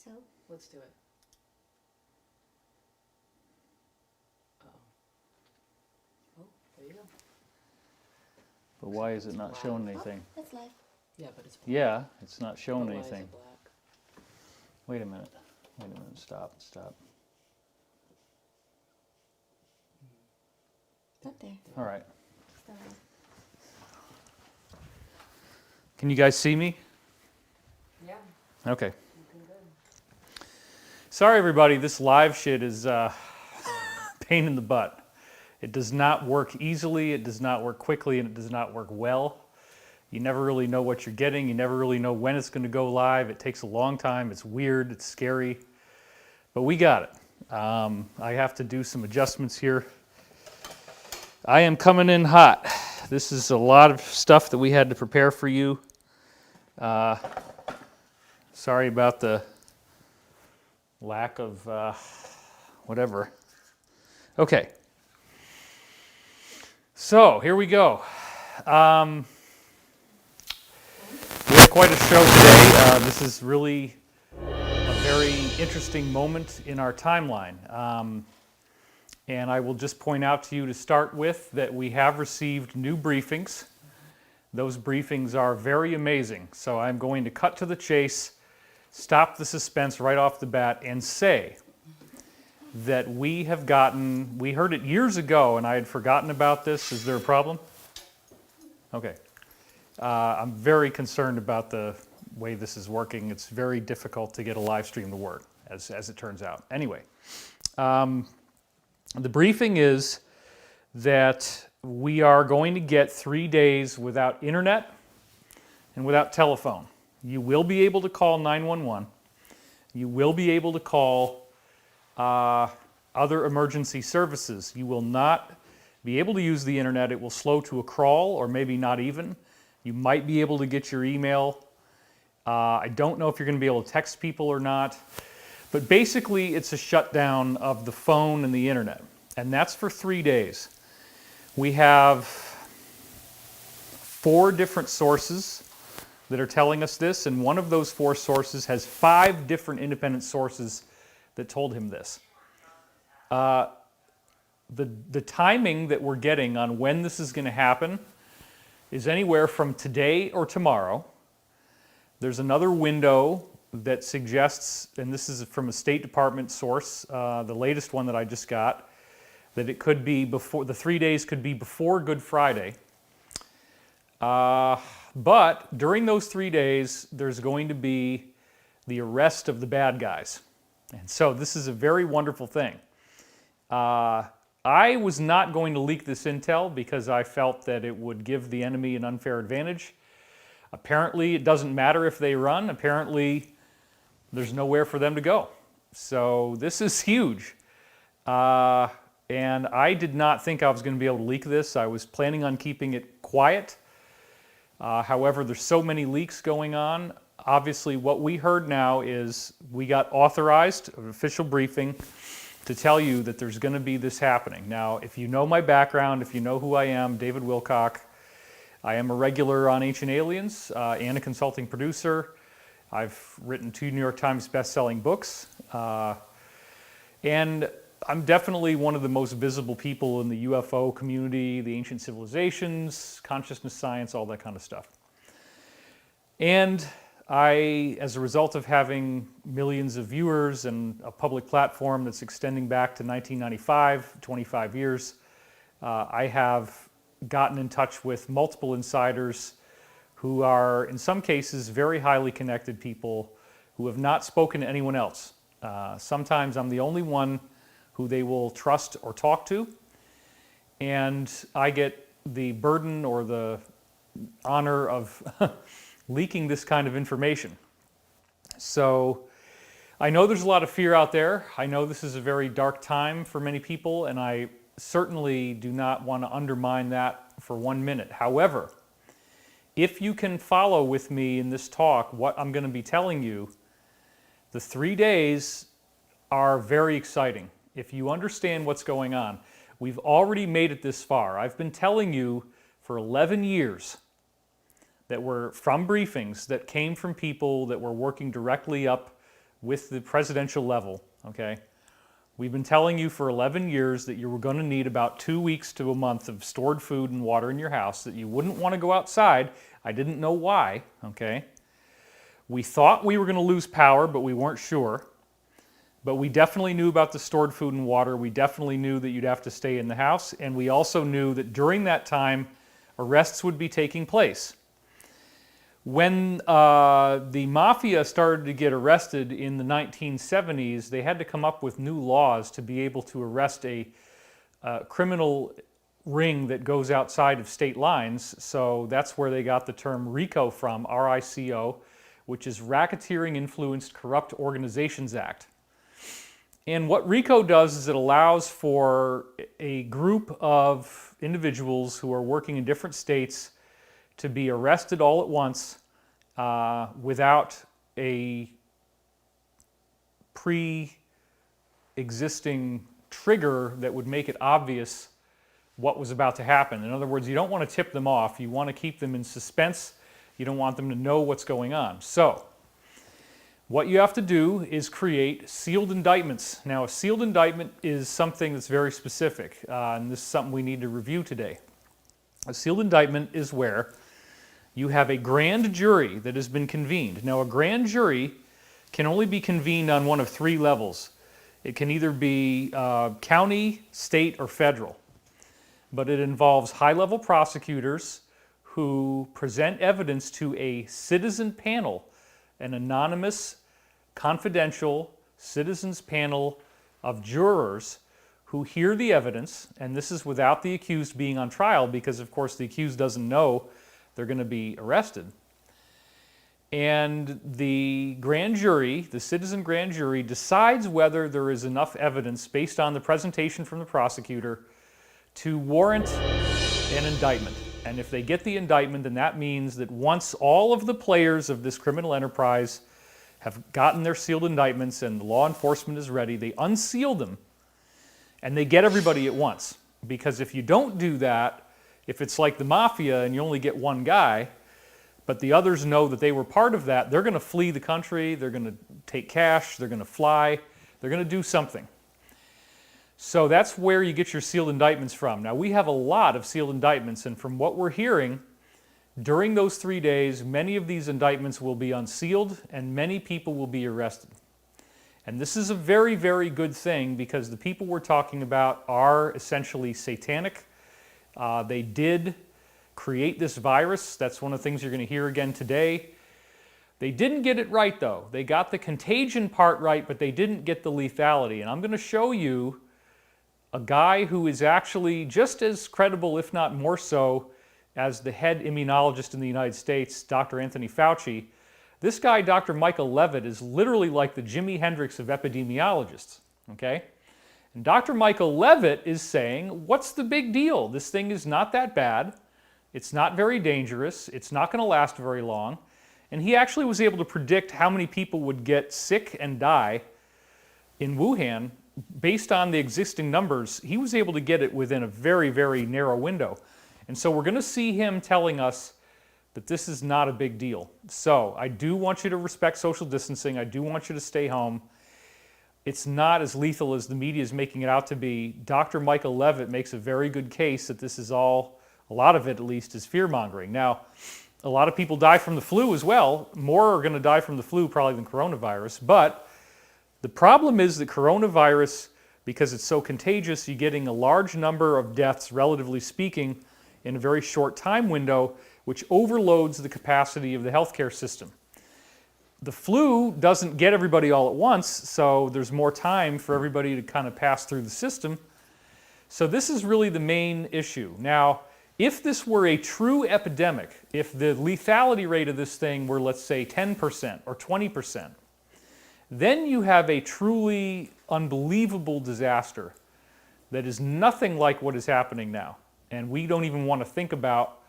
so. Let's do it. Oh, there you go. But why is it not showing anything? Oh, that's live. Yeah, but it's black. Yeah, it's not showing But why is anything. it black? Wait a minute. Stop. Not there. All right. Still live. Can you guys see me? Yeah. Okay. Looking good. Sorry, everybody. This live shit is pain in the butt. It does not work easily, it does not work quickly, and it does not work well. You never really know what you're getting. You never really know when it's going to go live. It takes a long time. It's weird. It's scary. But we got it. I have to do some adjustments here. I am coming in hot. This is a lot of stuff that we had to prepare for you. Sorry about the lack of whatever. Okay. So, here we go. We have quite a show today. This is really a very interesting moment in our timeline. And I will just point out to you to start with that we have received new briefings. Those briefings are very amazing. So I'm going to cut to the chase, stop the suspense right off the bat, and say that we heard it years ago and I had forgotten about this. Is there a problem? Okay. I'm very concerned about the way this is working. It's very difficult to get a live stream to work, as it turns out. Anyway, the briefing is that we are going to get 3 days without internet and without telephone. You will be able to call 911. You will be able to call other emergency services. You will not be able to use the internet. It will slow to a crawl, or maybe not even. You might be able to get your email. I don't know if you're going to be able to text people or not. But basically, it's a shutdown of the phone and the internet. And that's for 3 days. We have 4 different sources that are telling us this, and one of those 4 sources has 5 different independent sources that told him this. The timing that we're getting on when this is going to happen is anywhere from today or tomorrow. There's another window that suggests, and this is from a State Department source, the latest one that I just got, that it could be before, the 3 days could be before Good Friday. But during those 3 days, there's going to be the arrest of the bad guys. And so this is a very wonderful thing. I was not going to leak this intel because I felt that it would give the enemy an unfair advantage. Apparently, it doesn't matter if they run. Apparently, there's nowhere for them to go. So this is huge. And I did not think I was going to be able to leak this. I was planning on keeping it quiet. However, there's so many leaks going on. Obviously, what we heard now is we got authorized, an official briefing, to tell you that there's going to be this happening. Now, if you know my background, if you know who I am, David Wilcock, I am a regular on Ancient Aliens and a consulting producer. I've written 2 New York Times best-selling books. And I'm definitely one of the most visible people in the UFO community, the ancient civilizations, consciousness science, all that kind of stuff. And I, as a result of having millions of viewers and a public platform that's extending back to 1995, 25 years, I have gotten in touch with multiple insiders who are, in some cases, very highly connected people who have not spoken to anyone else. Sometimes I'm the only one who they will trust or talk to, and I get the burden or the honor of leaking this kind of information. So I know there's a lot of fear out there. I know this is a very dark time for many people, and I certainly do not want to undermine that for 1 minute. However, if you can follow with me in this talk what I'm going to be telling you, the 3 days are very exciting. If you understand what's going on, we've already made it this far. I've been telling you for 11 years that were from briefings that came from people that were working directly up with the presidential level, okay? We've been telling you for 11 years that you were going to need about 2 weeks to a month of stored food and water in your house, that you wouldn't want to go outside. I didn't know why, okay? We thought we were going to lose power, but we weren't sure. But we definitely knew about the stored food and water. We definitely knew that you'd have to stay in the house. And we also knew that during that time, arrests would be taking place. When the mafia started to get arrested in the 1970s, they had to come up with new laws to be able to arrest a criminal ring that goes outside of state lines. So that's where they got the term RICO from, R-I-C-O, which is Racketeering Influenced Corrupt Organizations Act. And what RICO does is it allows for a group of individuals who are working in different states to be arrested all at once without a pre-existing trigger that would make it obvious what was about to happen. In other words, you don't want to tip them off. You want to keep them in suspense. You don't want them to know what's going on. So, what you have to do is create sealed indictments. Now, a sealed indictment is something that's very specific, and this is something we need to review today. A sealed indictment is where you have a grand jury that has been convened. Now, a grand jury can only be convened on one of three levels. It can either be county, state, or federal. But it involves high-level prosecutors who present evidence to a citizen panel, an anonymous, confidential citizens panel of jurors who hear the evidence, and this is without the accused being on trial because, of course, the accused doesn't know they're going to be arrested. And the grand jury, the citizen grand jury, decides whether there is enough evidence based on the presentation from the prosecutor to warrant an indictment. And if they get the indictment, then that means that once all of the players of this criminal enterprise have gotten their sealed indictments and the law enforcement is ready, they unseal them and they get everybody at once. Because if you don't do that, if it's like the mafia and you only get one guy, but the others know that they were part of that, they're going to flee the country, they're going to take cash, they're going to fly, they're going to do something. So that's where you get your sealed indictments from. Now, we have a lot of sealed indictments, and from what we're hearing, during those 3 days, many of these indictments will be unsealed and many people will be arrested. And this is a very, very good thing because the people we're talking about are essentially satanic. They did create this virus. That's one of the things you're going to hear again today. They didn't get it right, though. They got the contagion part right, but they didn't get the lethality. And I'm going to show you a guy who is actually just as credible, if not more so, as the head immunologist in the United States, Dr. Anthony Fauci. This guy, Dr. Michael Levitt, is literally like the Jimi Hendrix of epidemiologists, okay? And Dr. Michael Levitt is saying, what's the big deal? This thing is not that bad. It's not very dangerous. It's not going to last very long. And he actually was able to predict how many people would get sick and die in Wuhan based on the existing numbers. He was able to get it within a very, very narrow window. And so we're going to see him telling us that this is not a big deal. So I do want you to respect social distancing. I do want you to stay home. It's not as lethal as the media is making it out to be. Dr. Michael Levitt makes a very good case that this is all, a lot of it at least, is fear-mongering. Now, a lot of people die from the flu as well. More are going to die from the flu probably than coronavirus. But the problem is that coronavirus, because it's so contagious, you're getting a large number of deaths, relatively speaking, in a very short time window, which overloads the capacity of the healthcare system. The flu doesn't get everybody all at once, so there's more time for everybody to kind of pass through the system. So this is really the main issue. Now, if this were a true epidemic, if the lethality rate of this thing were, let's say, 10% or 20%, then you have a truly unbelievable disaster that is nothing like what is happening now. And we don't even want to think about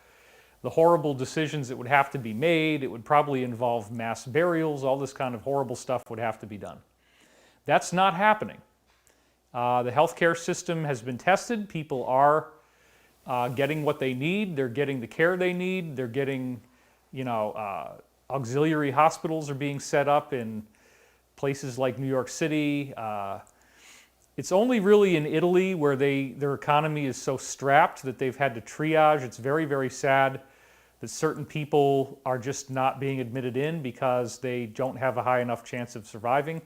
the horrible decisions that would have to be made. It would probably involve mass burials. All this kind of horrible stuff would have to be done. That's not happening. The healthcare system has been tested. People are getting what they need. They're getting the care they need. They're getting, auxiliary hospitals are being set up in places like New York City. It's only really in Italy where their economy is so strapped that they've had to triage. It's very, very sad that certain people are just not being admitted in because they don't have a high enough chance of surviving.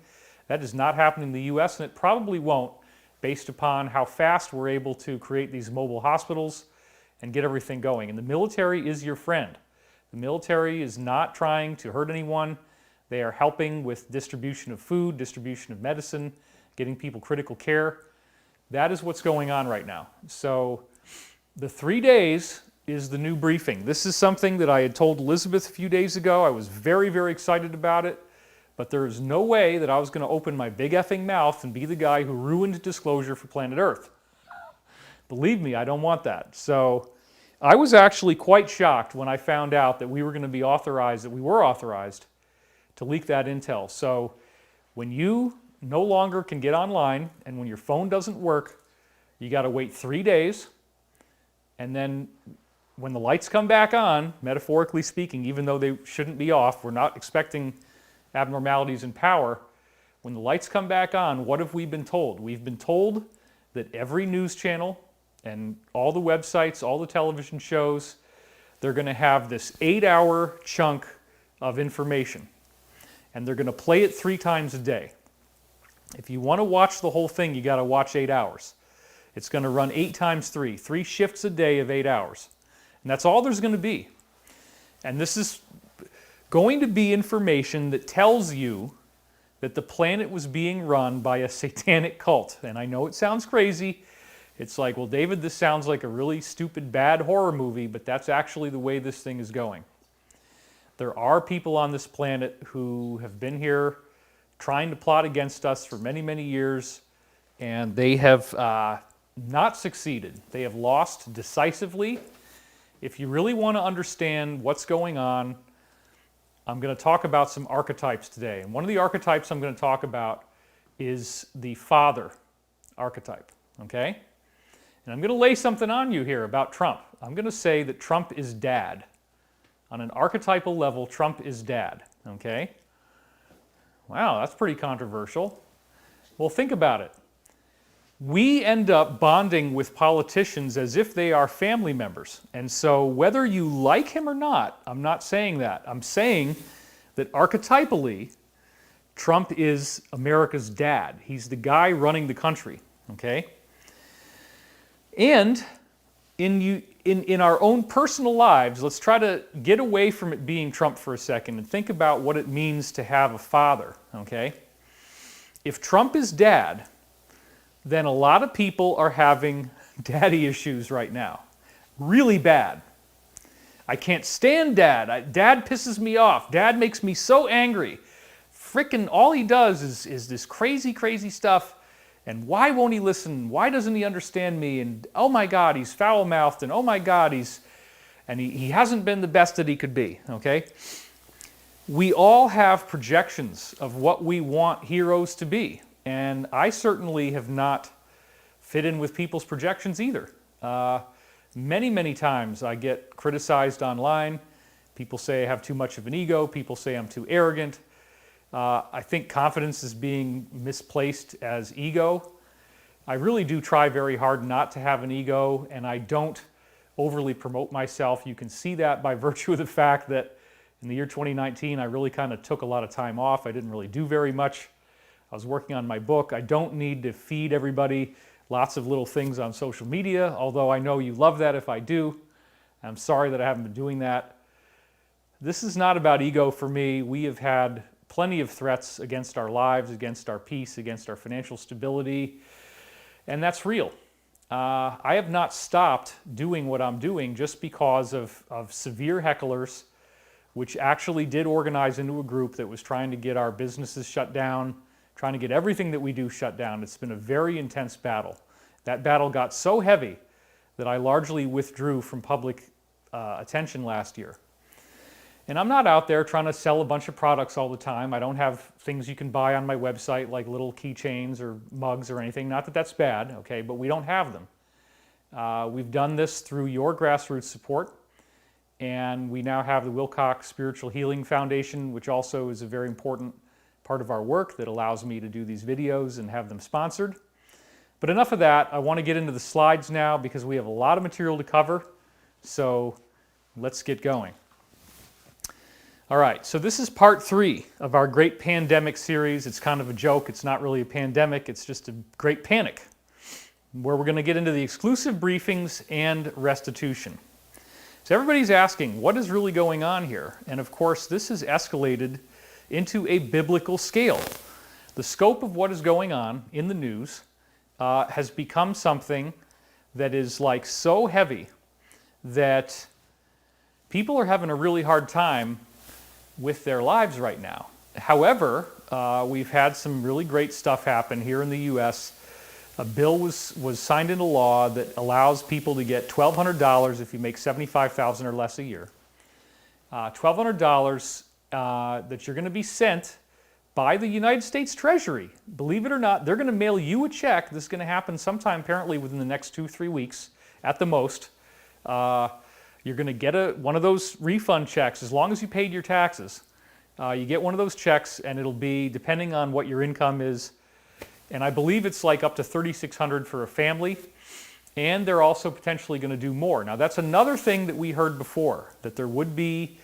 That does not happen in the US, and it probably won't, based upon how fast we're able to create these mobile hospitals and get everything going. And the military is your friend. The military is not trying to hurt anyone. They are helping with distribution of food, distribution of medicine, getting people critical care. That is what's going on right now. So the 3 days is the new briefing. This is something that I had told Elizabeth a few days ago. I was very, very excited about it, but there is no way that I was going to open my big effing mouth and be the guy who ruined disclosure for planet Earth. Believe me, I don't want that. So I was actually quite shocked when I found out that we were going to be authorized, that we were authorized to leak that intel. So when you no longer can get online and when your phone doesn't work, you got to wait 3 days. And then when the lights come back on, metaphorically speaking, even though they shouldn't be off, we're not expecting abnormalities in power. When the lights come back on, what have we been told? We've been told that every news channel and all the websites, all the television shows, they're going to have this 8-hour chunk of information. And they're going to play it 3 times a day. If you want to watch the whole thing, you got to watch 8 hours. It's going to run 8 times 3, 3 shifts a day of 8 hours. And that's all there's going to be. And this is going to be information that tells you that the planet was being run by a satanic cult. And I know it sounds crazy. It's like, well, David, this sounds like a really stupid, bad horror movie, but that's actually the way this thing is going. There are people on this planet who have been here trying to plot against us for many, many years, and they have not succeeded. They have lost decisively. If you really want to understand what's going on, I'm going to talk about some archetypes today. And one of the archetypes I'm going to talk about is the father archetype, okay? And I'm going to lay something on you here about Trump. I'm going to say that Trump is dad. On an archetypal level, Trump is dad, okay? Wow, that's pretty controversial. Well, think about it. We end up bonding with politicians as if they are family members. And so whether you like him or not, I'm not saying that. I'm saying that archetypally, Trump is America's dad. He's the guy running the country, okay? And in our own personal lives, let's try to get away from it being Trump for a second and think about what it means to have a father, okay? If Trump is dad, then a lot of people are having daddy issues right now. Really bad. I can't stand dad. Dad pisses me off. Dad makes me so angry. Frickin' all he does is this crazy, crazy stuff. And why won't he listen? Why doesn't he understand me? And oh my God, he's foul-mouthed. And oh my God, he hasn't been the best that he could be, okay? We all have projections of what we want heroes to be. And I certainly have not fit in with people's projections either. Many, many times I get criticized online. People say I have too much of an ego. People say I'm too arrogant. I think confidence is being misplaced as ego. I really do try very hard not to have an ego, and I don't overly promote myself. You can see that by virtue of the fact that in the year 2019, I really kind of took a lot of time off. I didn't really do very much. I was working on my book. I don't need to feed everybody lots of little things on social media, although I know you love that if I do. I'm sorry that I haven't been doing that. This is not about ego for me. We have had plenty of threats against our lives, against our peace, against our financial stability, and that's real. I have not stopped doing what I'm doing just because of severe hecklers, which actually did organize into a group that was trying to get our businesses shut down, trying to get everything that we do shut down. It's been a very intense battle. That battle got so heavy that I largely withdrew from public attention last year. And I'm not out there trying to sell a bunch of products all the time. I don't have things you can buy on my website like little keychains or mugs or anything. Not that that's bad, okay, but we don't have them. We've done this through your grassroots support, and we now have the Wilcock Spiritual Healing Foundation, which also is a very important part of our work that allows me to do these videos and have them sponsored. But enough of that. I want to get into the slides now because we have a lot of material to cover. So let's get going. All right, so this is part 3 of our Great Pandemic series. It's kind of a joke. It's not really a pandemic. It's just a great panic, where we're going to get into the exclusive briefings and restitution. So everybody's asking, what is really going on here? And of course, this has escalated into a biblical scale. The scope of what is going on in the news has become something that is like so heavy that people are having a really hard time with their lives right now. However, we've had some really great stuff happen here in the U.S. A bill was signed into law that allows people to get $1,200 if you make $75,000 or less a year. $1,200 that you're going to be sent by the United States Treasury. Believe it or not, they're going to mail you a check. This is going to happen sometime apparently within the next 2-3 weeks at the most. You're going to get one of those refund checks as long as you paid your taxes. You get one of those checks and it'll be, depending on what your income is, and I believe it's like up to $3,600 for a family, and they're also potentially going to do more. Now that's another thing that we heard before, that there would be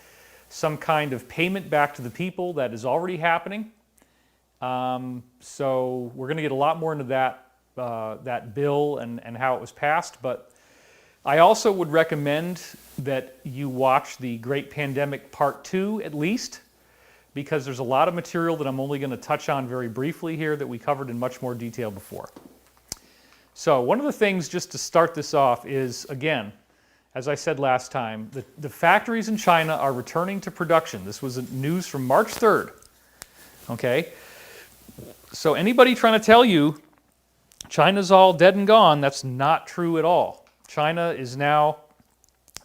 some kind of payment back to the people. That is already happening. So we're going to get a lot more into that bill and how it was passed, but I also would recommend that you watch the Great Pandemic Part 2 at least, because there's a lot of material that I'm only going to touch on very briefly here that we covered in much more detail before. So one of the things, just to start this off, is, again, as I said last time, the factories in China are returning to production. This was news from March 3rd. Okay? So anybody trying to tell you China's all dead and gone, that's not true at all. China is now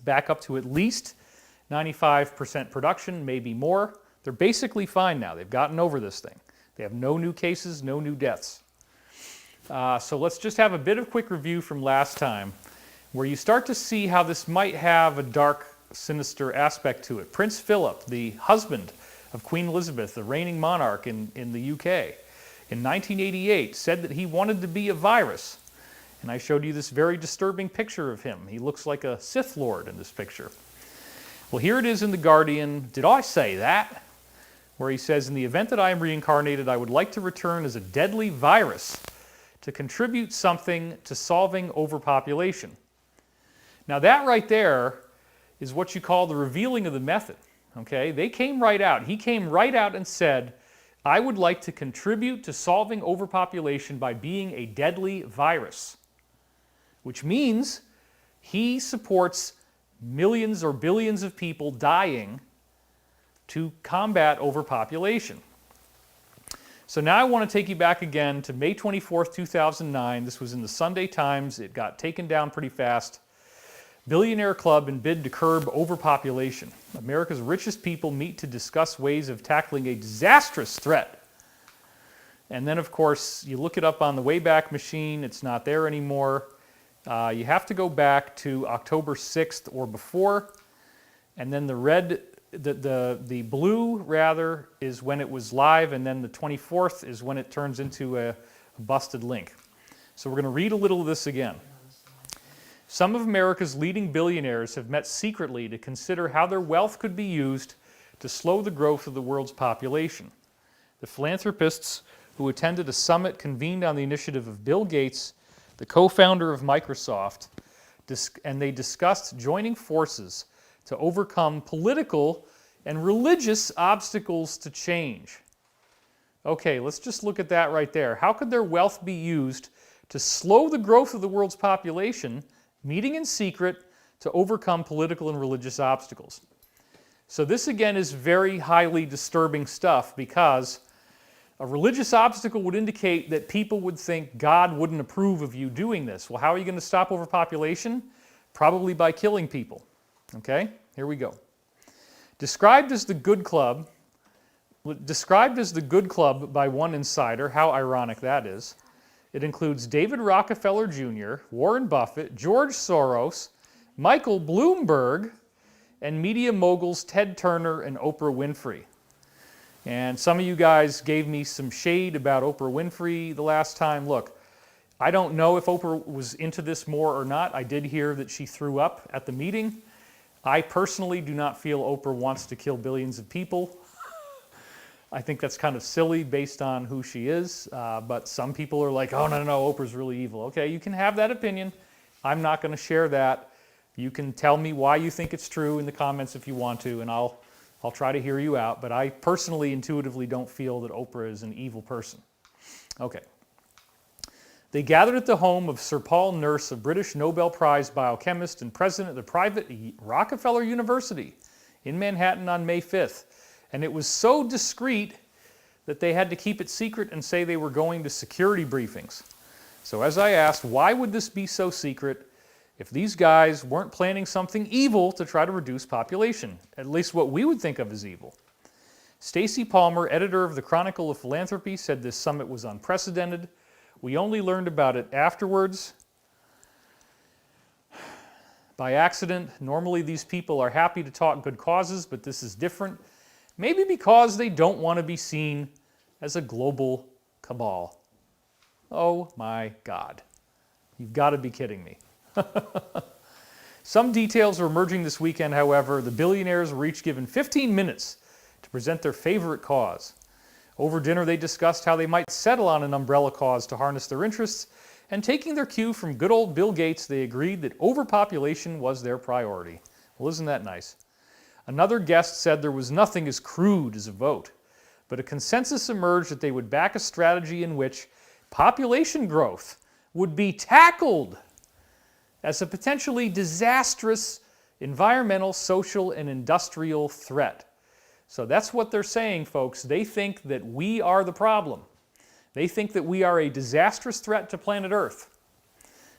back up to at least 95% production, maybe more. They're basically fine now. They've gotten over this thing. They have no new cases, no new deaths. So let's just have a bit of quick review from last time, where you start to see how this might have a dark, sinister aspect to it. Prince Philip, the husband of Queen Elizabeth, the reigning monarch in the UK, in 1988 said that he wanted to be a virus. And I showed you this very disturbing picture of him. He looks like a Sith Lord in this picture. Well, here it is in The Guardian. Did I say that? Where he says, in the event that I am reincarnated, I would like to return as a deadly virus to contribute something to solving overpopulation. Now that right there is what you call the revealing of the method. Okay? They came right out. He came right out and said, I would like to contribute to solving overpopulation by being a deadly virus. Which means he supports millions or billions of people dying to combat overpopulation. So now I want to take you back again to May 24th, 2009. This was in the Sunday Times. It got taken down pretty fast. Billionaire Club in bid to curb overpopulation. America's richest people meet to discuss ways of tackling a disastrous threat. And then, of course, you look it up on the Wayback Machine. It's not there anymore. You have to go back to October 6th or before, and then the blue rather is when it was live, and then the 24th is when it turns into a busted link. So we're going to read a little of this again. Some of America's leading billionaires have met secretly to consider how their wealth could be used to slow the growth of the world's population. The philanthropists who attended a summit convened on the initiative of Bill Gates, the co-founder of Microsoft, and they discussed joining forces to overcome political and religious obstacles to change. Okay, let's just look at that right there. How could their wealth be used to slow the growth of the world's population, meeting in secret to overcome political and religious obstacles? So this again is very highly disturbing stuff, because a religious obstacle would indicate that people would think God wouldn't approve of you doing this. Well, how are you going to stop overpopulation? Probably by killing people. Okay, here we go. Described as the good club by one insider, how ironic that is. It includes David Rockefeller Jr., Warren Buffett, George Soros, Michael Bloomberg, and media moguls Ted Turner and Oprah Winfrey. And some of you guys gave me some shade about Oprah Winfrey the last time. Look, I don't know if Oprah was into this more or not. I did hear that she threw up at the meeting. I personally do not feel Oprah wants to kill billions of people. I think that's kind of silly based on who she is, but some people are like, oh, no, Oprah's really evil. Okay, you can have that opinion. I'm not going to share that. You can tell me why you think it's true in the comments if you want to, and I'll try to hear you out, but I personally intuitively don't feel that Oprah is an evil person. Okay. They gathered at the home of Sir Paul Nurse, a British Nobel Prize biochemist and president of the private Rockefeller University in Manhattan on May 5th. And it was so discreet that they had to keep it secret and say they were going to security briefings. So as I asked, why would this be so secret if these guys weren't planning something evil to try to reduce population, at least what we would think of as evil? Stacy Palmer, editor of the Chronicle of Philanthropy, said this summit was unprecedented. We only learned about it afterwards by accident. Normally these people are happy to talk good causes, but this is different. Maybe because they don't want to be seen as a global cabal. Oh my God. You've got to be kidding me. Some details are emerging this weekend, however. The billionaires were each given 15 minutes to present their favorite cause. Over dinner, they discussed how they might settle on an umbrella cause to harness their interests, and taking their cue from good old Bill Gates, they agreed that overpopulation was their priority. Well, isn't that nice? Another guest said there was nothing as crude as a vote, but a consensus emerged that they would back a strategy in which population growth would be tackled as a potentially disastrous environmental, social, and industrial threat. So that's what they're saying, folks. They think that we are the problem. They think that we are a disastrous threat to planet Earth.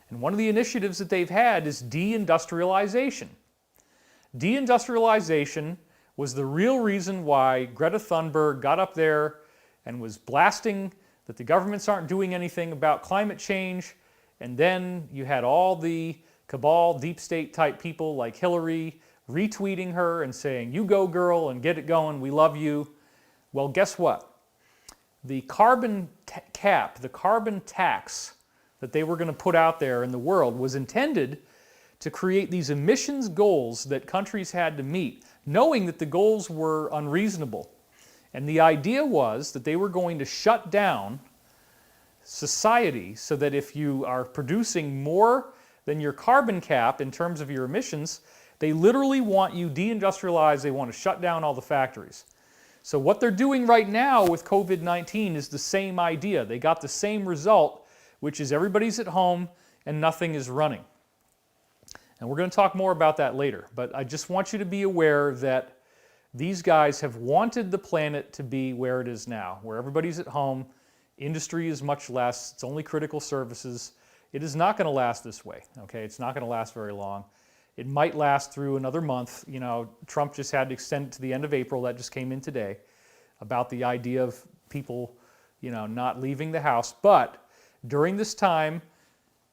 And one of the initiatives that they've had is deindustrialization. Deindustrialization was the real reason why Greta Thunberg got up there and was blasting that the governments aren't doing anything about climate change. And then you had all the cabal, deep state type people like Hillary retweeting her and saying, you go girl and get it going, we love you. Well, guess what? The carbon cap, the carbon tax that they were going to put out there in the world was intended to create these emissions goals that countries had to meet, knowing that the goals were unreasonable. And the idea was that they were going to shut down society so that if you are producing more than your carbon cap in terms of your emissions, they literally want you deindustrialized. They want to shut down all the factories. So what they're doing right now with COVID-19 is the same idea. They got the same result, which is everybody's at home and nothing is running. And we're going to talk more about that later. But I just want you to be aware that these guys have wanted the planet to be where it is now, where everybody's at home, industry is much less, it's only critical services. It is not going to last this way, okay? It's not going to last very long. It might last through another month. You know, Trump just had to extend it to the end of April. That just came in today about the idea of people, you know, not leaving the house. But during this time,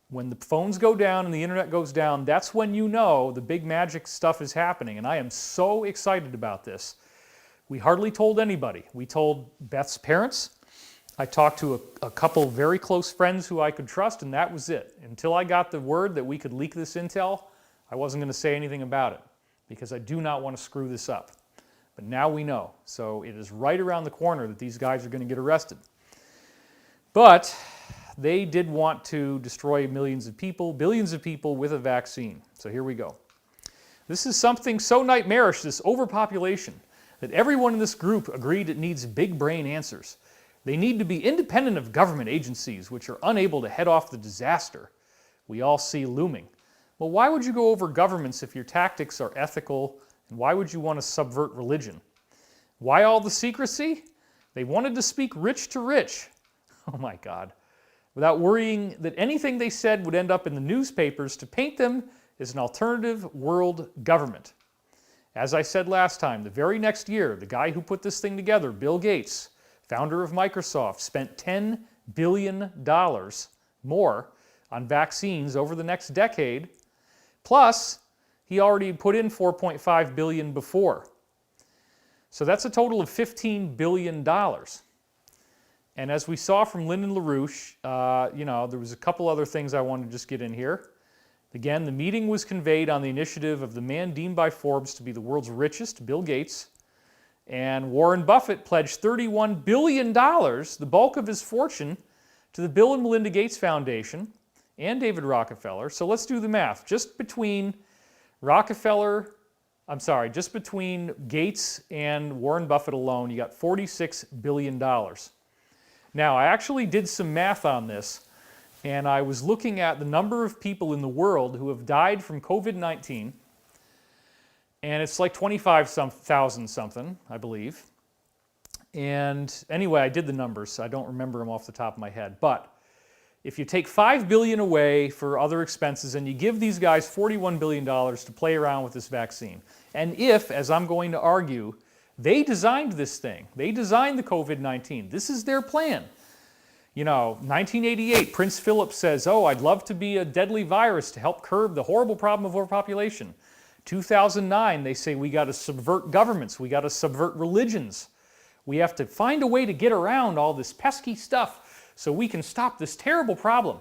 when the phones go down and the internet goes down, that's when you know the big magic stuff is happening. And I am so excited about this. We hardly told anybody. We told Beth's parents. I talked to a couple very close friends who I could trust, and that was it. Until I got the word that we could leak this intel, I wasn't going to say anything about it because I do not want to screw this up. But now we know. So it is right around the corner that these guys are going to get arrested. But they did want to destroy millions of people, billions of people with a vaccine. So here we go. This is something so nightmarish, this overpopulation, that everyone in this group agreed it needs big brain answers. They need to be independent of government agencies, which are unable to head off the disaster we all see looming. Well, why would you go over governments if your tactics are ethical, and why would you want to subvert religion? Why all the secrecy? They wanted to speak rich to rich. Oh my God. Without worrying that anything they said would end up in the newspapers to paint them as an alternative world government. As I said last time, the very next year, the guy who put this thing together, Bill Gates, founder of Microsoft, spent $10 billion more on vaccines over the next decade. Plus, he already put in $4.5 billion before. So that's a total of $15 billion. And as we saw from Lyndon LaRouche, there was a couple other things I wanted to just get in here. Again, the meeting was conveyed on the initiative of the man deemed by Forbes to be the world's richest, Bill Gates. And Warren Buffett pledged $31 billion, the bulk of his fortune, to the Bill and Melinda Gates Foundation and David Rockefeller. So let's do the math. Just between Gates and Warren Buffett alone, you got $46 billion. Now, I actually did some math on this, and I was looking at the number of people in the world who have died from COVID-19, and it's like 25,000 something, I believe. And anyway, I did the numbers, so I don't remember them off the top of my head. But if you take $5 billion away for other expenses and you give these guys $41 billion to play around with this vaccine, and if, as I'm going to argue, they designed this thing, they designed the COVID-19, this is their plan. 1988, Prince Philip says, oh, I'd love to be a deadly virus to help curb the horrible problem of overpopulation. 2009, they say we got to subvert governments, we got to subvert religions. We have to find a way to get around all this pesky stuff so we can stop this terrible problem.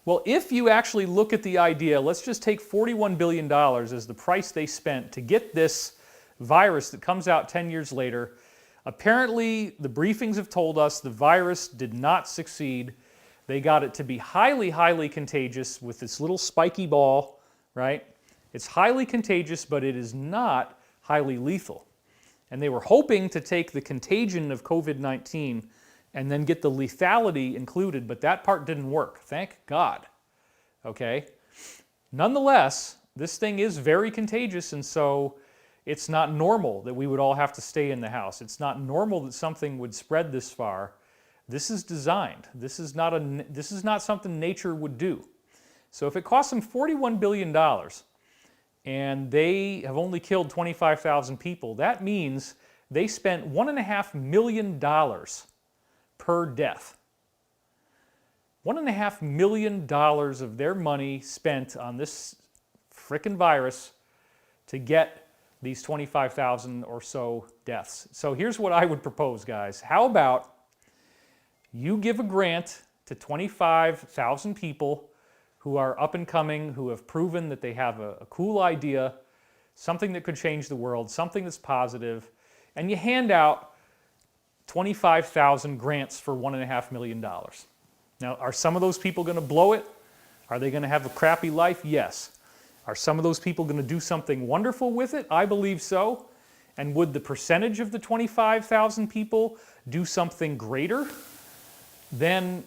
Well, if you actually look at the idea, let's just take $41 billion as the price they spent to get this virus that comes out 10 years later. Apparently, the briefings have told us the virus did not succeed. They got it to be highly, highly contagious with this little spiky ball, right? It's highly contagious, but it is not highly lethal. And they were hoping to take the contagion of COVID-19 and then get the lethality included, but that part didn't work. Thank God. Okay? Nonetheless, this thing is very contagious, and so it's not normal that we would all have to stay in the house. It's not normal that something would spread this far. This is designed. This is not something nature would do. So if it costs them $41 billion and they have only killed 25,000 people, that means they spent $1.5 million per death. $1.5 million of their money spent on this frickin' virus to get these 25,000 or so deaths. So here's what I would propose, guys. How about you give a grant to 25,000 people who are up and coming, who have proven that they have a cool idea, something that could change the world, something that's positive, and you hand out 25,000 grants for $1.5 million. Now, are some of those people going to blow it? Are they going to have a crappy life? Yes. Are some of those people going to do something wonderful with it? I believe so. And would the percentage of the 25,000 people do something greater than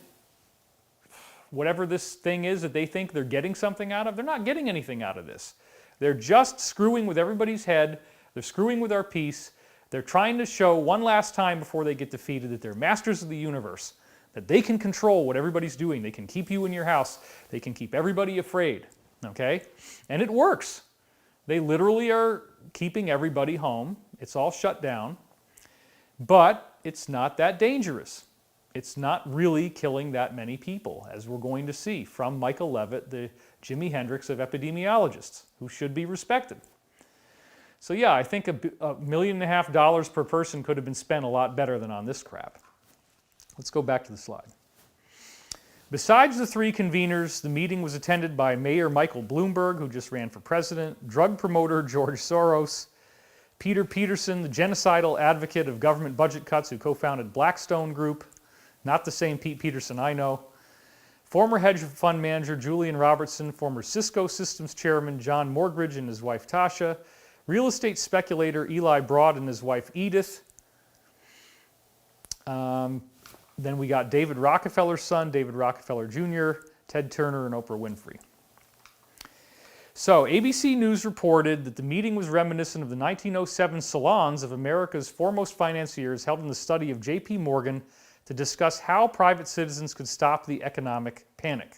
whatever this thing is that they think they're getting something out of? They're not getting anything out of this. They're just screwing with everybody's head. They're screwing with our peace. They're trying to show one last time before they get defeated that they're masters of the universe, that they can control what everybody's doing. They can keep you in your house. They can keep everybody afraid, okay? And it works. They literally are keeping everybody home. It's all shut down, but it's not that dangerous. It's not really killing that many people, as we're going to see from Michael Levitt, the Jimi Hendrix of epidemiologists, who should be respected. So yeah, I think $1.5 million per person could have been spent a lot better than on this crap. Let's go back to the slide. Besides the three conveners, the meeting was attended by Mayor Michael Bloomberg, who just ran for president, drug promoter George Soros, Peter Peterson, the genocidal advocate of government budget cuts who co-founded Blackstone Group, not the same Pete Peterson I know, former hedge fund manager Julian Robertson, former Cisco Systems chairman John Morgridge and his wife Tasha, real estate speculator Eli Broad and his wife Edith. Then we got David Rockefeller's son, David Rockefeller Jr., Ted Turner, and Oprah Winfrey. So ABC News reported that the meeting was reminiscent of the 1907 salons of America's foremost financiers held in the study of J.P. Morgan to discuss how private citizens could stop the economic panic.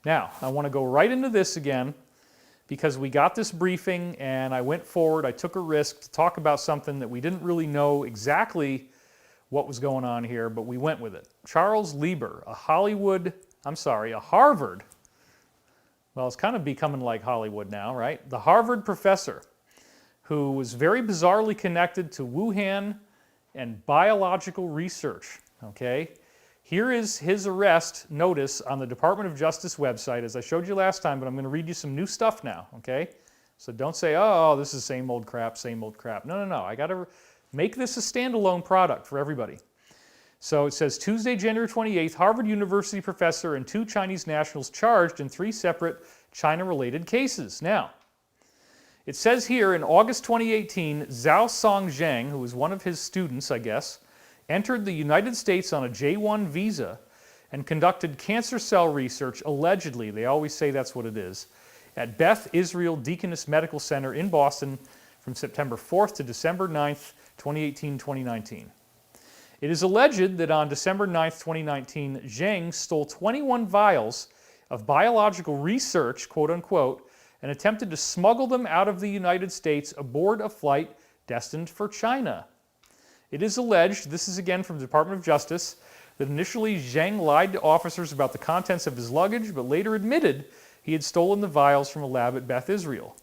Now, I want to go right into this again because we got this briefing and I went forward, I took a risk to talk about something that we didn't really know exactly what was going on here, but we went with it. Charles Lieber, a Harvard, well, it's kind of becoming like Hollywood now, right? The Harvard professor who was very bizarrely connected to Wuhan and biological research, okay? Here is his arrest notice on the Department of Justice website, as I showed you last time, but I'm going to read you some new stuff now, okay? So don't say, oh, this is same old crap, same old crap. No, no, no. I got to make this a standalone product for everybody. So it says, Tuesday, January 28th, Harvard University professor and 2 Chinese nationals charged in 3 separate China-related cases. Now, it says here in August 2018, Zhao Songjang, who was one of his students, I guess, entered the United States on a J-1 visa and conducted cancer cell research, allegedly, they always say that's what it is, at Beth Israel Deaconess Medical Center in Boston from September 4th to December 9th, 2018-2019. It is alleged that on December 9th, 2019, Zhang stole 21 vials of biological research, quote unquote, and attempted to smuggle them out of the United States aboard a flight destined for China. It is alleged, this is again from the Department of Justice, that initially Zhang lied to officers about the contents of his luggage, but later admitted he had stolen the vials from a lab at Beth Israel.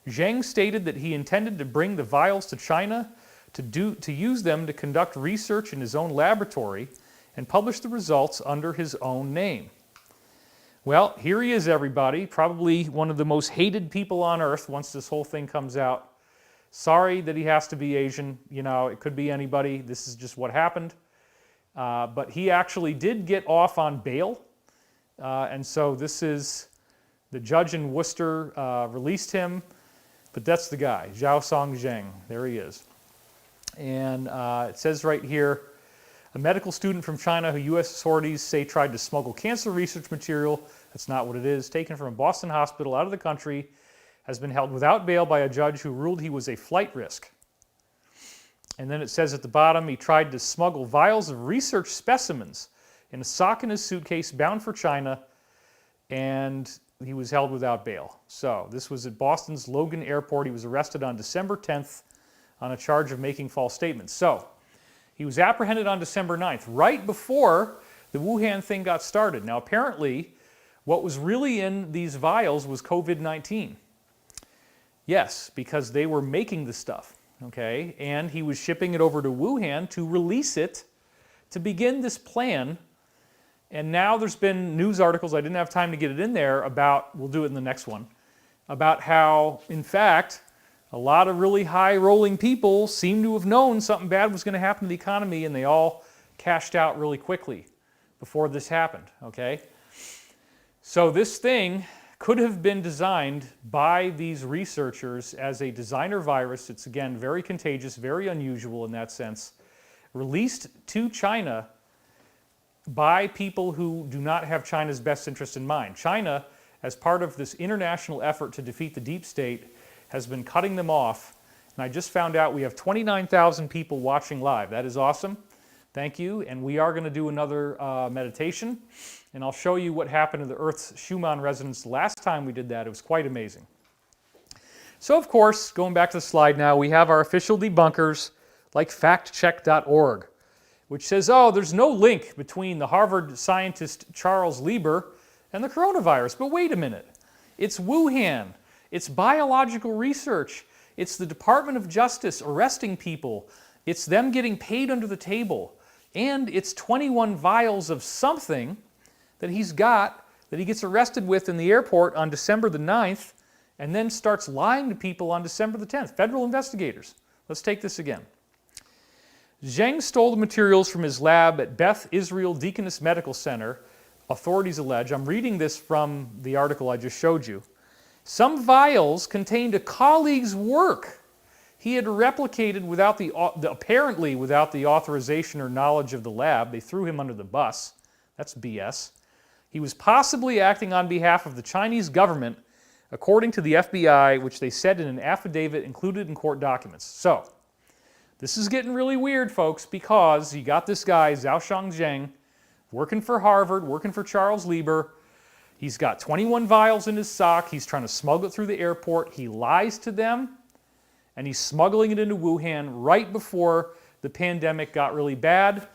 Zhang stated that he intended to bring the vials to China to use them to conduct research in his own laboratory and publish the results under his own name. Well, here he is, everybody, probably one of the most hated people on earth once this whole thing comes out. Sorry that he has to be Asian. You know, it could be anybody. This is just what happened. But he actually did get off on bail. And so this is, the judge in Worcester released him. But that's the guy, Zhao Songjang. There he is. And it says right here, a medical student from China who U.S. authorities say tried to smuggle cancer research material, that's not what it is, taken from a Boston hospital out of the country, has been held without bail by a judge who ruled he was a flight risk. And then it says at the bottom, he tried to smuggle vials of research specimens in a sock in his suitcase bound for China, and he was held without bail. So this was at Boston's Logan Airport. He was arrested on December 10th on a charge of making false statements. So he was apprehended on December 9th, right before the Wuhan thing got started. Now apparently, what was really in these vials was COVID-19. Yes, because they were making the stuff, okay? And he was shipping it over to Wuhan to release it, to begin this plan. And now there's been news articles, I didn't have time to get it in there, about, we'll do it in the next one, about how, in fact, a lot of really high-rolling people seem to have known something bad was going to happen to the economy, and they all cashed out really quickly before this happened, okay? So this thing could have been designed by these researchers as a designer virus. It's, again, very contagious, very unusual in that sense, released to China by people who do not have China's best interest in mind. China, as part of this international effort to defeat the deep state, has been cutting them off. And I just found out we have 29,000 people watching live. That is awesome. Thank you. And we are going to do another meditation. And I'll show you what happened to the Earth's Schumann resonance last time we did that. It was quite amazing. So, of course, going back to the slide now, we have our official debunkers like factcheck.org, which says, oh, there's no link between the Harvard scientist Charles Lieber and the coronavirus. But wait a minute. It's Wuhan. It's biological research. It's the Department of Justice arresting people. It's them getting paid under the table. And it's 21 vials of something that he's got that he gets arrested with in the airport on December the 9th and then starts lying to people on December the 10th. Federal investigators. Let's take this again. Zhang stole the materials from his lab at Beth Israel Deaconess Medical Center, authorities allege. I'm reading this from the article I just showed you. Some vials contained a colleague's work he had replicated without apparently without the authorization or knowledge of the lab. They threw him under the bus. That's BS. He was possibly acting on behalf of the Chinese government, according to the FBI, which they said in an affidavit included in court documents. So, this is getting really weird, folks, because you got this guy, Zhao Songjang, working for Harvard, working for Charles Lieber. He's got 21 vials in his sock. He's trying to smuggle it through the airport. He lies to them, and he's smuggling it into Wuhan right before the pandemic got really bad,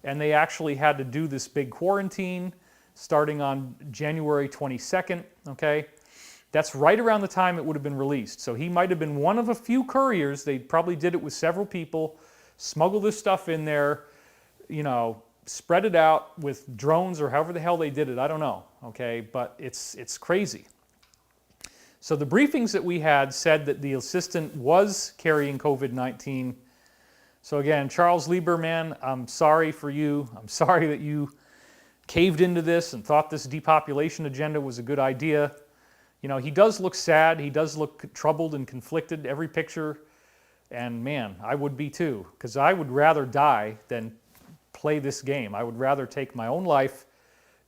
and they actually had to do this big quarantine starting on January 22nd, okay? That's right around the time it would have been released. So he might have been one of a few couriers. They probably did it with several people, smuggled this stuff in there, you know, spread it out with drones or however the hell they did it. I don't know, okay? But it's crazy. So the briefings that we had said that the assistant was carrying COVID-19. So again, Charles Lieber, man, I'm sorry for you. I'm sorry that you caved into this and thought this depopulation agenda was a good idea. You know, he does look sad. He does look troubled and conflicted, every picture. And man, I would be too, because I would rather die than play this game. I would rather take my own life,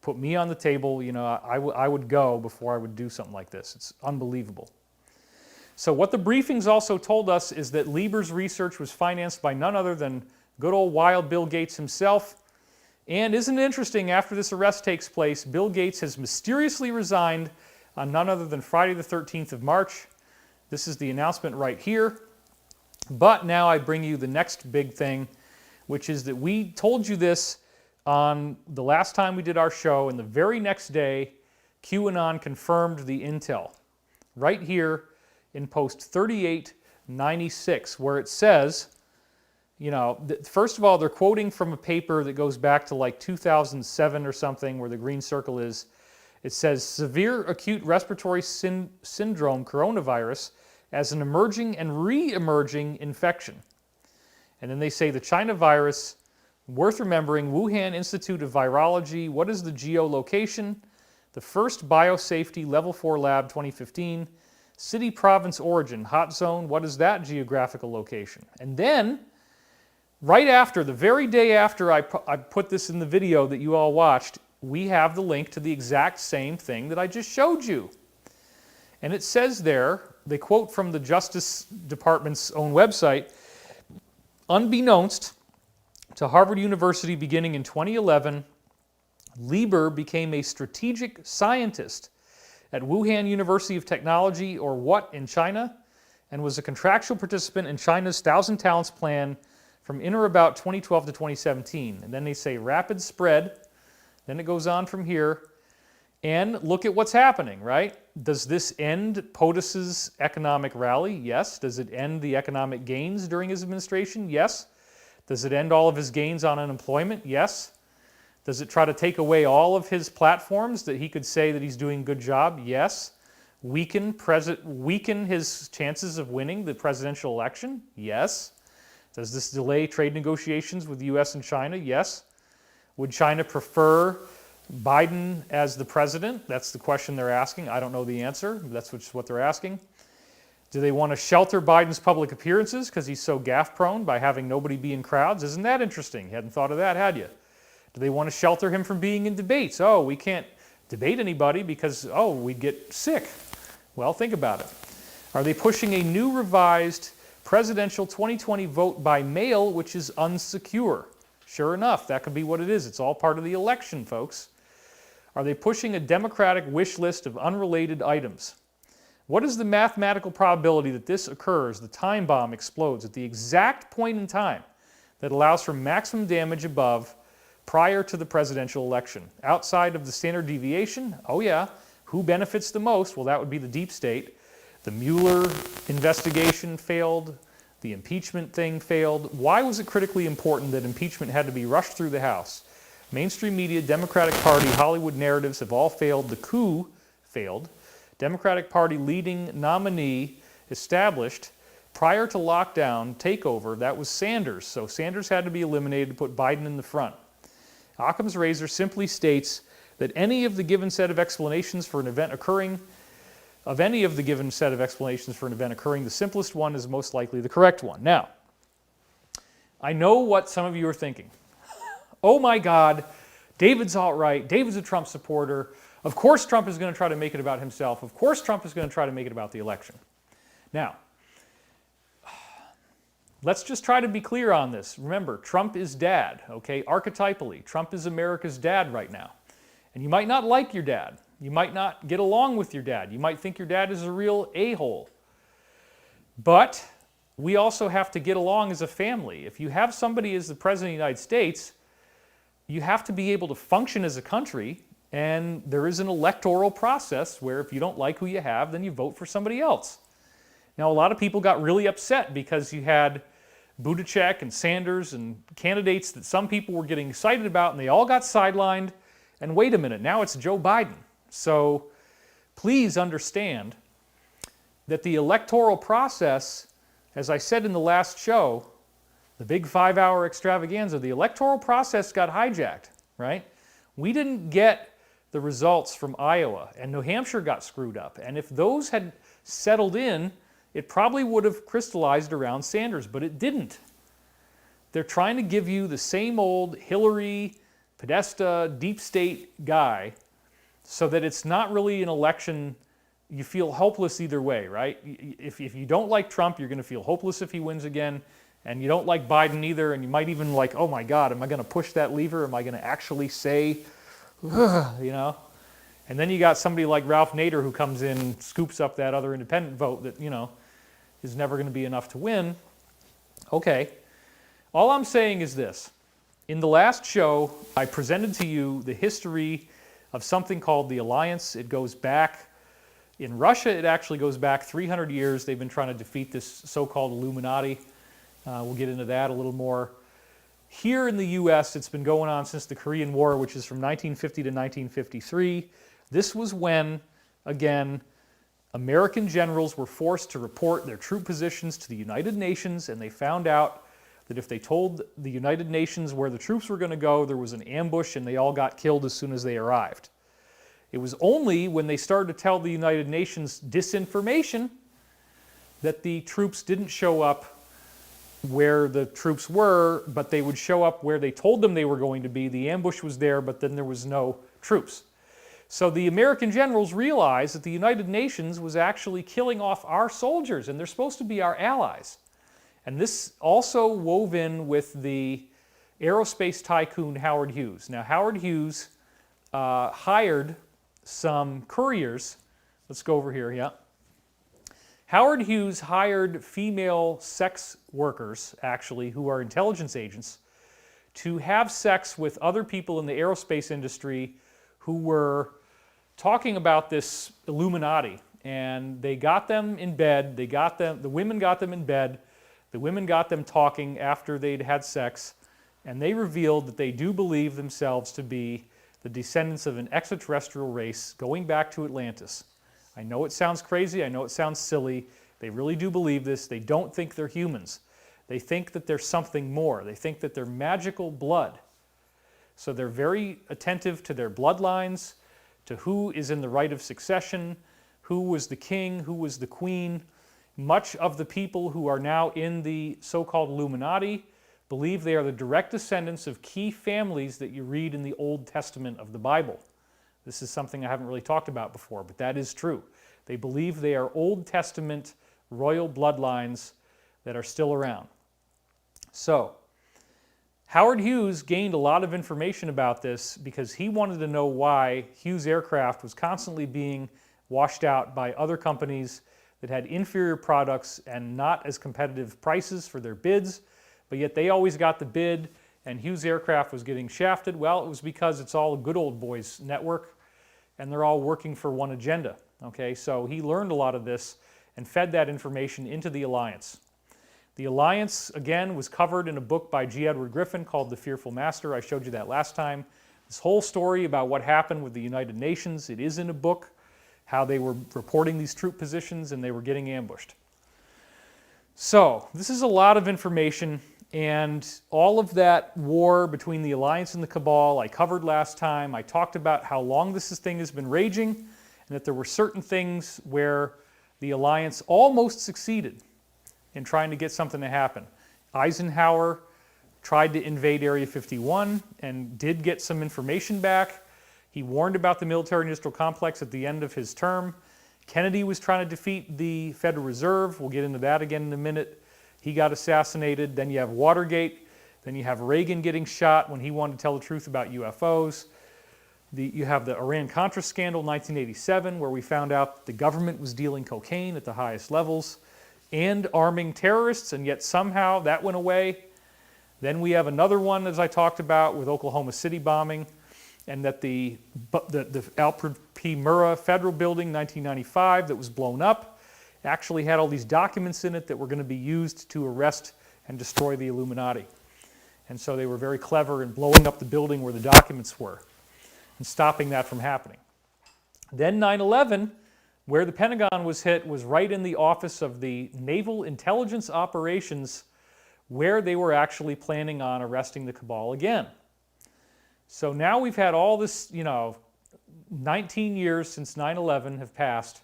put me on the table. You know, I would go before I would do something like this. It's unbelievable. So what the briefings also told us is that Lieber's research was financed by none other than good old wild Bill Gates himself. And isn't it interesting, after this arrest takes place, Bill Gates has mysteriously resigned on none other than Friday the 13th of March. This is the announcement right here. But now I bring you the next big thing, which is that we told you this on the last time we did our show, and the very next day, QAnon confirmed the intel. Right here in post 3896, where it says, you know, first of all, they're quoting from a paper that goes back to like 2007 or something, where the green circle is. It says, severe acute respiratory syndrome coronavirus as an emerging and re-emerging infection. And then they say the China virus, worth remembering, Wuhan Institute of Virology. What is the geolocation? The first biosafety level 4 lab 2015. City province origin, hot zone. What is that geographical location? And then, right after, the very day after I put this in the video that you all watched, we have the link to the exact same thing that I just showed you. And it says there, they quote from the Justice Department's own website, unbeknownst to Harvard University beginning in 2011, Lieber became a strategic scientist at Wuhan University of Technology, or what, in China, and was a contractual participant in China's Thousand Talents plan from in or about 2012 to 2017. And then they say rapid spread. Then it goes on from here. And look at what's happening, right? Does this end POTUS's economic rally? Yes. Does it end the economic gains during his administration? Yes. Does it end all of his gains on unemployment? Yes. Does it try to take away all of his platforms that he could say that he's doing a good job? Yes. Weaken his chances of winning the presidential election? Yes. Does this delay trade negotiations with the U.S. and China? Yes. Would China prefer Biden as the president? That's the question they're asking. I don't know the answer. That's what they're asking. Do they want to shelter Biden's public appearances because he's so gaffe-prone by having nobody be in crowds? Isn't that interesting? You hadn't thought of that, had you? Do they want to shelter him from being in debates? Oh, we can't debate anybody because, oh, we'd get sick. Well, think about it. Are they pushing a new revised presidential 2020 vote by mail, which is unsecure? Sure enough, that could be what it is. It's all part of the election, folks. Are they pushing a Democratic wish list of unrelated items? What is the mathematical probability that this occurs, the time bomb explodes at the exact point in time that allows for maximum damage above prior to the presidential election? Outside of the standard deviation, oh yeah, who benefits the most? Well, that would be the deep state. The Mueller investigation failed. The impeachment thing failed. Why was it critically important that impeachment had to be rushed through the House? Mainstream media, Democratic Party, Hollywood narratives have all failed. The coup failed. Democratic Party leading nominee established prior to lockdown takeover, that was Sanders. So Sanders had to be eliminated to put Biden in the front. Occam's razor simply states that any of the given set of explanations for an event occurring, the simplest one is most likely the correct one. Now, I know what some of you are thinking. Oh my God, David's alt-right, David's a Trump supporter. Of course Trump is going to try to make it about himself. Of course Trump is going to try to make it about the election. Now, let's just try to be clear on this. Remember, Trump is dad, okay? Archetypally, Trump is America's dad right now. And you might not like your dad. You might not get along with your dad. You might think your dad is a real a-hole. But we also have to get along as a family. If you have somebody as the President of the United States, you have to be able to function as a country And there is an electoral process where if you don't like who you have, then you vote for somebody else. Now, a lot of people got really upset because you had Buttigieg and Sanders and candidates that some people were getting excited about, and they all got sidelined. And wait a minute, now it's Joe Biden. So please understand that the electoral process, as I said in the last show, the big 5-hour extravaganza, the electoral process got hijacked, right? We didn't get the results from Iowa, and New Hampshire got screwed up. And if those had settled in, it probably would have crystallized around Sanders, but it didn't. They're trying to give you the same old Hillary, Podesta, deep state guy so that it's not really an election. You feel hopeless either way, right? If you don't like Trump, you're going to feel hopeless if he wins again. And you don't like Biden either, and you might even like, oh my God, am I going to push that lever? Am I going to actually say, you know? And then you got somebody like Ralph Nader who comes in and scoops up that other independent vote that, you know, is never going to be enough to win. Okay. All I'm saying is this. In the last show, I presented to you the history of something called the Alliance. It goes back, in Russia, it actually goes back 300 years. They've been trying to defeat this so-called Illuminati. We'll get into that a little more. Here in the U.S., it's been going on since the Korean War, which is from 1950 to 1953. This was when, again, American generals were forced to report their troop positions to the United Nations, and they found out that if they told the United Nations where the troops were going to go, there was an ambush, and they all got killed as soon as they arrived. It was only when they started to tell the United Nations disinformation that the troops didn't show up where the troops were, but they would show up where they told them they were going to be. The ambush was there, but then there was no troops. So the American generals realized that the United Nations was actually killing off our soldiers, and they're supposed to be our allies. And this also wove in with the aerospace tycoon Howard Hughes. Now, Howard Hughes hired some couriers. Let's go over here, yeah. Howard Hughes hired female sex workers, actually, who are intelligence agents, to have sex with other people in the aerospace industry who were talking about this Illuminati. And they got them in bed. The women got them in bed. The women got them talking after they'd had sex. And they revealed that they do believe themselves to be the descendants of an extraterrestrial race going back to Atlantis. I know it sounds crazy. I know it sounds silly. They really do believe this. They don't think they're humans. They think that there's something more. They think that they're magical blood. So they're very attentive to their bloodlines, to who is in the right of succession, who was the king, who was the queen. Much of the people who are now in the so-called Illuminati believe they are the direct descendants of key families that you read in the Old Testament of the Bible. This is something I haven't really talked about before, but that is true. They believe they are Old Testament royal bloodlines that are still around. So, Howard Hughes gained a lot of information about this because he wanted to know why Hughes Aircraft was constantly being washed out by other companies that had inferior products and not as competitive prices for their bids, but yet they always got the bid and Hughes Aircraft was getting shafted. Well, it was because it's all a good old boys network and they're all working for one agenda. Okay, so he learned a lot of this and fed that information into the Alliance. The Alliance, again, was covered in a book by G. Edward Griffin called The Fearful Master. I showed you that last time. This whole story about what happened with the United Nations, it is in a book, how they were reporting these troop positions and they were getting ambushed. So, this is a lot of information, and all of that war between the Alliance and the Cabal I covered last time. I talked about how long this thing has been raging, and that there were certain things where the Alliance almost succeeded in trying to get something to happen. Eisenhower tried to invade Area 51 and did get some information back. He warned about the military-industrial complex at the end of his term. Kennedy was trying to defeat the Federal Reserve. We'll get into that again in a minute. He got assassinated. Then you have Watergate. Then you have Reagan getting shot when he wanted to tell the truth about UFOs. You have the Iran-Contra scandal in 1987, where we found out the government was dealing cocaine at the highest levels and arming terrorists, and yet somehow that went away. Then we have another one, as I talked about, with Oklahoma City bombing. and that the Alfred P. Murrah Federal Building, 1995, that was blown up, actually had all these documents in it that were going to be used to arrest and destroy the Illuminati. And so they were very clever in blowing up the building where the documents were and stopping that from happening. Then 9/11, where the Pentagon was hit, was right in the office of the Naval Intelligence Operations, where they were actually planning on arresting the cabal again. So now we've had all this, 19 years since 9/11 have passed,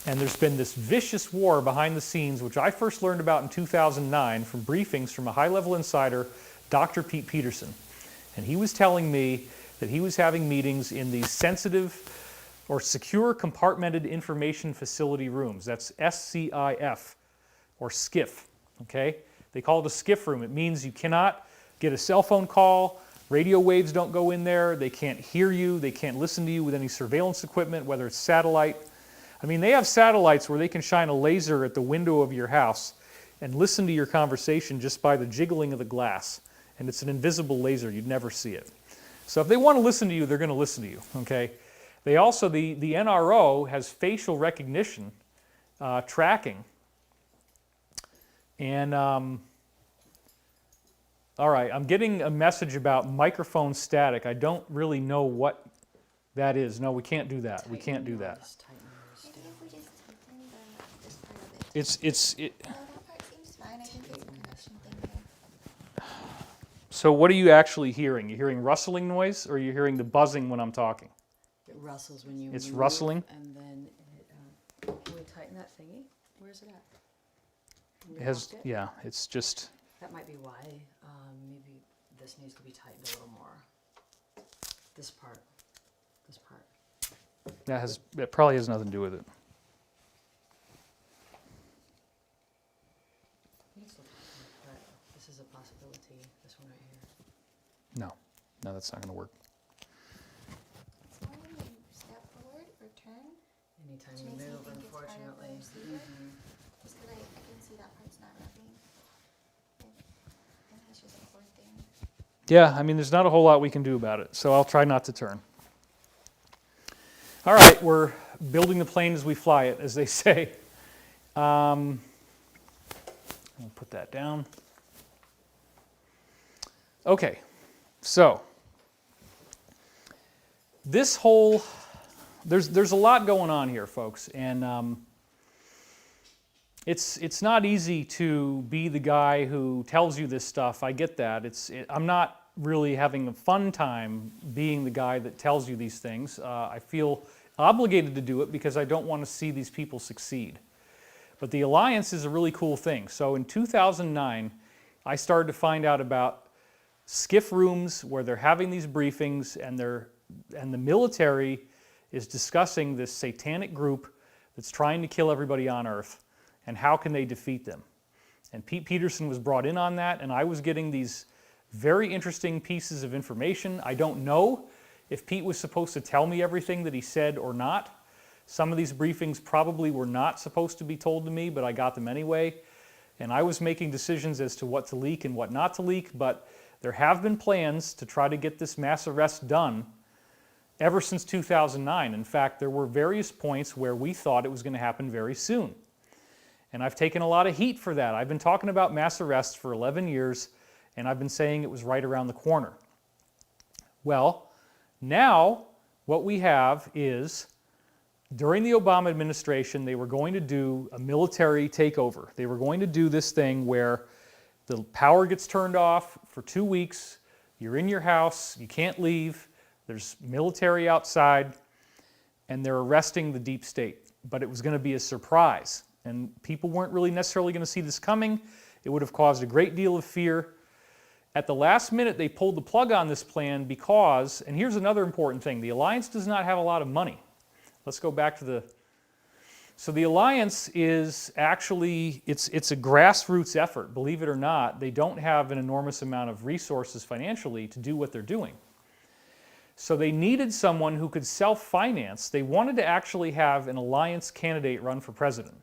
and there's been this vicious war behind the scenes, which I first learned about in 2009 from briefings from a high-level insider, Dr. Pete Peterson. And he was telling me that he was having meetings in these sensitive or secure compartmented information facility rooms. That's SCIF, or SCIF, okay? They call it a SCIF room. It means you cannot get a cell phone call, radio waves don't go in there, they can't hear you, they can't listen to you with any surveillance equipment, whether it's satellite. I mean, they have satellites where they can shine a laser at the window of your house and listen to your conversation just by the jiggling of the glass. And it's an invisible laser, you'd never see it. So if they want to listen to you, they're going to listen to you, okay? They also, the NRO has facial recognition tracking. And, all right, I'm getting a message about microphone static. I don't really know what that is. No, we can't do that. We can't do that. Maybe if we just tighten this part of it. No, that part seems fine. I think it's a connection thing there. So what are you actually hearing? You're hearing rustling noise, or you're hearing the buzzing when I'm talking? It rustles when you It's move, rustling? and then can we tighten that thingy? Where's it at? Can you It has, lock it? yeah, it's just, That might be why. Maybe this needs to be tightened a little more. This part. that probably has nothing to do with it. You can still tighten it, but this is a possibility. This one right here. No, that's not going to work. It's more when you step forward or turn. Anytime Which you makes me move, think it's part of the unfortunately. receiver. Mhm. Just because I can see that part's not moving. And that's just a cord thing. Yeah, I mean, there's not a whole lot we can do about it, so I'll try not to turn. All right, we're building the plane as we fly it, as they say. I'll put that down. Okay, so this whole, there's a lot going on here, folks, and it's not easy to be the guy who tells you this stuff. I get that. I'm not really having a fun time being the guy that tells you these things. I feel obligated to do it because I don't want to see these people succeed. But the Alliance is a really cool thing. So in 2009, I started to find out about SCIF rooms where they're having these briefings, and the military is discussing this satanic group that's trying to kill everybody on Earth, and how can they defeat them. And Pete Peterson was brought in on that, and I was getting these very interesting pieces of information. I don't know if Pete was supposed to tell me everything that he said or not. Some of these briefings probably were not supposed to be told to me, but I got them anyway. And I was making decisions as to what to leak and what not to leak, but there have been plans to try to get this mass arrest done ever since 2009. In fact, there were various points where we thought it was going to happen very soon. And I've taken a lot of heat for that. I've been talking about mass arrests for 11 years, and I've been saying it was right around the corner. Well, now what we have is, during the Obama administration, they were going to do a military takeover. They were going to do this thing where the power gets turned off for 2 weeks, you're in your house, you can't leave, there's military outside, and they're arresting the deep state. But it was going to be a surprise, and people weren't really necessarily going to see this coming. It would have caused a great deal of fear. At the last minute, they pulled the plug on this plan because, and here's another important thing, the Alliance does not have a lot of money. Let's go back to so the Alliance is actually, it's a grassroots effort, believe it or not. They don't have an enormous amount of resources financially to do what they're doing. So they needed someone who could self-finance. They wanted to actually have an Alliance candidate run for president,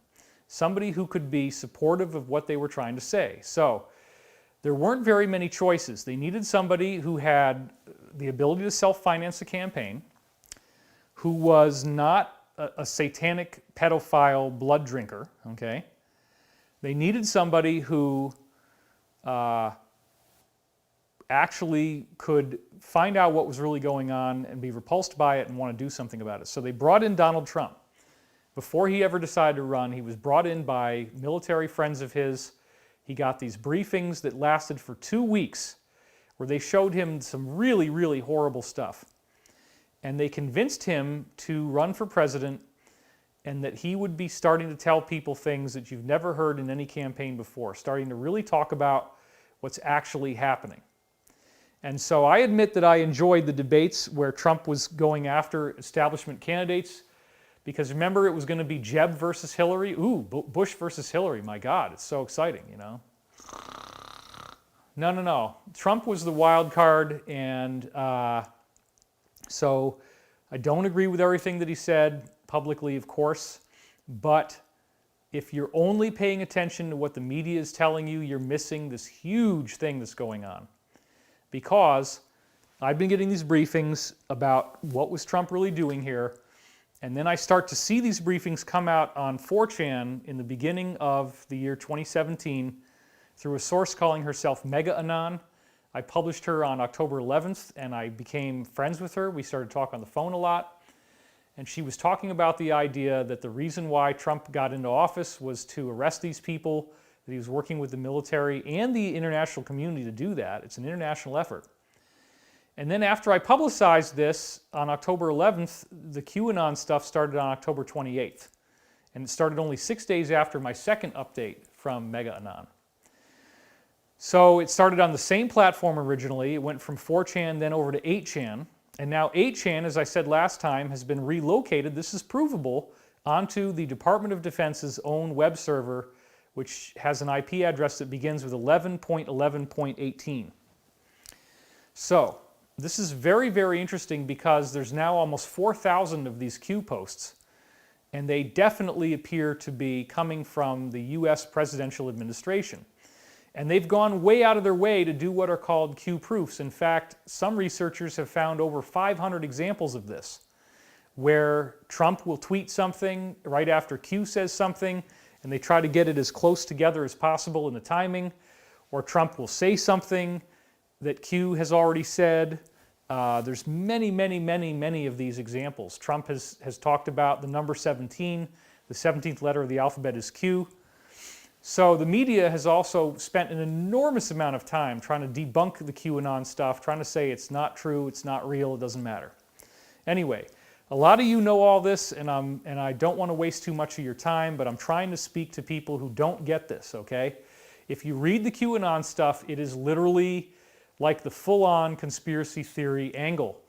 somebody who could be supportive of what they were trying to say. So there weren't very many choices. They needed somebody who had the ability to self-finance a campaign, who was not a satanic pedophile blood drinker, okay? They needed somebody who actually could find out what was really going on and be repulsed by it and want to do something about it. So they brought in Donald Trump. Before he ever decided to run, he was brought in by military friends of his. He got these briefings that lasted for 2 weeks where they showed him some really, really horrible stuff. And they convinced him to run for president and that he would be starting to tell people things that you've never heard in any campaign before, starting to really talk about what's actually happening. And so I admit that I enjoyed the debates where Trump was going after establishment candidates, because remember, it was going to be Jeb versus Hillary. Ooh, Bush versus Hillary. My God, it's so exciting, you know. No. Trump was the wild card, and so I don't agree with everything that he said publicly, of course, but if you're only paying attention to what the media is telling you, you're missing this huge thing that's going on. Because I've been getting these briefings about what was Trump really doing here, and then I start to see these briefings come out on 4chan in the beginning of the year 2017 through a source calling herself Mega Anon. I published her on October 11th, and I became friends with her. We started talking on the phone a lot, and she was talking about the idea that the reason why Trump got into office was to arrest these people, that he was working with the military and the international community to do that. It's an international effort. And then after I publicized this on October 11th, the QAnon stuff started on October 28th. And it started only 6 days after my second update from Mega Anon. So it started on the same platform originally. It went from 4chan then over to 8chan. And now 8chan, as I said last time, has been relocated, this is provable, onto the Department of Defense's own web server, which has an IP address that begins with 11.11.18. So this is very, very interesting because there's now almost 4,000 of these Q posts, and they definitely appear to be coming from the US presidential administration. And they've gone way out of their way to do what are called Q proofs. In fact, some researchers have found over 500 examples of this, where Trump will tweet something right after Q says something, and they try to get it as close together as possible in the timing, or Trump will say something that Q has already said. There's many of these examples. Trump has talked about the number 17, the 17th letter of the alphabet is Q. So the media has also spent an enormous amount of time trying to debunk the QAnon stuff, trying to say it's not true, it's not real, it doesn't matter. Anyway, a lot of you know all this, and I don't want to waste too much of your time, but I'm trying to speak to people who don't get this, okay? If you read the QAnon stuff, it is literally like the full-on conspiracy theory angle.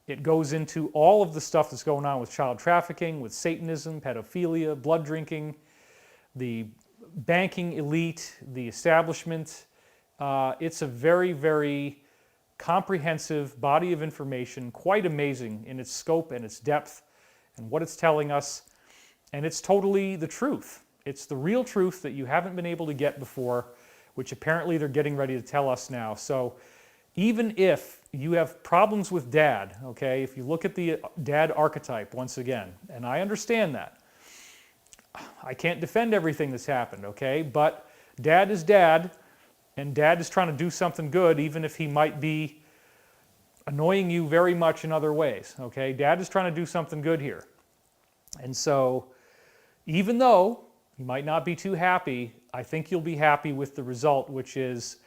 It goes into all of the stuff that's going on with child trafficking, with Satanism, pedophilia, blood drinking, the banking elite, the establishment. It's a very, very comprehensive body of information, quite amazing in its scope and its depth and what it's telling us. And it's totally the truth. It's the real truth that you haven't been able to get before, which apparently they're getting ready to tell us now. So even if you have problems with dad, okay, if you look at the dad archetype once again, and I understand that, I can't defend everything that's happened, okay, but dad is dad, and dad is trying to do something good, even if he might be annoying you very much in other ways, okay? Dad is trying to do something good here. And so, even though you might not be too happy, I think you'll be happy with the result, which is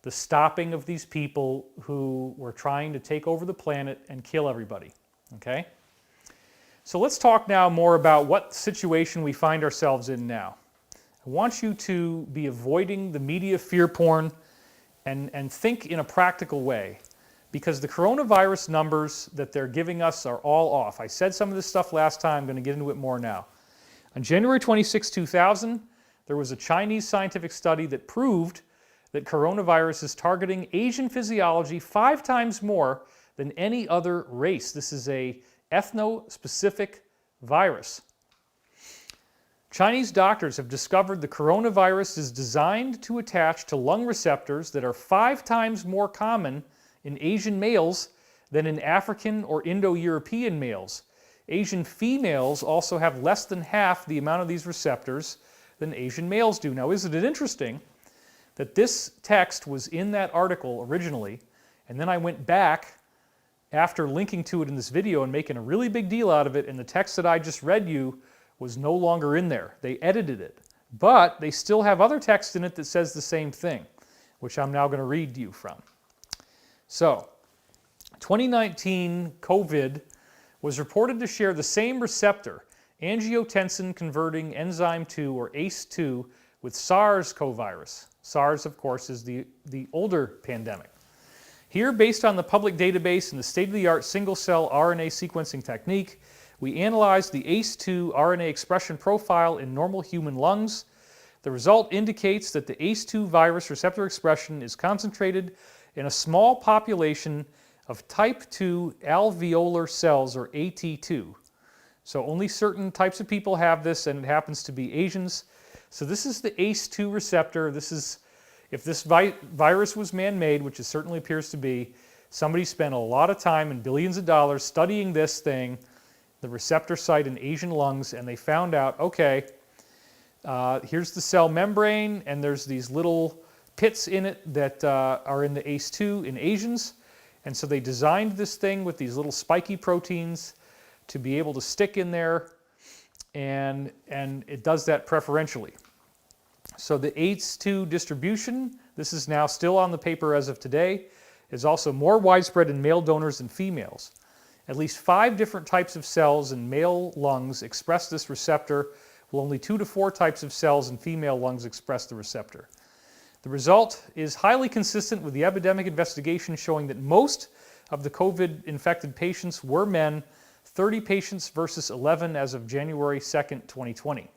the stopping of these people who were trying to take over the planet and kill everybody, okay? So let's talk now more about what situation we find ourselves in now. I want you to be avoiding the media fear porn and think in a practical way, because the coronavirus numbers that they're giving us are all off. I said some of this stuff last time, I'm going to get into it more now. On January 26, 2000, there was a Chinese scientific study that proved that coronavirus is targeting Asian physiology 5 times more than any other race. This is a ethno-specific virus. Chinese doctors have discovered the coronavirus is designed to attach to lung receptors that are 5 times more common in Asian males than in African or Indo-European males. Asian females also have less than half the amount of these receptors than Asian males do. Now, isn't it interesting that this text was in that article originally, and then I went back after linking to it in this video and making a really big deal out of it, and the text that I just read you was no longer in there. They edited it. But they still have other text in it that says the same thing, which I'm now going to read you from. So, 2019 COVID was reported to share the same receptor, angiotensin-converting enzyme 2, or ACE2, with SARS-CoV virus. SARS, of course, is the older pandemic. Here, based on the public database and the state-of-the-art single-cell RNA sequencing technique, we analyzed the ACE2 RNA expression profile in normal human lungs. The result indicates that the ACE2 virus receptor expression is concentrated in a small population of type 2 alveolar cells, or AT2. So only certain types of people have this, and it happens to be Asians. So this is the ACE2 receptor. This is, if this virus was man-made, which it certainly appears to be, somebody spent a lot of time and billions of dollars studying this thing, the receptor site in Asian lungs, and they found out, okay, here's the cell membrane, and there's these little pits in it that are in the ACE2 in Asians. And so they designed this thing with these little spiky proteins to be able to stick in there, and it does that preferentially. So the ACE2 distribution, this is now still on the paper as of today, is also more widespread in male donors than females. At least 5 different types of cells in male lungs express this receptor, while only 2 to 4 types of cells in female lungs express the receptor. The result is highly consistent with the epidemic investigation showing that most of the COVID-infected patients were men, 30 patients versus 11 as of January 2nd, 2020.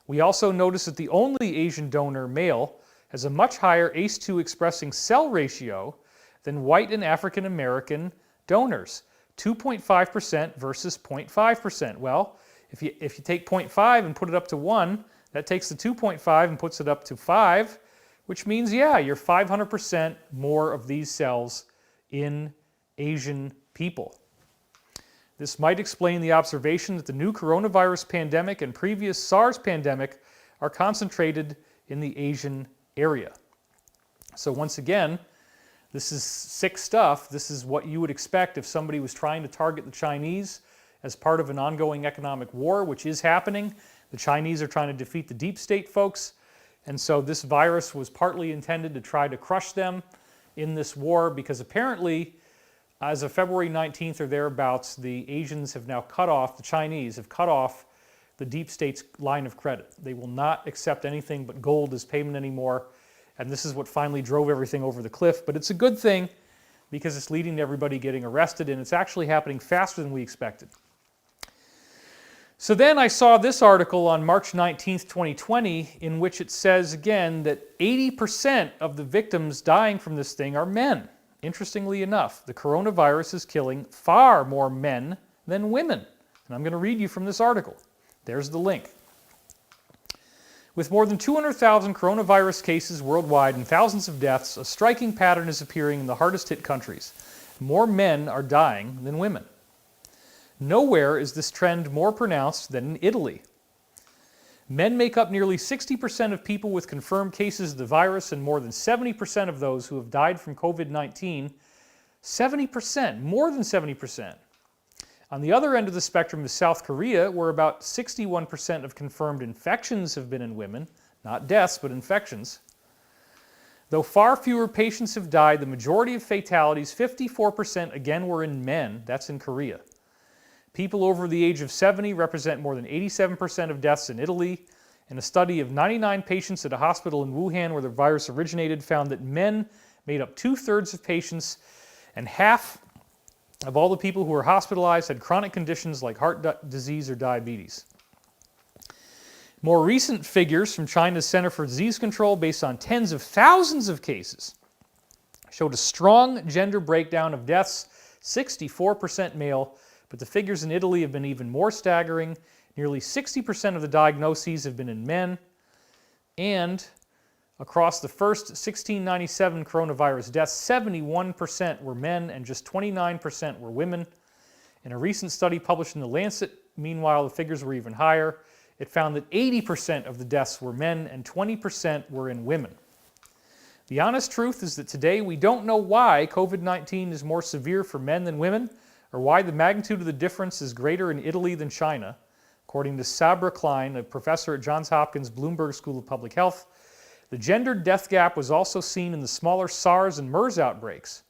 We also noticed that the only Asian donor, male, has a much higher ACE2 expressing cell ratio than white and African American donors, 2.5% versus 0.5%. Well, if you take 0.5 and put it up to 1, that takes the 2.5 and puts it up to 5, which means, yeah, you're 500% more of these cells in Asian people. This might explain the observation that the new coronavirus pandemic and previous SARS pandemic are concentrated in the Asian area. So once again, this is sick stuff. This is what you would expect if somebody was trying to target the Chinese as part of an ongoing economic war, which is happening. The Chinese are trying to defeat the deep state folks, and so this virus was partly intended to try to crush them in this war, because apparently, as of February 19th or thereabouts, the Asians have now cut off, the Chinese have cut off the deep state's line of credit. They will not accept anything but gold as payment anymore, and this is what finally drove everything over the cliff. But it's a good thing, because it's leading to everybody getting arrested, and it's actually happening faster than we expected. So then I saw this article on March 19th, 2020, in which it says again that 80% of the victims dying from this thing are men. Interestingly enough, the coronavirus is killing far more men than women. And I'm going to read you from this article. There's the link. With more than 200,000 coronavirus cases worldwide and thousands of deaths, a striking pattern is appearing in the hardest hit countries. More men are dying than women. Nowhere is this trend more pronounced than in Italy. Men make up nearly 60% of people with confirmed cases of the virus, and more than 70% of those who have died from COVID-19. 70%, more than 70%. On the other end of the spectrum is South Korea, where about 61% of confirmed infections have been in women, not deaths, but infections. Though far fewer patients have died, the majority of fatalities, 54%, again were in men. That's in Korea. People over the age of 70 represent more than 87% of deaths in Italy, and a study of 99 patients at a hospital in Wuhan where the virus originated found that men made up 2/3 of patients, and half of all the people who were hospitalized had chronic conditions like heart disease or diabetes. More recent figures from China's Center for Disease Control, based on tens of thousands of cases, showed a strong gender breakdown of deaths, 64% male, but the figures in Italy have been even more staggering. Nearly 60% of the diagnoses have been in men, and Across the first 1697 coronavirus deaths, 71% were men and just 29% were women. In a recent study published in The Lancet, meanwhile, the figures were even higher. It found that 80% of the deaths were men and 20% were in women. The honest truth is that today we don't know why COVID-19 is more severe for men than women, or why the magnitude of the difference is greater in Italy than China. According to Sabra Klein, a professor at Johns Hopkins Bloomberg School of Public Health, the gendered death gap was also seen in the smaller SARS and MERS outbreaks,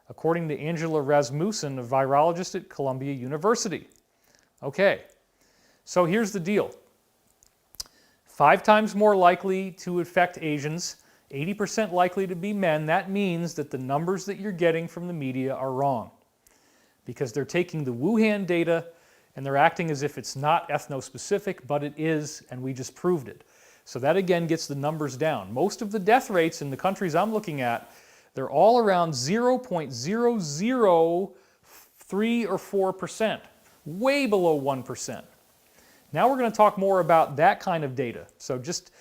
according to Angela Rasmussen, a virologist at Columbia University. Okay, so here's the deal. 5 times more likely to affect Asians, 80% likely to be men. That means that the numbers that you're getting from the media are wrong, because they're taking the Wuhan data and they're acting as if it's not ethno-specific, but it is, and we just proved it. So that again gets the numbers down. Most of the death rates in the countries I'm looking at, they're all around 0.003 or 4%, way below 1%. Now we're going to talk more about that kind of data. So just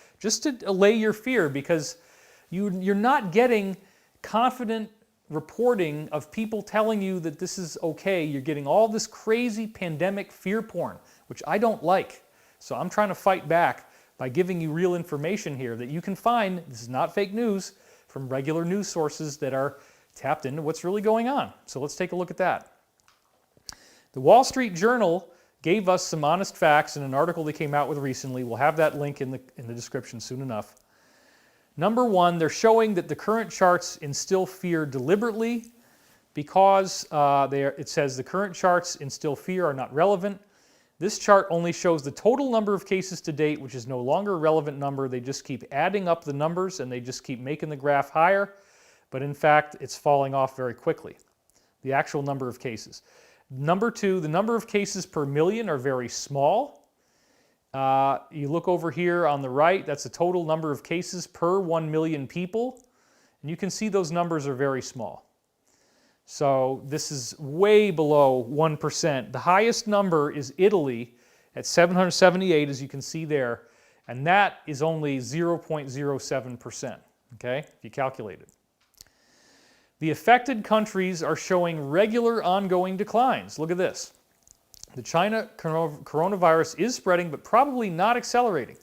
to allay your fear, because you're not getting confident reporting of people telling you that this is okay. You're getting all this crazy pandemic fear porn, which I don't like. So I'm trying to fight back by giving you real information here that you can find, this is not fake news, from regular news sources that are tapped into what's really going on. So let's take a look at that. The Wall Street Journal gave us some honest facts in an article they came out with recently. We'll have that link in the description soon enough. Number one, they're showing that the current charts instill fear deliberately because it says the current charts instill fear are not relevant. This chart only shows the total number of cases to date, which is no longer a relevant number. They just keep adding up the numbers and they just keep making the graph higher. But in fact, it's falling off very quickly, the actual number of cases. Number two, the number of cases per million are very small. You look over here on the right, that's the total number of cases per 1 million people. And you can see those numbers are very small. So this is way below 1%. The highest number is Italy at 778, as you can see there. And that is only 0.07%, okay, if you calculate it. The affected countries are showing regular ongoing declines. Look at this. The China coronavirus is spreading, but probably not accelerating.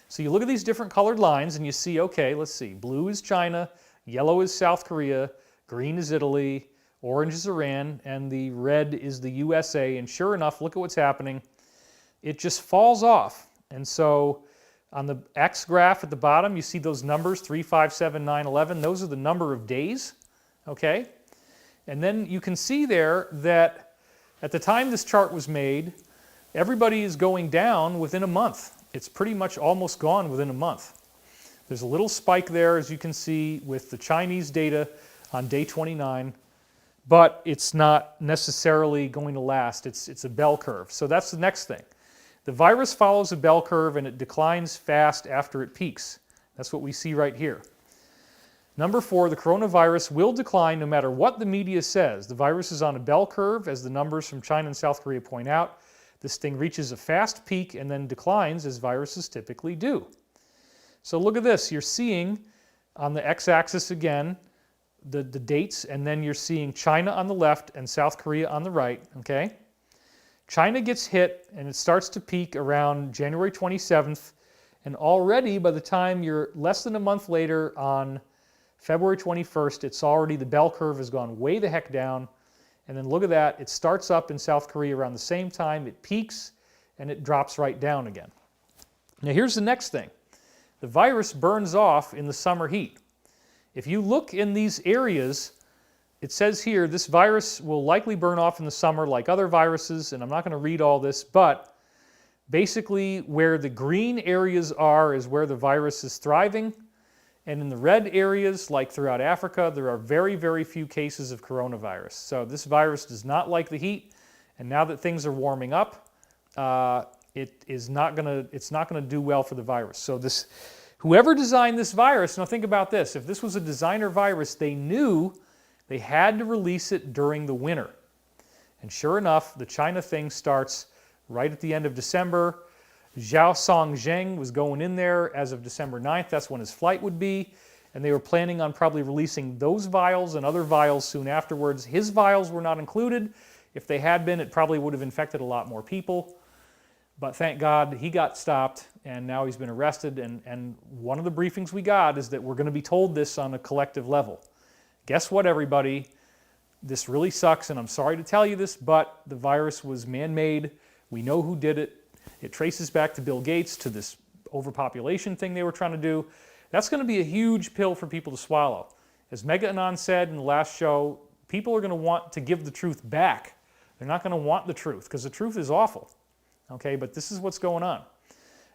So you look at these different colored lines and you see, okay, let's see. Blue is China, yellow is South Korea, green is Italy, orange is Iran, and the red is the USA. And sure enough, look at what's happening. It just falls off. And so on the X graph at the bottom, you see those numbers, 3, 5, 7, 9, 11. Those are the number of days, okay? And then you can see there that at the time this chart was made, everybody is going down within a month. It's pretty much almost gone within a month. There's a little spike there, as you can see, with the Chinese data on day 29. But it's not necessarily going to last. It's a bell curve. So that's the next thing. The virus follows a bell curve and it declines fast after it peaks. That's what we see right here. Number 4, the coronavirus will decline no matter what the media says. The virus is on a bell curve, as the numbers from China and South Korea point out. This thing reaches a fast peak and then declines, as viruses typically do. So look at this. You're seeing on the x-axis again, the dates, and then you're seeing China on the left and South Korea on the right, okay? China gets hit and it starts to peak around January 27th, and already by the time you're less than a month later on February 21st, it's already, the bell curve has gone way the heck down, and then look at that, it starts up in South Korea around the same time, it peaks, and it drops right down again. Now here's the next thing. The virus burns off in the summer heat. If you look in these areas, it says here this virus will likely burn off in the summer like other viruses, and I'm not going to read all this, but basically where the green areas are is where the virus is thriving, and in the red areas, like throughout Africa, there are very, very few cases of coronavirus. So this virus does not like the heat, and now that things are warming up, it's not going to do well for the virus. So whoever designed this virus, now think about this, if this was a designer virus, they knew they had to release it during the winter. And sure enough, the China thing starts right at the end of December, Zhao Songjeng was going in there as of December 9th. That's when his flight would be. And they were planning on probably releasing those vials and other vials soon afterwards. His vials were not included. If they had been, it probably would have infected a lot more people. But thank God he got stopped, and now he's been arrested. And one of the briefings we got is that we're going to be told this on a collective level. Guess what, everybody? This really sucks, and I'm sorry to tell you this, but the virus was man-made. We know who did it. It traces back to Bill Gates, to this overpopulation thing they were trying to do. That's going to be a huge pill for people to swallow. As Mega Anon said in the last show, people are going to want to give the truth back. They're not going to want the truth, because the truth is awful. Okay, but this is what's going on.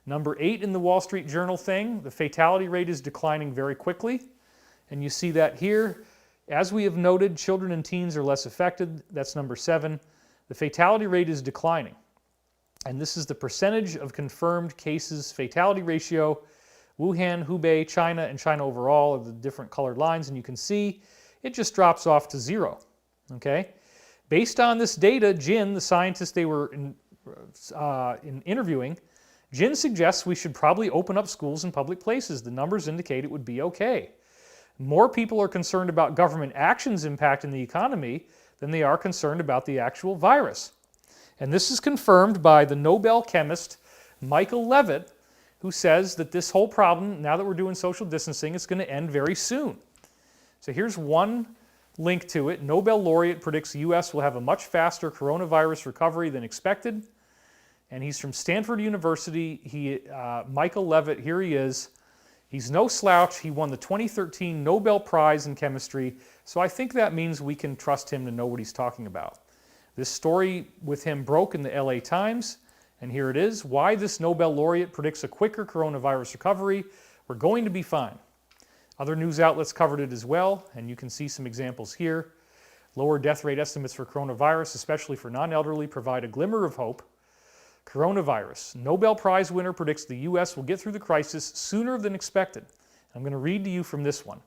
Number 8 in the Wall Street Journal thing, the fatality rate is declining very quickly. And you see that here. As we have noted, children and teens are less affected. That's number 7. The fatality rate is declining. And this is the percentage of confirmed cases fatality ratio. Wuhan, Hubei, China, and China overall are the different colored lines. And you can see it just drops off to 0. Okay? Based on this data, Jin, the scientist they were interviewing, Jin suggests we should probably open up schools and public places. The numbers indicate it would be okay. More people are concerned about government actions impacting the economy than they are concerned about the actual virus. And this is confirmed by the Nobel chemist Michael Levitt, who says that this whole problem, now that we're doing social distancing, is going to end very soon. So here's one link to it. Nobel laureate predicts the U.S. will have a much faster coronavirus recovery than expected. And he's from Stanford University. Michael Levitt, here he is. He's no slouch. He won the 2013 Nobel Prize in Chemistry. So I think that means we can trust him to know what he's talking about. This story with him broke in the LA Times. And here it is. Why this Nobel laureate predicts a quicker coronavirus recovery. We're going to be fine. Other news outlets covered it as well, and you can see some examples here. Lower death rate estimates for coronavirus, especially for non-elderly, provide a glimmer of hope. Coronavirus. Nobel Prize winner predicts the U.S. will get through the crisis sooner than expected. I'm going to read to you from this one,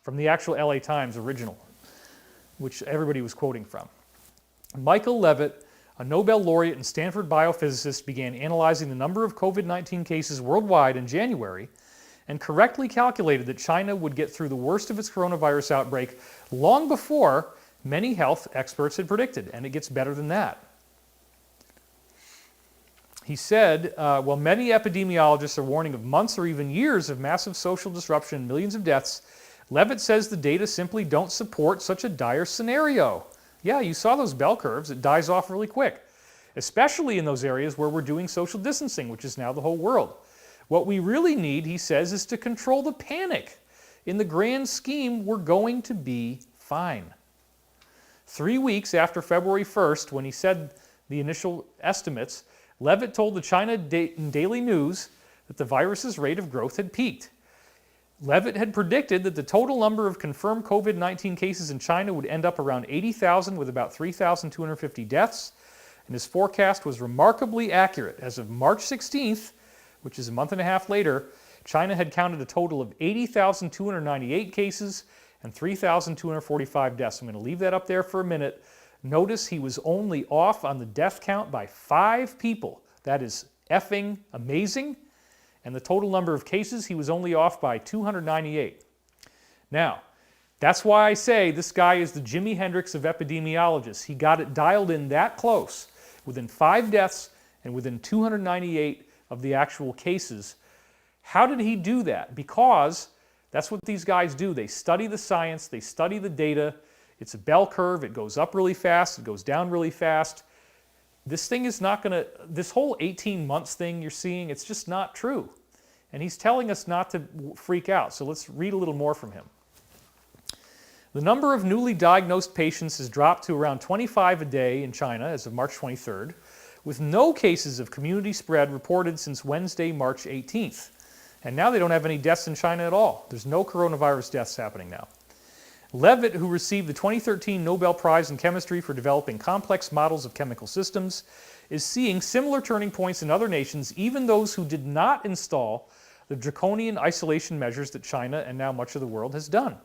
from the actual LA Times original, which everybody was quoting from. Michael Levitt, a Nobel laureate and Stanford biophysicist, began analyzing the number of COVID-19 cases worldwide in January and correctly calculated that China would get through the worst of its coronavirus outbreak long before many health experts had predicted, and it gets better than that. He said, while many epidemiologists are warning of months or even years of massive social disruption and millions of deaths, Levitt says the data simply don't support such a dire scenario. Yeah, you saw those bell curves. It dies off really quick, especially in those areas where we're doing social distancing, which is now the whole world. What we really need, he says, is to control the panic. In the grand scheme, we're going to be fine. 3 weeks after February 1st, when he said the initial estimates, Levitt told the China Daily News that the virus's rate of growth had peaked. Levitt had predicted that the total number of confirmed COVID-19 cases in China would end up around 80,000 with about 3,250 deaths, and his forecast was remarkably accurate. As of March 16th, which is a month and a half later, China had counted a total of 80,298 cases and 3,245 deaths. I'm going to leave that up there for a minute. Notice he was only off on the death count by 5 people. That is effing amazing. And the total number of cases, he was only off by 298. Now, that's why I say this guy is the Jimi Hendrix of epidemiologists. He got it dialed in that close, within 5 deaths and within 298 of the actual cases. How did he do that? Because that's what these guys do. They study the science, they study the data. It's a bell curve. It goes up really fast, it goes down really fast. This thing is not going to, this whole 18 months thing you're seeing, it's just not true. And he's telling us not to freak out. So let's read a little more from him. The number of newly diagnosed patients has dropped to around 25 a day in China as of March 23rd, with no cases of community spread reported since Wednesday, March 18th. And now they don't have any deaths in China at all. There's no coronavirus deaths happening now. Levitt, who received the 2013 Nobel Prize in Chemistry for developing complex models of chemical systems, is seeing similar turning points in other nations, even those who did not install the draconian isolation measures that China and now much of the world has done.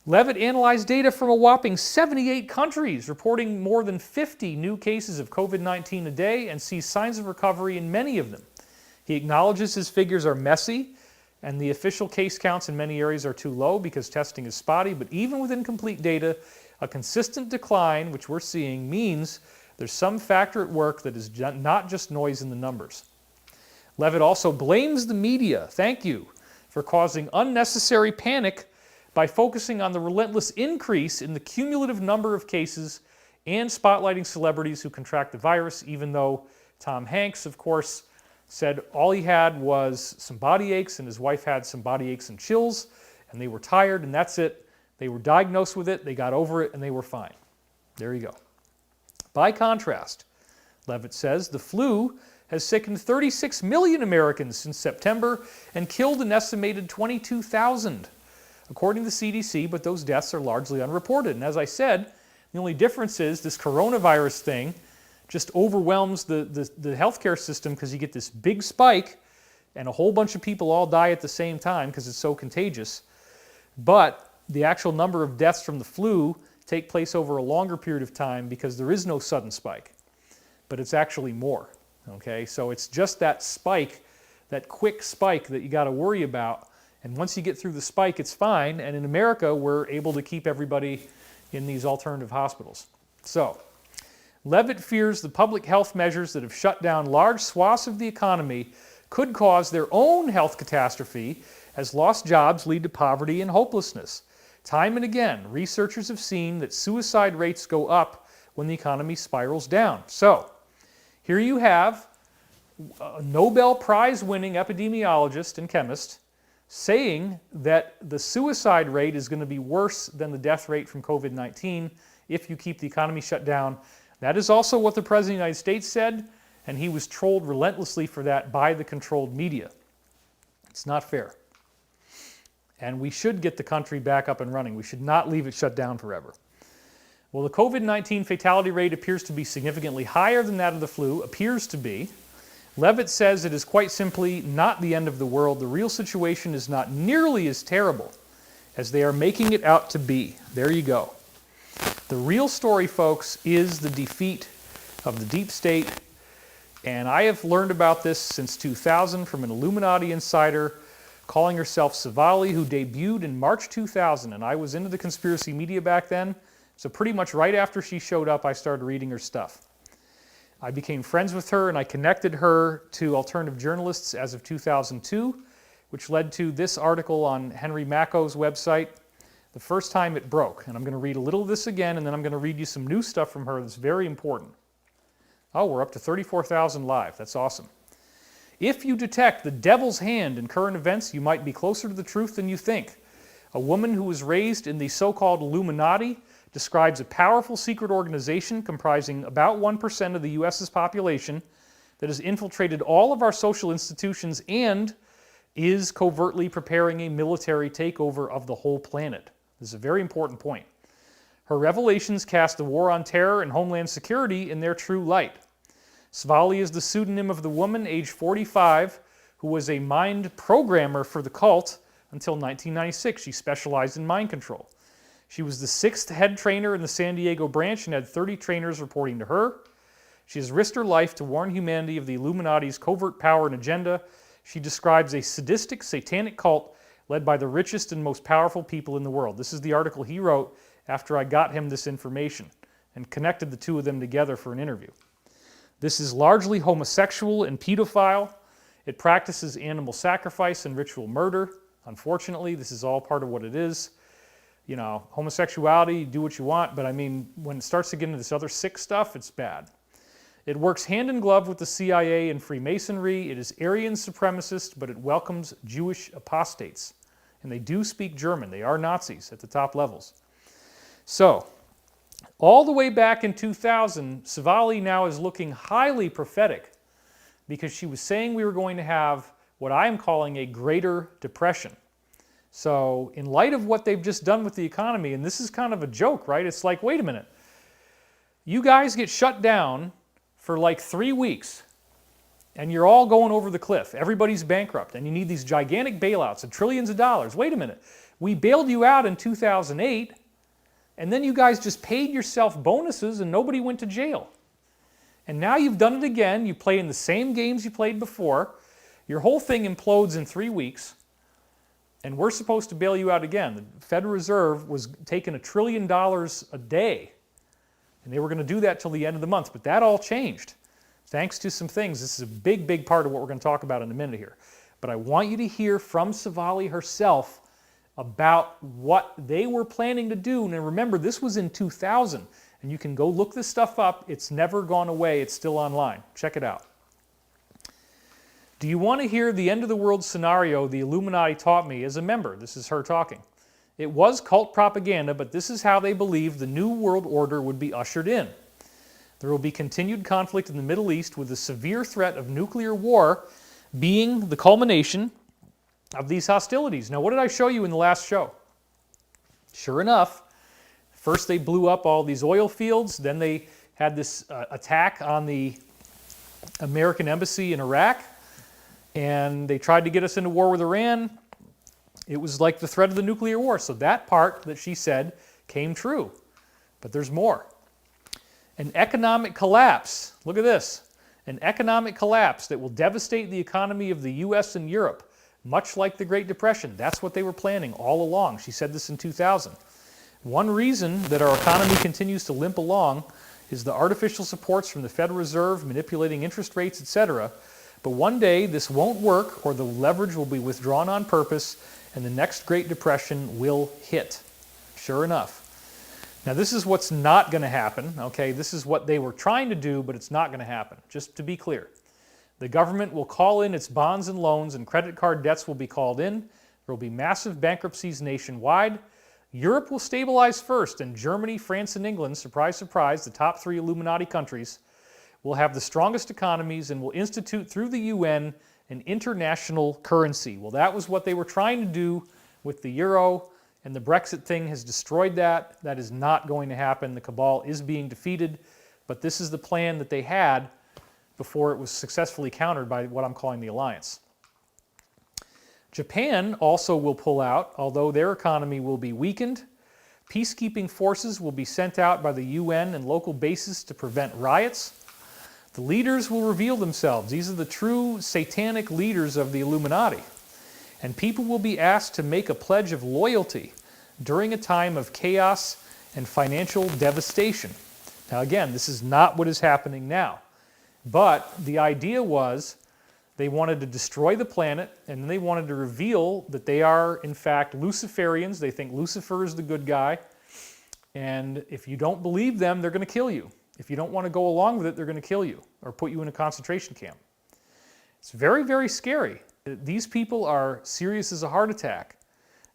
Levitt analyzed data from a whopping 78 countries, reporting more than 50 new cases of COVID-19 a day and sees signs of recovery in many of them. He acknowledges his figures are messy and the official case counts in many areas are too low because testing is spotty, but even with incomplete data, a consistent decline, which we're seeing, means there's some factor at work that is not just noise in the numbers. Levitt also blames the media, thank you, for causing unnecessary panic by focusing on the relentless increase in the cumulative number of cases and spotlighting celebrities who contract the virus, even though Tom Hanks, of course, said all he had was some body aches and his wife had some body aches and chills and they were tired and that's it. They were diagnosed with it, they got over it, and they were fine. There you go. By contrast, Levitt says, the flu has sickened 36 million Americans since September and killed an estimated 22,000, according to the CDC, but those deaths are largely unreported. And as I said, the only difference is this coronavirus thing just overwhelms the healthcare system because you get this big spike and a whole bunch of people all die at the same time because it's so contagious. But the actual number of deaths from the flu take place over a longer period of time because there is no sudden spike, but it's actually more. Okay, so it's just that spike, that quick spike that you got to worry about. And once you get through the spike, it's fine. And in America, we're able to keep everybody in these alternative hospitals. So, Levitt fears the public health measures that have shut down large swaths of the economy could cause their own health catastrophe as lost jobs lead to poverty and hopelessness. Time and again, researchers have seen that suicide rates go up when the economy spirals down. So, here you have a Nobel Prize-winning epidemiologist and chemist saying that the suicide rate is going to be worse than the death rate from COVID-19 if you keep the economy shut down. That is also what the President of the United States said, and he was trolled relentlessly for that by the controlled media. It's not fair. And we should get the country back up and running. We should not leave it shut down forever. Well, the COVID-19 fatality rate appears to be significantly higher than that of the flu, appears to be. Levitt says it is quite simply not the end of the world. The real situation is not nearly as terrible as they are making it out to be. There you go. The real story, folks, is the defeat of the deep state. And I have learned about this since 2000 from an Illuminati insider calling herself Savali, who debuted in March 2000. And I was into the conspiracy media back then. So pretty much right after she showed up, I started reading her stuff. I became friends with her and I connected her to alternative journalists as of 2002, which led to this article on Henry Macko's website, the first time it broke. And I'm going to read a little of this again, and then I'm going to read you some new stuff from her that's very important. Oh, we're up to 34,000 live. That's awesome. If you detect the devil's hand in current events, you might be closer to the truth than you think. A woman who was raised in the so-called Illuminati describes a powerful secret organization comprising about 1% of the U.S.'s population that has infiltrated all of our social institutions and is covertly preparing a military takeover of the whole planet. This is a very important point. Her revelations cast the war on terror and homeland security in their true light. Savali is the pseudonym of the woman, age 45, who was a mind programmer for the cult until 1996. She specialized in mind control. She was the 6th head trainer in the San Diego branch and had 30 trainers reporting to her. She has risked her life to warn humanity of the Illuminati's covert power and agenda. She describes a sadistic, satanic cult led by the richest and most powerful people in the world. This is the article he wrote after I got him this information and connected the two of them together for an interview. This is largely homosexual and pedophile. It practices animal sacrifice and ritual murder. Unfortunately, this is all part of what it is. You know, homosexuality, do what you want, but I mean, when it starts to get into this other sick stuff, it's bad. It works hand in glove with the CIA and Freemasonry. It is Aryan supremacist, but it welcomes Jewish apostates. And they do speak German. They are Nazis at the top levels. So, all the way back in 2000, Savali now is looking highly prophetic because she was saying we were going to have what I am calling a Greater Depression. So, in light of what they've just done with the economy, and this is kind of a joke, right? It's like, wait a minute. You guys get shut down for like 3 weeks, and you're all going over the cliff. Everybody's bankrupt, and you need these gigantic bailouts of trillions of dollars. Wait a minute. We bailed you out in 2008, and then you guys just paid yourself bonuses and nobody went to jail. And now you've done it again. You play in the same games you played before. Your whole thing implodes in 3 weeks, and we're supposed to bail you out again. The Federal Reserve was taking $1 trillion a day, and they were going to do that till the end of the month. But that all changed, thanks to some things. This is a big, big part of what we're going to talk about in a minute here. But I want you to hear from Savali herself about what they were planning to do. Now remember, this was in 2000, and you can go look this stuff up. It's never gone away. It's still online. Check it out. Do you want to hear the end of the world scenario the Illuminati taught me as a member? This is her talking. It was cult propaganda, but this is how they believed the New World Order would be ushered in. There will be continued conflict in the Middle East, with the severe threat of nuclear war being the culmination of these hostilities. Now, what did I show you in the last show? Sure enough, first they blew up all these oil fields, then they had this attack on the American embassy in Iraq, and they tried to get us into war with Iran. It was like the threat of the nuclear war. So that part that she said came true. But there's more. An economic collapse. Look at this. An economic collapse that will devastate the economy of the U.S. and Europe, much like the Great Depression. That's what they were planning all along. She said this in 2000. One reason that our economy continues to limp along is the artificial supports from the Federal Reserve, manipulating interest rates, etc. But one day this won't work, or the leverage will be withdrawn on purpose, and the next Great Depression will hit. Sure enough. Now this is what's not going to happen, okay? This is what they were trying to do, but it's not going to happen, just to be clear. The government will call in its bonds and loans, and credit card debts will be called in. There will be massive bankruptcies nationwide. Europe will stabilize first, and Germany, France, and England, surprise, surprise, the top 3 Illuminati countries, will have the strongest economies and will institute through the UN an international currency. Well, that was what they were trying to do with the euro, and the Brexit thing has destroyed that. That is not going to happen. The cabal is being defeated, but this is the plan that they had before it was successfully countered by what I'm calling the alliance. Japan also will pull out, although their economy will be weakened. Peacekeeping forces will be sent out by the UN and local bases to prevent riots. The leaders will reveal themselves. These are the true satanic leaders of the Illuminati. And people will be asked to make a pledge of loyalty during a time of chaos and financial devastation. Now again, this is not what is happening now. But the idea was they wanted to destroy the planet, and they wanted to reveal that they are, in fact, Luciferians. They think Lucifer is the good guy. And if you don't believe them, they're going to kill you. If you don't want to go along with it, they're going to kill you or put you in a concentration camp. It's very, very scary. These people are serious as a heart attack.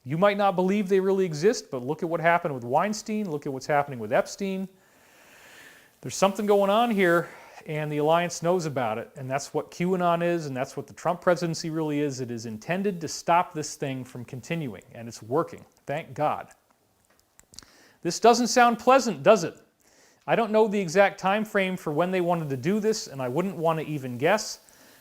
You might not believe they really exist, but look at what happened with Weinstein. Look at what's happening with Epstein. There's something going on here, and the alliance knows about it, and that's what QAnon is, and that's what the Trump presidency really is. It is intended to stop this thing from continuing, and it's working. Thank God. This doesn't sound pleasant, does it? I don't know the exact time frame for when they wanted to do this, and I wouldn't want to even guess.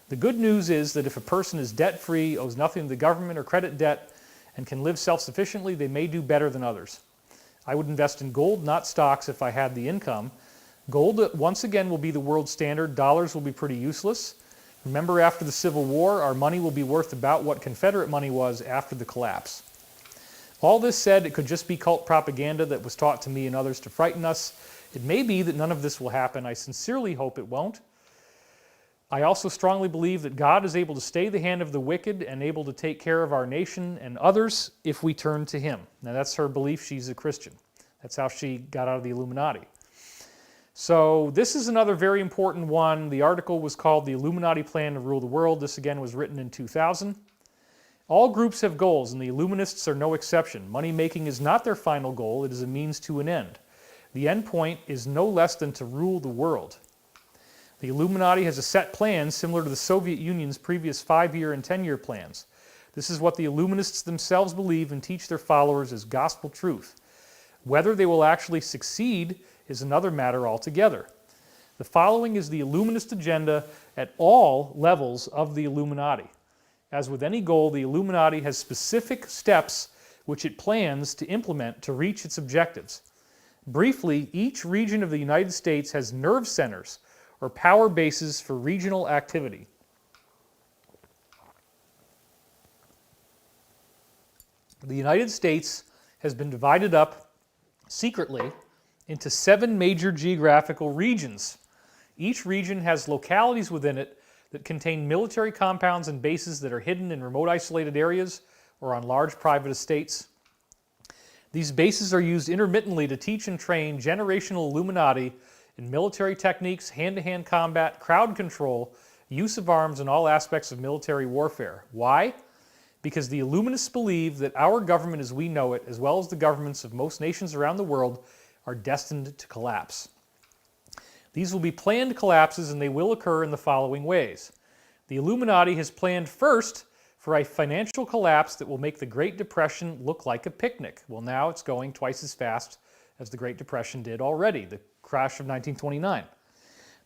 The good news is that if a person is debt-free, owes nothing to the government or credit debt, and can live self-sufficiently, they may do better than others. I would invest in gold, not stocks, if I had the income. Gold, once again, will be the world standard. Dollars will be pretty useless. Remember, after the Civil War, our money will be worth about what Confederate money was after the collapse. All this said, it could just be cult propaganda that was taught to me and others to frighten us. It may be that none of this will happen. I sincerely hope it won't. I also strongly believe that God is able to stay the hand of the wicked and able to take care of our nation and others if we turn to Him. Now that's her belief. She's a Christian. That's how she got out of the Illuminati. So this is another very important one. The article was called The Illuminati Plan to Rule the World. This again was written in 2000. All groups have goals, and the Illuminists are no exception. Money making is not their final goal. It is a means to an end. The end point is no less than to rule the world. The Illuminati has a set plan similar to the Soviet Union's previous 5-year and 10-year plans. This is what the Illuminists themselves believe and teach their followers as gospel truth. Whether they will actually succeed is another matter altogether. The following is the Illuminist agenda at all levels of the Illuminati. As with any goal, the Illuminati has specific steps which it plans to implement to reach its objectives. Briefly, each region of the United States has nerve centers, or power bases for regional activity. The United States has been divided up secretly into 7 major geographical regions. Each region has localities within it that contain military compounds and bases that are hidden in remote isolated areas or on large private estates. These bases are used intermittently to teach and train generational Illuminati in military techniques, hand-to-hand combat, crowd control, use of arms, and all aspects of military warfare. Why? Because the Illuminists believe that our government as we know it, as well as the governments of most nations around the world, are destined to collapse. These will be planned collapses, and they will occur in the following ways. The Illuminati has planned first for a financial collapse that will make the Great Depression look like a picnic. Well, now it's going twice as fast as the Great Depression did already, the crash of 1929.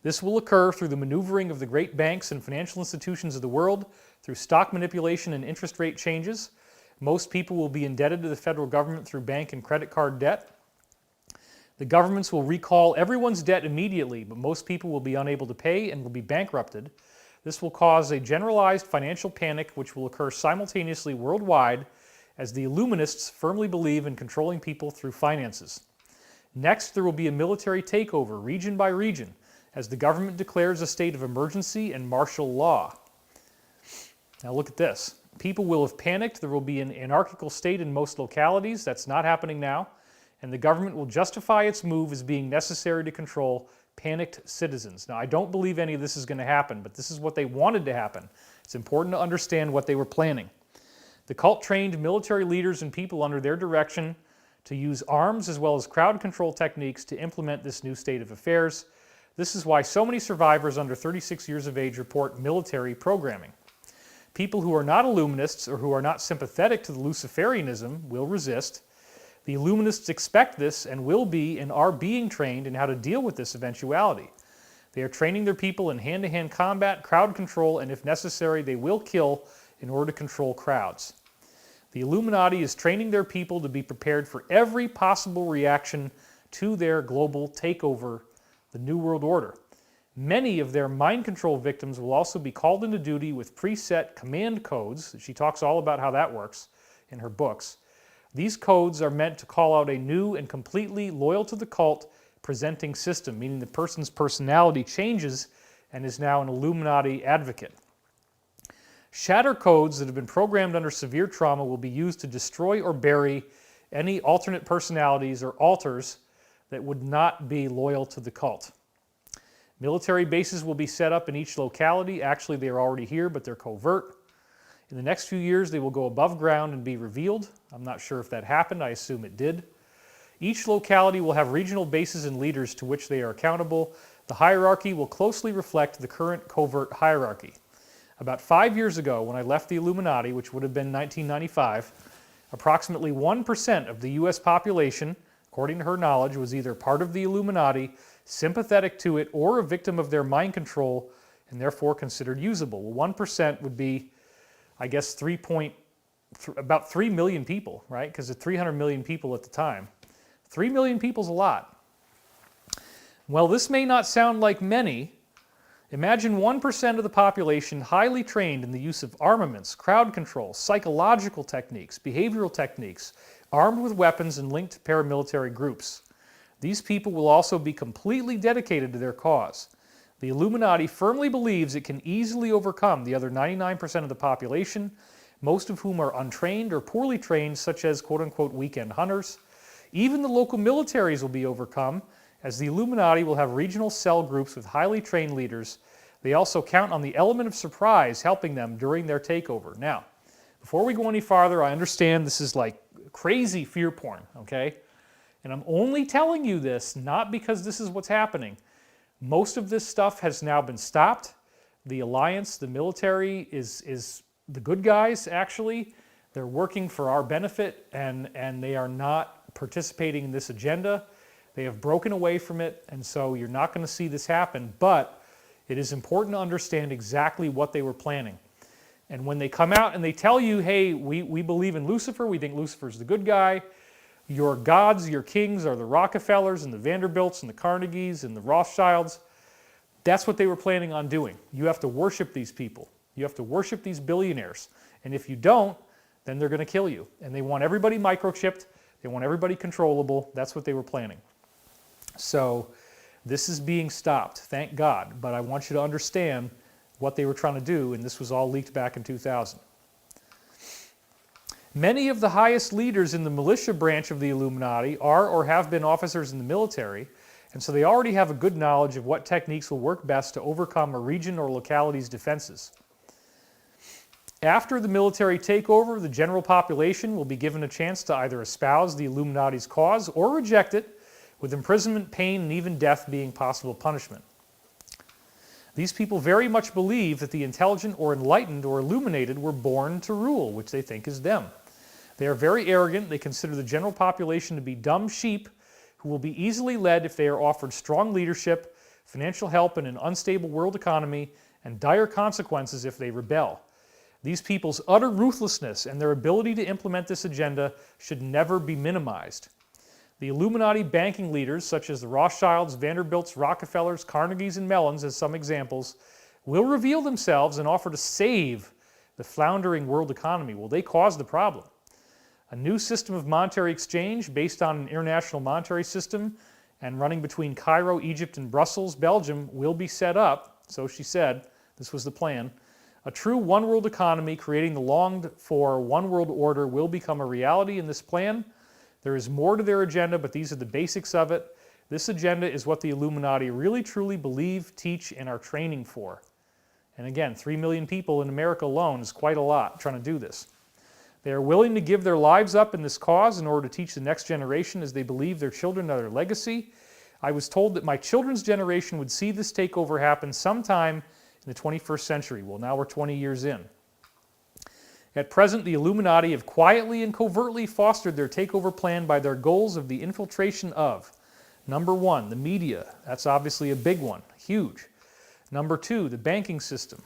This will occur through the maneuvering of the great banks and financial institutions of the world, through stock manipulation and interest rate changes. Most people will be indebted to the federal government through bank and credit card debt. The governments will recall everyone's debt immediately, but most people will be unable to pay and will be bankrupted. This will cause a generalized financial panic which will occur simultaneously worldwide, as the Illuminists firmly believe in controlling people through finances. Next, there will be a military takeover, region by region, as the government declares a state of emergency and martial law. Now look at this. People will have panicked. There will be an anarchical state in most localities. That's not happening now. And the government will justify its move as being necessary to control panicked citizens. Now, I don't believe any of this is going to happen, but this is what they wanted to happen. It's important to understand what they were planning. The cult trained military leaders and people under their direction to use arms as well as crowd control techniques to implement this new state of affairs. This is why so many survivors under 36 years of age report military programming. People who are not Illuminists or who are not sympathetic to the Luciferianism will resist. The Illuminists expect this and will be and are being trained in how to deal with this eventuality. They are training their people in hand-to-hand combat, crowd control, and if necessary, they will kill in order to control crowds. The Illuminati is training their people to be prepared for every possible reaction to their global takeover, the New World Order. Many of their mind control victims will also be called into duty with preset command codes. She talks all about how that works in her books. These codes are meant to call out a new and completely loyal to the cult presenting system, meaning the person's personality changes and is now an Illuminati advocate. Shatter codes that have been programmed under severe trauma will be used to destroy or bury any alternate personalities or alters that would not be loyal to the cult. Military bases will be set up in each locality. Actually, they are already here, but they're covert. In the next few years, they will go above ground and be revealed. I'm not sure if that happened. I assume it did. Each locality will have regional bases and leaders to which they are accountable. The hierarchy will closely reflect the current covert hierarchy. About 5 years ago, when I left the Illuminati, which would have been 1995, approximately 1% of the U.S. population, according to her knowledge, was either part of the Illuminati, sympathetic to it, or a victim of their mind control, and therefore considered usable. Well, 1% would be, I guess, about 3 million people, right? Because of 300 million people at the time. 3 million people's a lot. Well, this may not sound like many. Imagine 1% of the population highly trained in the use of armaments, crowd control, psychological techniques, behavioral techniques, armed with weapons and linked to paramilitary groups. These people will also be completely dedicated to their cause. The Illuminati firmly believes it can easily overcome the other 99% of the population, most of whom are untrained or poorly trained, such as quote-unquote weekend hunters. Even the local militaries will be overcome, as the Illuminati will have regional cell groups with highly trained leaders. They also count on the element of surprise helping them during their takeover. Now, before we go any farther, I understand this is like crazy fear porn, okay? And I'm only telling you this not because this is what's happening. Most of this stuff has now been stopped. The alliance, the military, is the good guys, actually. They're working for our benefit, and they are not participating in this agenda. They have broken away from it, and so you're not going to see this happen. But it is important to understand exactly what they were planning. And when they come out and they tell you, hey, we believe in Lucifer, we think Lucifer's the good guy, your gods, your kings are the Rockefellers and the Vanderbilts and the Carnegies and the Rothschilds, that's what they were planning on doing. You have to worship these people. You have to worship these billionaires. And if you don't, then they're going to kill you. And they want everybody microchipped. They want everybody controllable. That's what they were planning. So this is being stopped, thank God. But I want you to understand what they were trying to do, and this was all leaked back in 2000. Many of the highest leaders in the militia branch of the Illuminati are or have been officers in the military, and so they already have a good knowledge of what techniques will work best to overcome a region or locality's defenses. After the military takeover, the general population will be given a chance to either espouse the Illuminati's cause or reject it, with imprisonment, pain, and even death being possible punishment. These people very much believe that the intelligent or enlightened or illuminated were born to rule, which they think is them. They are very arrogant. They consider the general population to be dumb sheep who will be easily led if they are offered strong leadership, financial help in an unstable world economy, and dire consequences if they rebel. These people's utter ruthlessness and their ability to implement this agenda should never be minimized. The Illuminati banking leaders, such as the Rothschilds, Vanderbilts, Rockefellers, Carnegies, and Mellons, as some examples, will reveal themselves and offer to save the floundering world economy. Well, they caused the problem. A new system of monetary exchange based on an international monetary system and running between Cairo, Egypt, and Brussels, Belgium, will be set up, so she said, this was the plan. A true one-world economy creating the longed-for one-world order will become a reality in this plan. There is more to their agenda, but these are the basics of it. This agenda is what the Illuminati really truly believe, teach, and are training for. And again, 3 million people in America alone is quite a lot trying to do this. They are willing to give their lives up in this cause in order to teach the next generation as they believe their children are their legacy. I was told that my children's generation would see this takeover happen sometime in the 21st century. Well, now we're 20 years in. At present, the Illuminati have quietly and covertly fostered their takeover plan by their goals of the infiltration of, number 1, the media. That's obviously a big one, huge. Number 2, the banking system.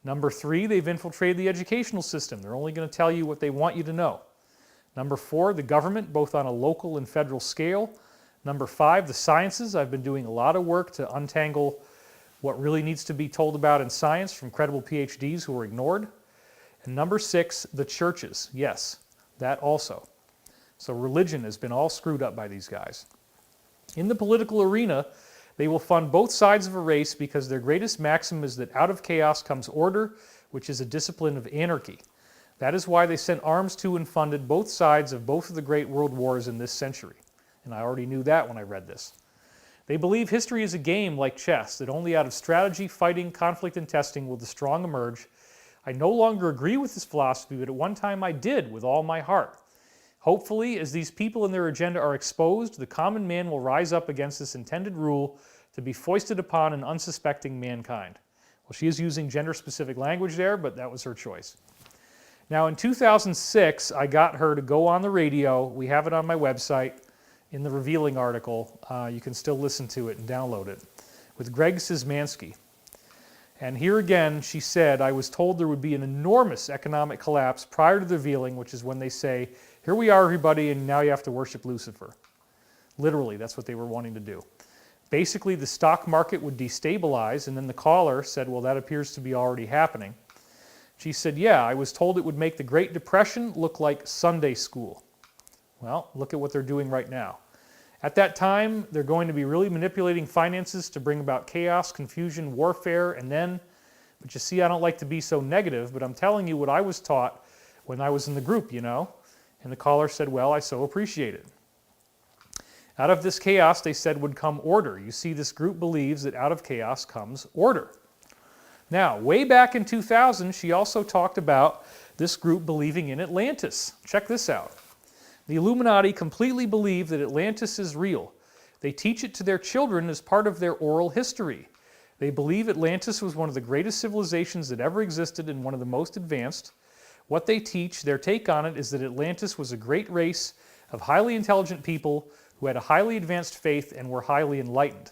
Number 3, they've infiltrated the educational system. They're only going to tell you what they want you to know. Number 4, the government, both on a local and federal scale. Number 5, the sciences. I've been doing a lot of work to untangle what really needs to be told about in science from credible PhDs who are ignored. And number 6, the churches. Yes, that also. So religion has been all screwed up by these guys. In the political arena, they will fund both sides of a race because their greatest maxim is that out of chaos comes order, which is a discipline of anarchy. That is why they sent arms to and funded both sides of both of the great world wars in this century. And I already knew that when I read this. They believe history is a game like chess, that only out of strategy, fighting, conflict, and testing will the strong emerge. I no longer agree with this philosophy, but at one time I did with all my heart. Hopefully, as these people and their agenda are exposed, the common man will rise up against this intended rule to be foisted upon an unsuspecting mankind. Well, she is using gender-specific language there, but that was her choice. Now, in 2006, I got her to go on the radio. We have it on my website in the Revealing article. You can still listen to it and download it, with Greg Szymanski. And here again, she said, I was told there would be an enormous economic collapse prior to the revealing, which is when they say, here we are, everybody, and now you have to worship Lucifer. Literally, that's what they were wanting to do. Basically, the stock market would destabilize, and then the caller said, well, that appears to be already happening. She said, yeah, I was told it would make the Great Depression look like Sunday school. Well, look at what they're doing right now. At that time, they're going to be really manipulating finances to bring about chaos, confusion, warfare, and then, but you see, I don't like to be so negative, but I'm telling you what I was taught when I was in the group, you know. And the caller said, well, I so appreciate it. Out of this chaos, they said, would come order. You see, this group believes that out of chaos comes order. Now, way back in 2000, she also talked about this group believing in Atlantis. Check this out. The Illuminati completely believe that Atlantis is real. They teach it to their children as part of their oral history. They believe Atlantis was one of the greatest civilizations that ever existed and one of the most advanced. What they teach, their take on it, is that Atlantis was a great race of highly intelligent people who had a highly advanced faith and were highly enlightened.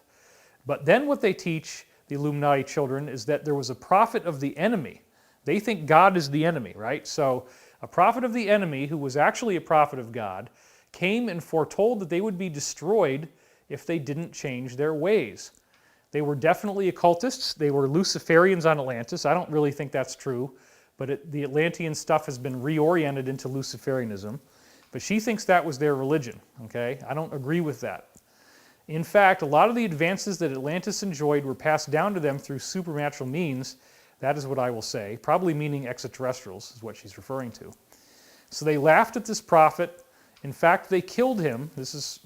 But then what they teach, the Illuminati children, is that there was a prophet of the enemy. They think God is the enemy, right? So a prophet of the enemy, who was actually a prophet of God, came and foretold that they would be destroyed if they didn't change their ways. They were definitely occultists. They were Luciferians on Atlantis. I don't really think that's true, but the Atlantean stuff has been reoriented into Luciferianism. But she thinks that was their religion, okay? I don't agree with that. In fact, a lot of the advances that Atlantis enjoyed were passed down to them through supernatural means. That is what I will say, probably meaning extraterrestrials is what she's referring to. So they laughed at this prophet. In fact, they killed him. This is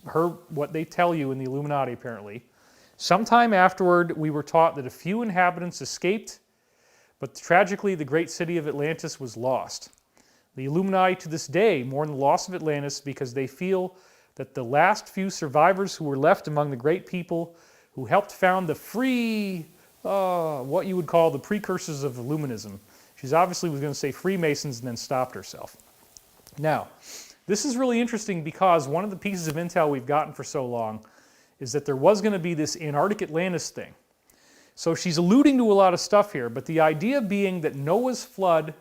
what they tell you in the Illuminati, apparently. Sometime afterward, we were taught that a few inhabitants escaped, but tragically, the great city of Atlantis was lost. The Illuminati to this day mourn the loss of Atlantis because they feel that the last few survivors who were left among the great people who helped found the what you would call the precursors of Illuminism. She's obviously was going to say Freemasons and then stopped herself. Now, this is really interesting because one of the pieces of intel we've gotten for so long is that there was going to be this Antarctic Atlantis thing. So she's alluding to a lot of stuff here, but the idea being that Noah's flood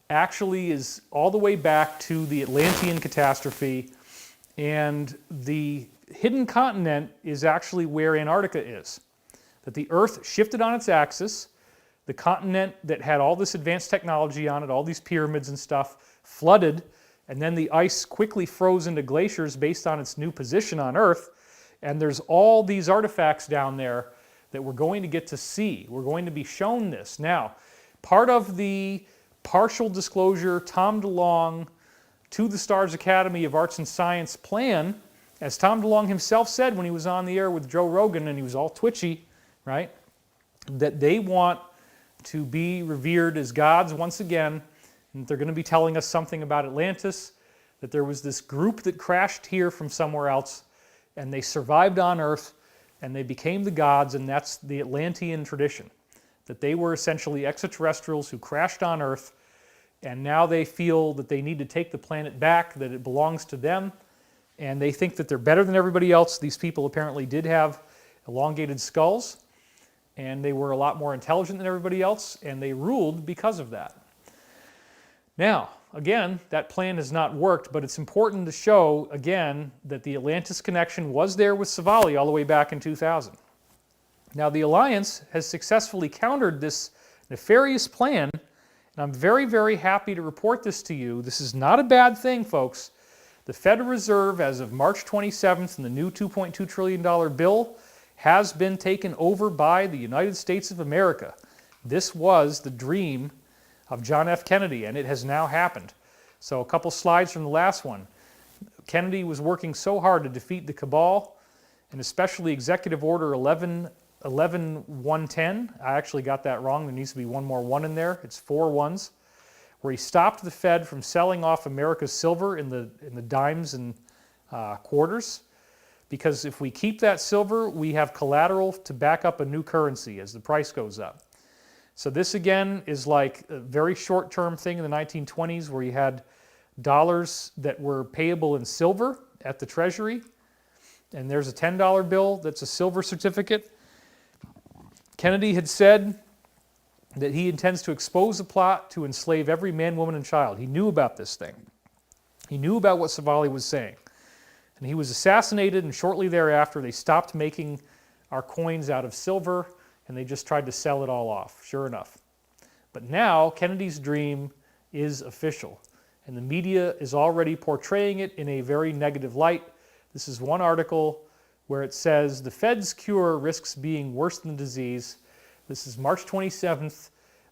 actually is all the way back to the Atlantean catastrophe, and the hidden continent is actually where Antarctica is. That the Earth shifted on its axis, the continent that had all this advanced technology on it, all these pyramids and stuff, flooded, and then the ice quickly froze into glaciers based on its new position on Earth, and there's all these artifacts down there that we're going to get to see. We're going to be shown this. Now, part of the partial disclosure Tom DeLonge to the Stars Academy of Arts and Science plan, as Tom DeLonge himself said when he was on the air with Joe Rogan and he was all twitchy, right, that they want to be revered as gods once again, and they're going to be telling us something about Atlantis, that there was this group that crashed here from somewhere else, and they survived on Earth, and they became the gods, and that's the Atlantean tradition, that they were essentially extraterrestrials who crashed on Earth, and now they feel that they need to take the planet back, that it belongs to them, and they think that they're better than everybody else. These people apparently did have elongated skulls, and they were a lot more intelligent than everybody else, and they ruled because of that. Now, again, that plan has not worked, but it's important to show, again, that the Atlantis connection was there with Savali all the way back in 2000. Now, the Alliance has successfully countered this nefarious plan, and I'm very, very happy to report this to you. This is not a bad thing, folks. The Federal Reserve, as of March 27th, and the new $2.2 trillion bill, has been taken over by the United States of America. This was the dream of John F. Kennedy, and it has now happened. So a couple slides from the last one. Kennedy was working so hard to defeat the cabal, and especially Executive Order 11110. I actually got that wrong. There needs to be one more one in there. It's 4 ones, where he stopped the Fed from selling off America's silver in the dimes and quarters. Because if we keep that silver, we have collateral to back up a new currency as the price goes up. So this, again, is like a very short-term thing in the 1920s where you had dollars that were payable in silver at the Treasury, and there's a $10 bill that's a silver certificate. Kennedy had said that he intends to expose a plot to enslave every man, woman, and child. He knew about this thing. He knew about what Savali was saying. And he was assassinated, and shortly thereafter they stopped making our coins out of silver, and they just tried to sell it all off, sure enough. But now Kennedy's dream is official, and the media is already portraying it in a very negative light. This is one article where it says, "The Fed's cure risks being worse than the disease." This is March 27th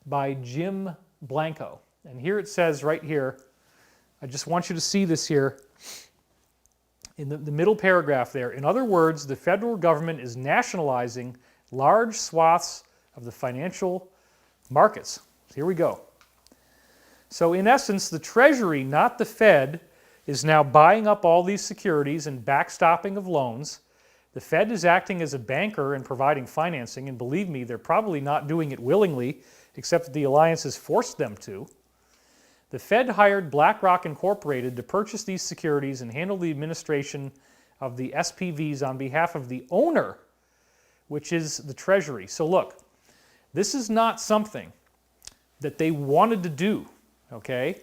by Jim Blanco. And here it says right here, I just want you to see this here, in the middle paragraph there. In other words, the federal government is nationalizing large swaths of the financial markets. Here we go. So in essence, the Treasury, not the Fed, is now buying up all these securities and backstopping of loans. The Fed is acting as a banker and providing financing, and believe me, they're probably not doing it willingly, except that the alliance has forced them to. The Fed hired BlackRock Incorporated to purchase these securities and handle the administration of the SPVs on behalf of the owner, which is the Treasury. So look, this is not something that they wanted to do, okay?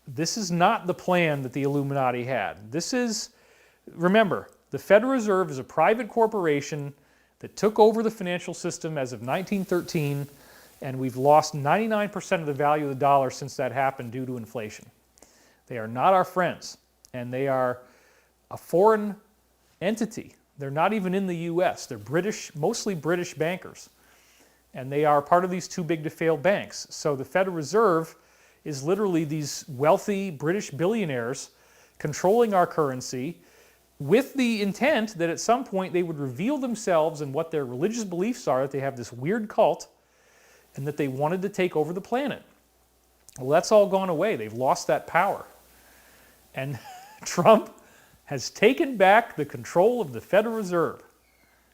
This is not the plan that the Illuminati had. This is, remember, the Federal Reserve is a private corporation that took over the financial system as of 1913, and we've lost 99% of the value of the dollar since that happened due to inflation. They are not our friends, and they are a foreign entity. They're not even in the US. They're British, mostly British bankers, and they are part of these too big to fail banks. So the Federal Reserve is literally these wealthy British billionaires controlling our currency with the intent that at some point they would reveal themselves and what their religious beliefs are, that they have this weird cult, and that they wanted to take over the planet. Well, that's all gone away. They've lost that power. And Trump has taken back the control of the Federal Reserve.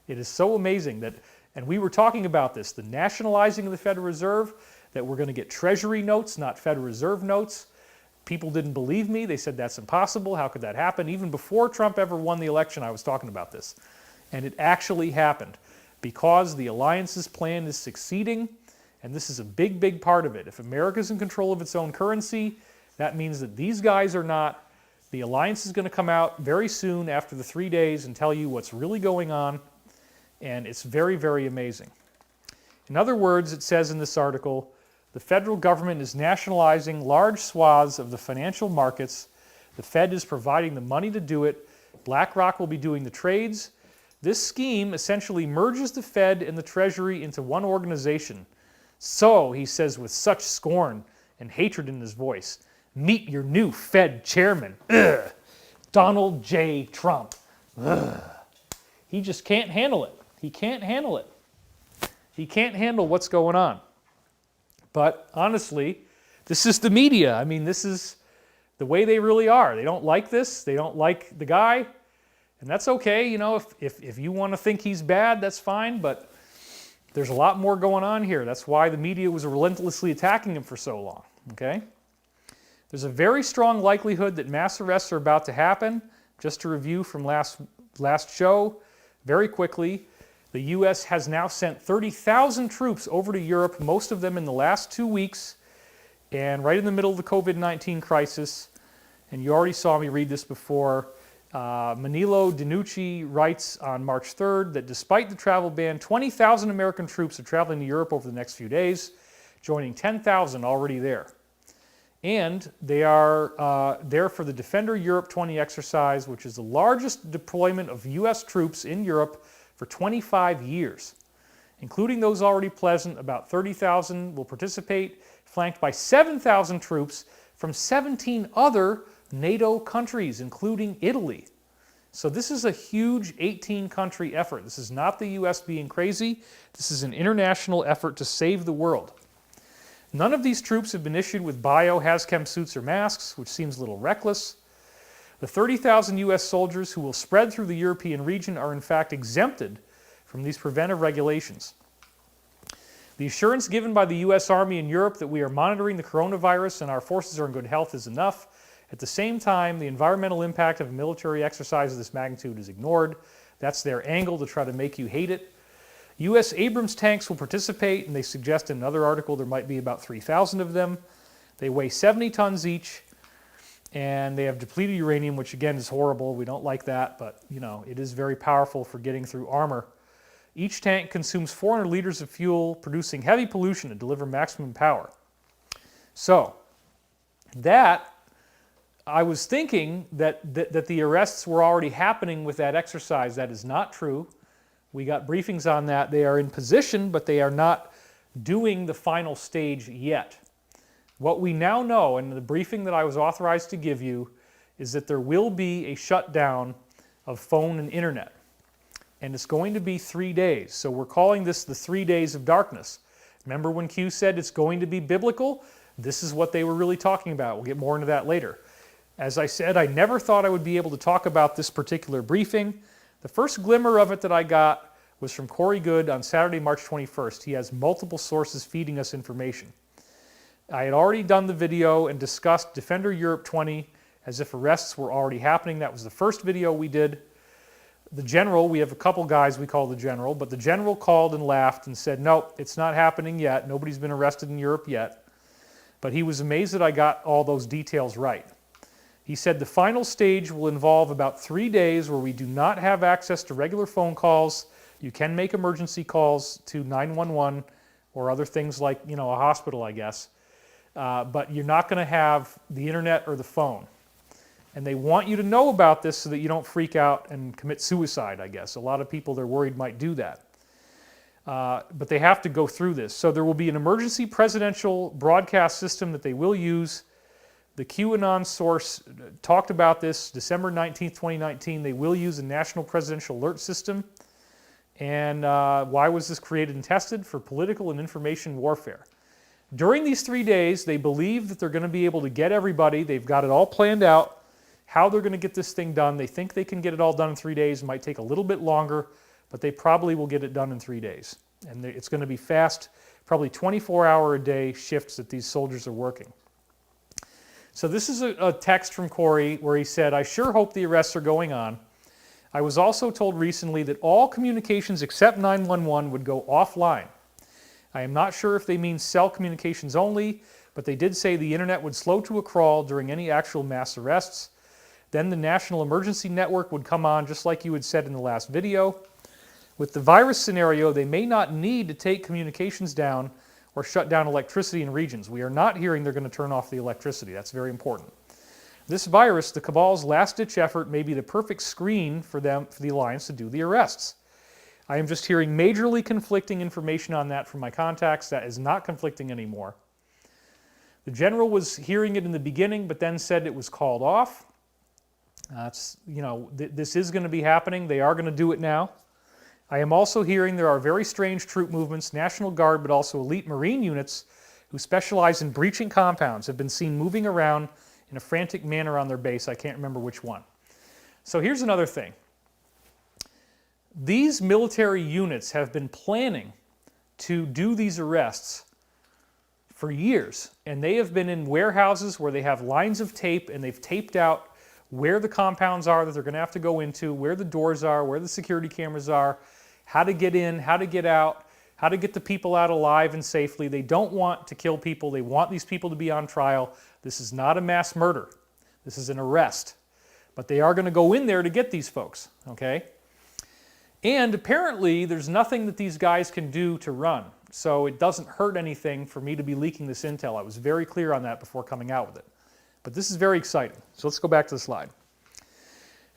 It is so amazing that, and we were talking about this, the nationalizing of the Federal Reserve, that we're going to get Treasury notes, not Federal Reserve notes. People didn't believe me. They said that's impossible. How could that happen? Even before Trump ever won the election, I was talking about this. And it actually happened because the alliance's plan is succeeding, and this is a big, big part of it. If America's in control of its own currency, that means that these guys are not. The alliance is going to come out very soon after the 3 days and tell you what's really going on, and it's very, very amazing. In other words, it says in this article, the federal government is nationalizing large swaths of the financial markets. The Fed is providing the money to do it. BlackRock will be doing the trades. This scheme essentially merges the Fed and the Treasury into one organization. So, he says with such scorn and hatred in his voice, meet your new Fed chairman, Donald J. Trump. He just can't handle it. He can't handle it. He can't handle what's going on. But honestly, this is the media. I mean, this is the way they really are. They don't like this. They don't like the guy. And that's okay. You know, if you want to think he's bad, that's fine. But there's a lot more going on here. That's why the media was relentlessly attacking him for so long. Okay? There's a very strong likelihood that mass arrests are about to happen. Just to review from last show, very quickly, the U.S. has now sent 30,000 troops over to Europe, most of them in the last 2 weeks, and right in the middle of the COVID-19 crisis. And you already saw me read this before. Manilo Dinucci writes on March 3rd that despite the travel ban, 20,000 American troops are traveling to Europe over the next few days, joining 10,000 already there. And they are there for the Defender Europe 20 exercise, which is the largest deployment of U.S. troops in Europe for 25 years. Including those already present, about 30,000 will participate, flanked by 7,000 troops from 17 other NATO countries, including Italy. So this is a huge 18-country effort. This is not the U.S. being crazy. This is an international effort to save the world. None of these troops have been issued with bio-hazchem suits or masks, which seems a little reckless. The 30,000 U.S. soldiers who will spread through the European region are in fact exempted from these preventive regulations. The assurance given by the U.S. Army in Europe that we are monitoring the coronavirus and our forces are in good health is enough. At the same time, the environmental impact of a military exercise of this magnitude is ignored. That's their angle to try to make you hate it. U.S. Abrams tanks will participate, and they suggest in another article there might be about 3,000 of them. They weigh 70 tons each. And they have depleted uranium, which again is horrible. We don't like that, but you know, it is very powerful for getting through armor. Each tank consumes 400 liters of fuel, producing heavy pollution to deliver maximum power. So, that, I was thinking that the arrests were already happening with that exercise. That is not true. We got briefings on that. They are in position, but they are not doing the final stage yet. What we now know, and the briefing that I was authorized to give you, is that there will be a shutdown of phone and internet. And it's going to be 3 days. So we're calling this the 3 days of darkness. Remember when Q said it's going to be biblical? This is what they were really talking about. We'll get more into that later. As I said, I never thought I would be able to talk about this particular briefing. The first glimmer of it that I got was from Corey Good on Saturday, March 21st. He has multiple sources feeding us information. I had already done the video and discussed Defender Europe 20 as if arrests were already happening. That was the first video we did. The general, we have a couple guys we call the general, but the general called and laughed and said, nope, it's not happening yet. Nobody's been arrested in Europe yet. But he was amazed that I got all those details right. He said the final stage will involve about 3 days where we do not have access to regular phone calls. You can make emergency calls to 911 or other things like, a hospital, I guess. But you're not going to have the internet or the phone. And they want you to know about this so that you don't freak out and commit suicide, I guess. A lot of people they're worried might do that. But they have to go through this. So there will be an emergency presidential broadcast system that they will use. The QAnon source talked about this December 19th, 2019. They will use a national presidential alert system. And why was this created and tested? For political and information warfare. During these 3 days, they believe that they're going to be able to get everybody. They've got it all planned out. How they're going to get this thing done. They think they can get it all done in 3 days. It might take a little bit longer, but they probably will get it done in 3 days. And it's going to be fast, probably 24-hour-a-day shifts that these soldiers are working. So this is a text from Corey where he said, I sure hope the arrests are going on. I was also told recently that all communications except 911 would go offline. I am not sure if they mean cell communications only, but they did say the internet would slow to a crawl during any actual mass arrests. Then the National Emergency Network would come on, just like you had said in the last video. With the virus scenario, they may not need to take communications down or shut down electricity in regions. We are not hearing they're going to turn off the electricity. That's very important. This virus, the cabal's last-ditch effort, may be the perfect screen for the alliance to do the arrests. I am just hearing majorly conflicting information on that from my contacts. That is not conflicting anymore. The general was hearing it in the beginning, but then said it was called off. This is going to be happening. They are going to do it now. I am also hearing there are very strange troop movements, National Guard, but also elite Marine units who specialize in breaching compounds have been seen moving around in a frantic manner on their base. I can't remember which one. So here's another thing. These military units have been planning to do these arrests for years, and they have been in warehouses where they have lines of tape and they've taped out where the compounds are that they're going to have to go into, where the doors are, where the security cameras are, how to get in, how to get out, how to get the people out alive and safely. They don't want to kill people. They want these people to be on trial. This is not a mass murder. This is an arrest. But they are going to go in there to get these folks, okay? And apparently there's nothing that these guys can do to run. So it doesn't hurt anything for me to be leaking this intel. I was very clear on that before coming out with it. But this is very exciting. So let's go back to the slide.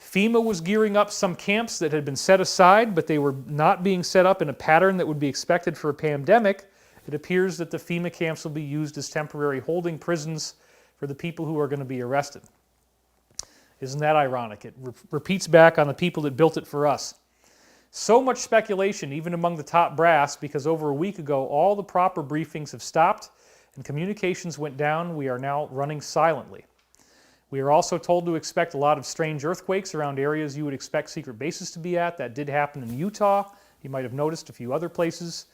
FEMA was gearing up some camps that had been set aside, but they were not being set up in a pattern that would be expected for a pandemic. It appears that the FEMA camps will be used as temporary holding prisons for the people who are going to be arrested. Isn't that ironic? It repeats back on the people that built it for us. So much speculation, even among the top brass, because over a week ago, all the proper briefings have stopped and communications went down. We are now running silently. We are also told to expect a lot of strange earthquakes around areas you would expect secret bases to be at. That did happen in Utah. You might have noticed a few other places.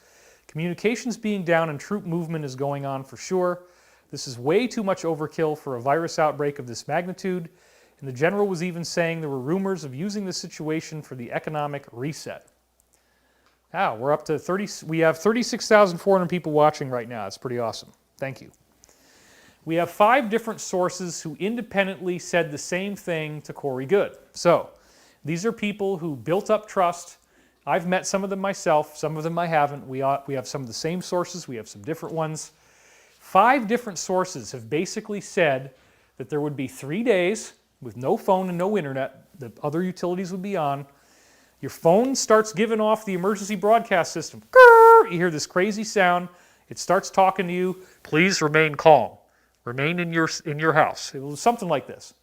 Communications being down and troop movement is going on for sure. This is way too much overkill for a virus outbreak of this magnitude. And the general was even saying there were rumors of using this situation for the economic reset. Wow, we're up to 30. We have 36,400 people watching right now. That's pretty awesome. Thank you. We have 5 different sources who independently said the same thing to Corey Goode. So these are people who built up trust. I've met some of them myself. Some of them I haven't. We have some of the same sources. We have some different ones. 5 different sources have basically said that there would be 3 days with no phone and no internet. The other utilities would be on. Your phone starts giving off the emergency broadcast system. You hear this crazy sound. It starts talking to you. Please remain calm. Remain in your house. It was something like this.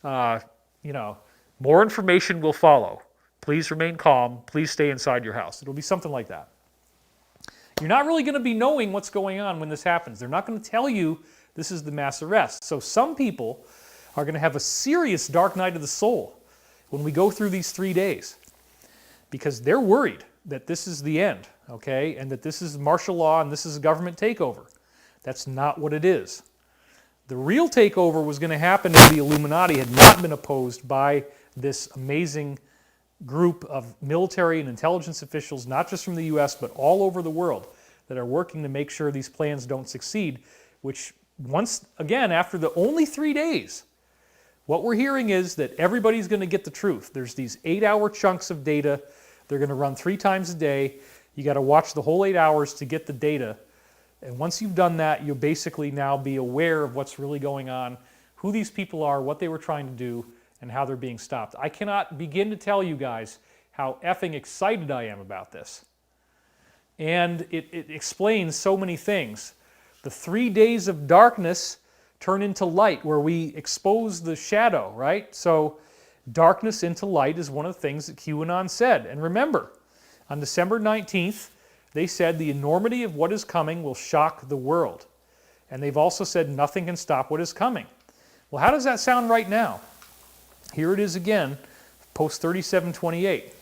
More information will follow. Please remain calm. Please stay inside your house. It'll be something like that. You're not really going to be knowing what's going on when this happens. They're not going to tell you this is the mass arrest. So some people are going to have a serious dark night of the soul when we go through these 3 days because they're worried that this is the end, okay, and that this is martial law and this is a government takeover. That's not what it is. The real takeover was going to happen if the Illuminati had not been opposed by this amazing group of military and intelligence officials, not just from the US, but all over the world, that are working to make sure these plans don't succeed, which once again, after the only 3 days, what we're hearing is that everybody's going to get the truth. There's these 8-hour chunks of data. They're going to run 3 times a day. You got to watch the whole 8 hours to get the data. And once you've done that, you'll basically now be aware of what's really going on, who these people are, what they were trying to do, and how they're being stopped. I cannot begin to tell you guys how effing excited I am about this. And it explains so many things. The 3 days of darkness turn into light, where we expose the shadow, right? So darkness into light is one of the things that QAnon said. And remember, on December 19th, they said the enormity of what is coming will shock the world. And they've also said nothing can stop what is coming. Well, how does that sound right now? Here it is again, post 3728.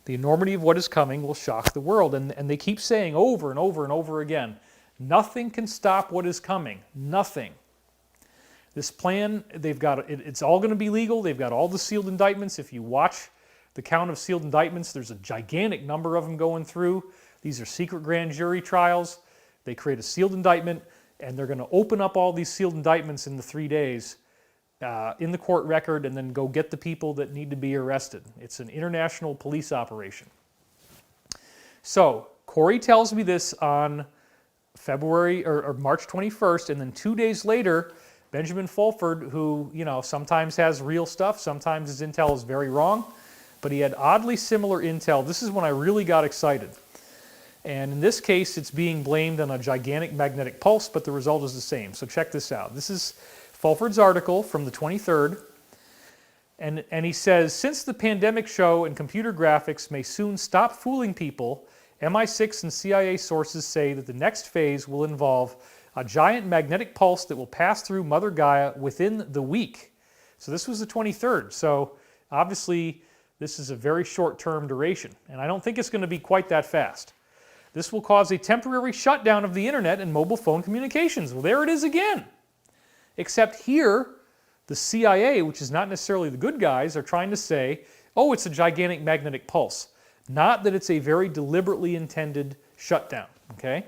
The enormity of what is coming will shock the world. And they keep saying over and over and over again, nothing can stop what is coming. Nothing. This plan, they've got it's all going to be legal. They've got all the sealed indictments. If you watch the count of sealed indictments, there's a gigantic number of them going through. These are secret grand jury trials. They create a sealed indictment, and they're going to open up all these sealed indictments in the 3 days in the court record, and then go get the people that need to be arrested. It's an international police operation. So Corey tells me this on February or March 21st, and then 2 days later, Benjamin Fulford, who sometimes has real stuff, sometimes his intel is very wrong, but he had oddly similar intel. This is when I really got excited. And in this case, it's being blamed on a gigantic magnetic pulse, but the result is the same. So check this out. This is Fulford's article from the 23rd. And he says, since the pandemic show and computer graphics may soon stop fooling people, MI6 and CIA sources say that the next phase will involve a giant magnetic pulse that will pass through Mother Gaia within the week. So this was the 23rd. So obviously, this is a very short-term duration. And I don't think it's going to be quite that fast. This will cause a temporary shutdown of the internet and mobile phone communications. Well, there it is again. Except here, the CIA, which is not necessarily the good guys, are trying to say, oh, it's a gigantic magnetic pulse. Not that it's a very deliberately intended shutdown, okay?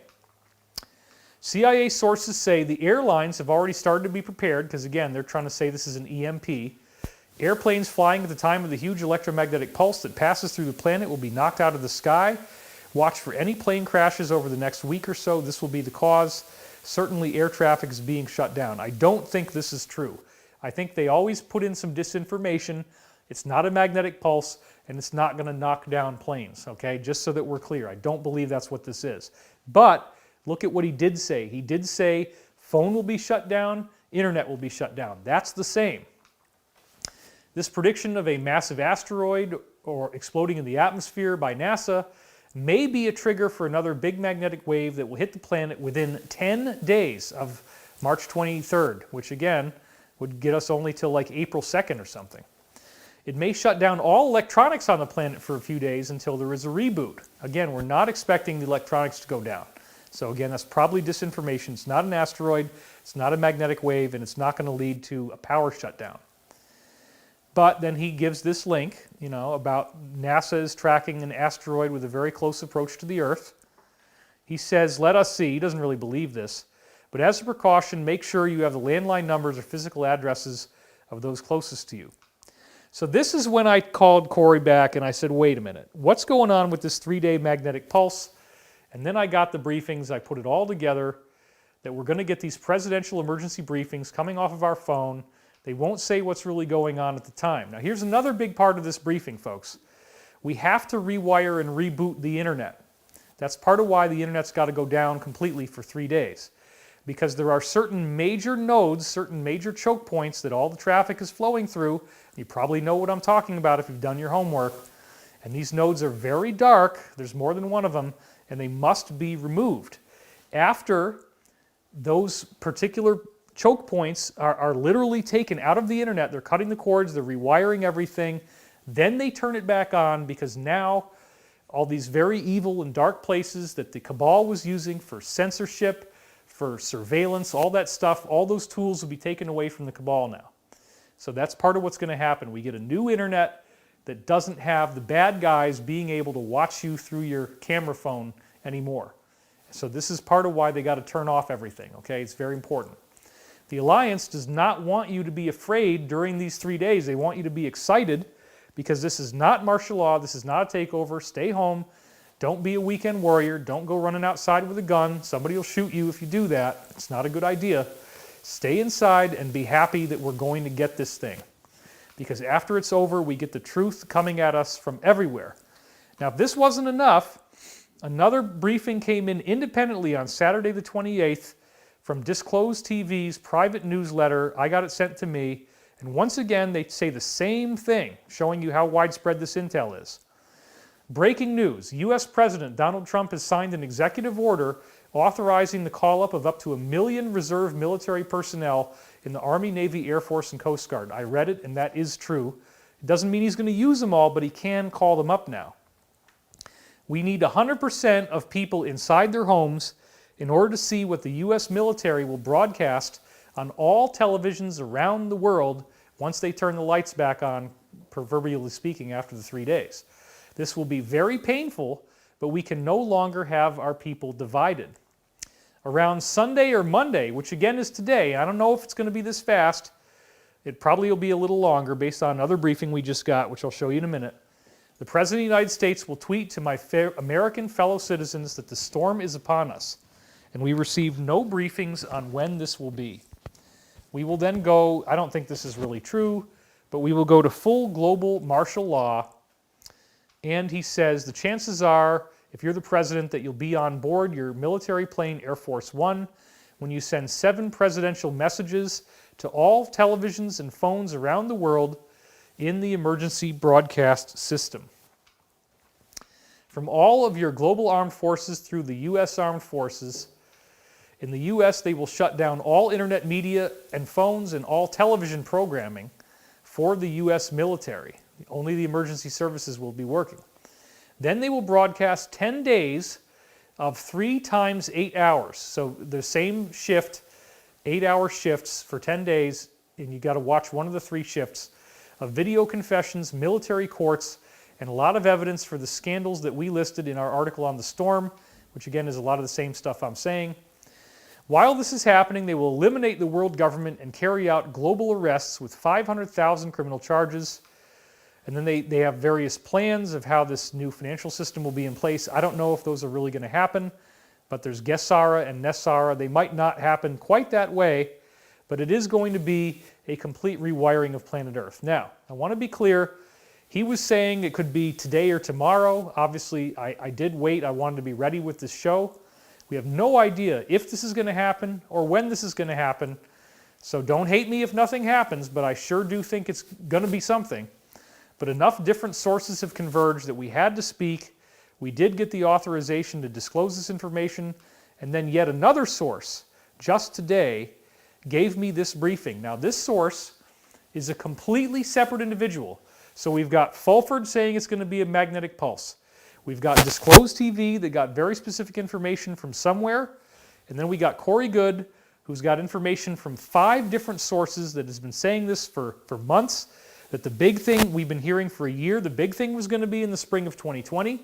CIA sources say the airlines have already started to be prepared, because again, they're trying to say this is an EMP. Airplanes flying at the time of the huge electromagnetic pulse that passes through the planet will be knocked out of the sky. Watch for any plane crashes over the next week or so. This will be the cause. Certainly air traffic is being shut down. I don't think this is true. I think they always put in some disinformation. It's not a magnetic pulse, and it's not going to knock down planes, okay? Just so that we're clear. I don't believe that's what this is. But look at what he did say. He did say phone will be shut down, internet will be shut down. That's the same. This prediction of a massive asteroid or exploding in the atmosphere by NASA may be a trigger for another big magnetic wave that will hit the planet within 10 days of March 23rd, which again would get us only till like April 2nd or something. It may shut down all electronics on the planet for a few days until there is a reboot. Again, we're not expecting the electronics to go down. So again, that's probably disinformation. It's not an asteroid, it's not a magnetic wave, and it's not going to lead to a power shutdown. But then he gives this link, about NASA is tracking an asteroid with a very close approach to the Earth. He says, let us see. He doesn't really believe this. But as a precaution, make sure you have the landline numbers or physical addresses of those closest to you. So this is when I called Corey back and I said, wait a minute. What's going on with this 3-day magnetic pulse? And then I got the briefings. I put it all together that we're going to get these presidential emergency briefings coming off of our phone. They won't say what's really going on at the time. Now, here's another big part of this briefing, folks. We have to rewire and reboot the internet. That's part of why the internet's got to go down completely for 3 days. Because there are certain major nodes, certain major choke points that all the traffic is flowing through. You probably know what I'm talking about if you've done your homework. And these nodes are very dark. There's more than one of them, and they must be removed. After those particular choke points are literally taken out of the internet. They're cutting the cords, they're rewiring everything. Then they turn it back on because now all these very evil and dark places that the cabal was using for censorship, for surveillance, all that stuff, all those tools will be taken away from the cabal now. So that's part of what's going to happen. We get a new internet that doesn't have the bad guys being able to watch you through your camera phone anymore. So this is part of why they got to turn off everything, okay? It's very important. The Alliance does not want you to be afraid during these 3 days. They want you to be excited because this is not martial law. This is not a takeover. Stay home. Don't be a weekend warrior. Don't go running outside with a gun. Somebody will shoot you if you do that. It's not a good idea. Stay inside and be happy that we're going to get this thing. Because after it's over, we get the truth coming at us from everywhere. Now, if this wasn't enough, another briefing came in independently on Saturday the 28th from Disclosed TV's private newsletter. I got it sent to me. And once again, they say the same thing, showing you how widespread this intel is. Breaking news. U.S. President Donald Trump has signed an executive order authorizing the call-up of up to 1 million reserve military personnel in the Army, Navy, Air Force, and Coast Guard. I read it, and that is true. It doesn't mean he's going to use them all, but he can call them up now. We need 100% of people inside their homes in order to see what the U.S. military will broadcast on all televisions around the world once they turn the lights back on, proverbially speaking, after the 3 days. This will be very painful, but we can no longer have our people divided. Around Sunday or Monday, which again is today, I don't know if it's going to be this fast. It probably will be a little longer based on another briefing we just got, which I'll show you in a minute. The President of the United States will tweet to my American fellow citizens that the storm is upon us, and we received no briefings on when this will be. We will then go, I don't think this is really true, but we will go to full global martial law. And he says the chances are, if you're the president, that you'll be on board your military plane, Air Force One, when you send 7 presidential messages to all televisions and phones around the world in the emergency broadcast system. From all of your global armed forces through the U.S. Armed Forces, in the U.S., they will shut down all internet media and phones and all television programming for the U.S. military. Only the emergency services will be working. Then they will broadcast 10 days of 3 times 8 hours. So the same shift, 8-hour shifts for 10 days, and you got to watch one of the 3 shifts of video confessions, military courts, and a lot of evidence for the scandals that we listed in our article on the storm, which again is a lot of the same stuff I'm saying. While this is happening, they will eliminate the world government and carry out global arrests with 500,000 criminal charges. And then they have various plans of how this new financial system will be in place. I don't know if those are really going to happen, but there's Gesara and Nessara. They might not happen quite that way, but it is going to be a complete rewiring of planet Earth. Now, I want to be clear. He was saying it could be today or tomorrow. Obviously, I did wait. I wanted to be ready with this show. We have no idea if this is going to happen or when this is going to happen. So don't hate me if nothing happens, but I sure do think it's going to be something. But enough different sources have converged that we had to speak. We did get the authorization to disclose this information. And then yet another source, just today, gave me this briefing. Now this source is a completely separate individual. So we've got Fulford saying it's going to be a magnetic pulse. We've got Disclosed TV that got very specific information from somewhere. And then we got Corey Good, who's got information from 5 different sources that has been saying this for months, that the big thing we've been hearing for a year, the big thing was going to be in the spring of 2020.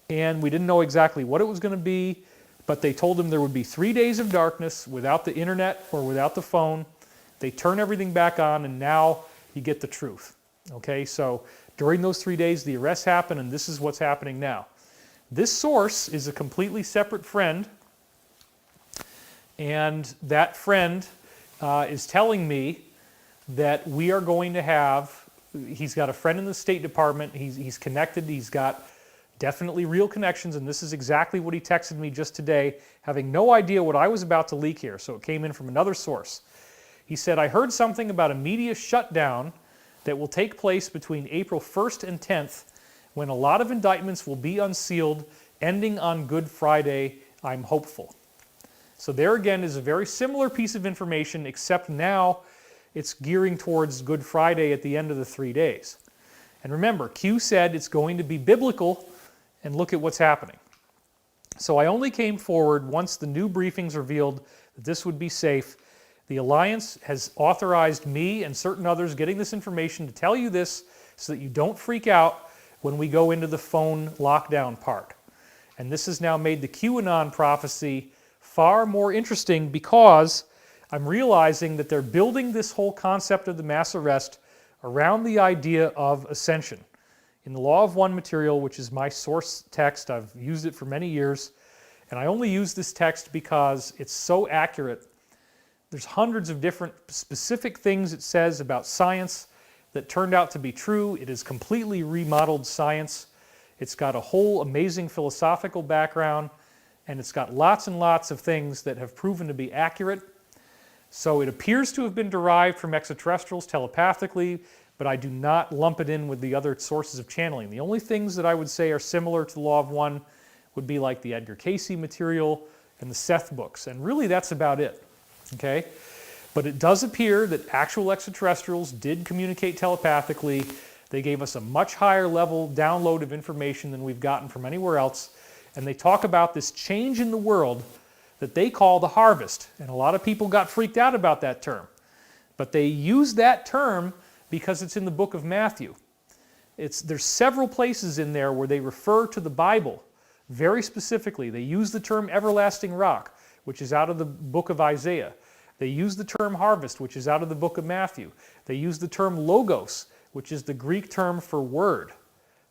And we didn't know exactly what it was going to be, but they told him there would be 3 days of darkness without the internet or without the phone. They turn everything back on, and now you get the truth. Okay, so during those 3 days, the arrests happen, and this is what's happening now. This source is a completely separate friend, and that friend is telling me that we are going to have, he's got a friend in the State Department, he's connected, he's got definitely real connections, and this is exactly what he texted me just today, having no idea what I was about to leak here, so it came in from another source. He said, I heard something about a media shutdown that will take place between April 1st and 10th, when a lot of indictments will be unsealed, ending on Good Friday. I'm hopeful. So there again is a very similar piece of information, except now it's gearing towards Good Friday at the end of the 3 days. And remember, Q said it's going to be biblical, and look at what's happening. So I only came forward once the new briefings revealed that this would be safe. The Alliance has authorized me and certain others getting this information to tell you this so that you don't freak out when we go into the phone lockdown part. And this has now made the QAnon prophecy far more interesting because I'm realizing that they're building this whole concept of the mass arrest around the idea of ascension. In the Law of One material, which is my source text, I've used it for many years, and I only use this text because it's so accurate. There's hundreds of different specific things it says about science that turned out to be true. It is completely remodeled science. It's got a whole amazing philosophical background, and it's got lots and lots of things that have proven to be accurate. So it appears to have been derived from extraterrestrials telepathically, but I do not lump it in with the other sources of channeling. The only things that I would say are similar to the Law of One would be like the Edgar Cayce material and the Seth books, and really that's about it, okay? But it does appear that actual extraterrestrials did communicate telepathically. They gave us a much higher level download of information than we've gotten from anywhere else, and they talk about this change in the world that they call the harvest, and a lot of people got freaked out about that term. But they use that term because it's in the book of Matthew. There's several places in there where they refer to the Bible very specifically. They use the term everlasting rock, which is out of the book of Isaiah. They use the term harvest, which is out of the book of Matthew. They use the term logos, which is the Greek term for word.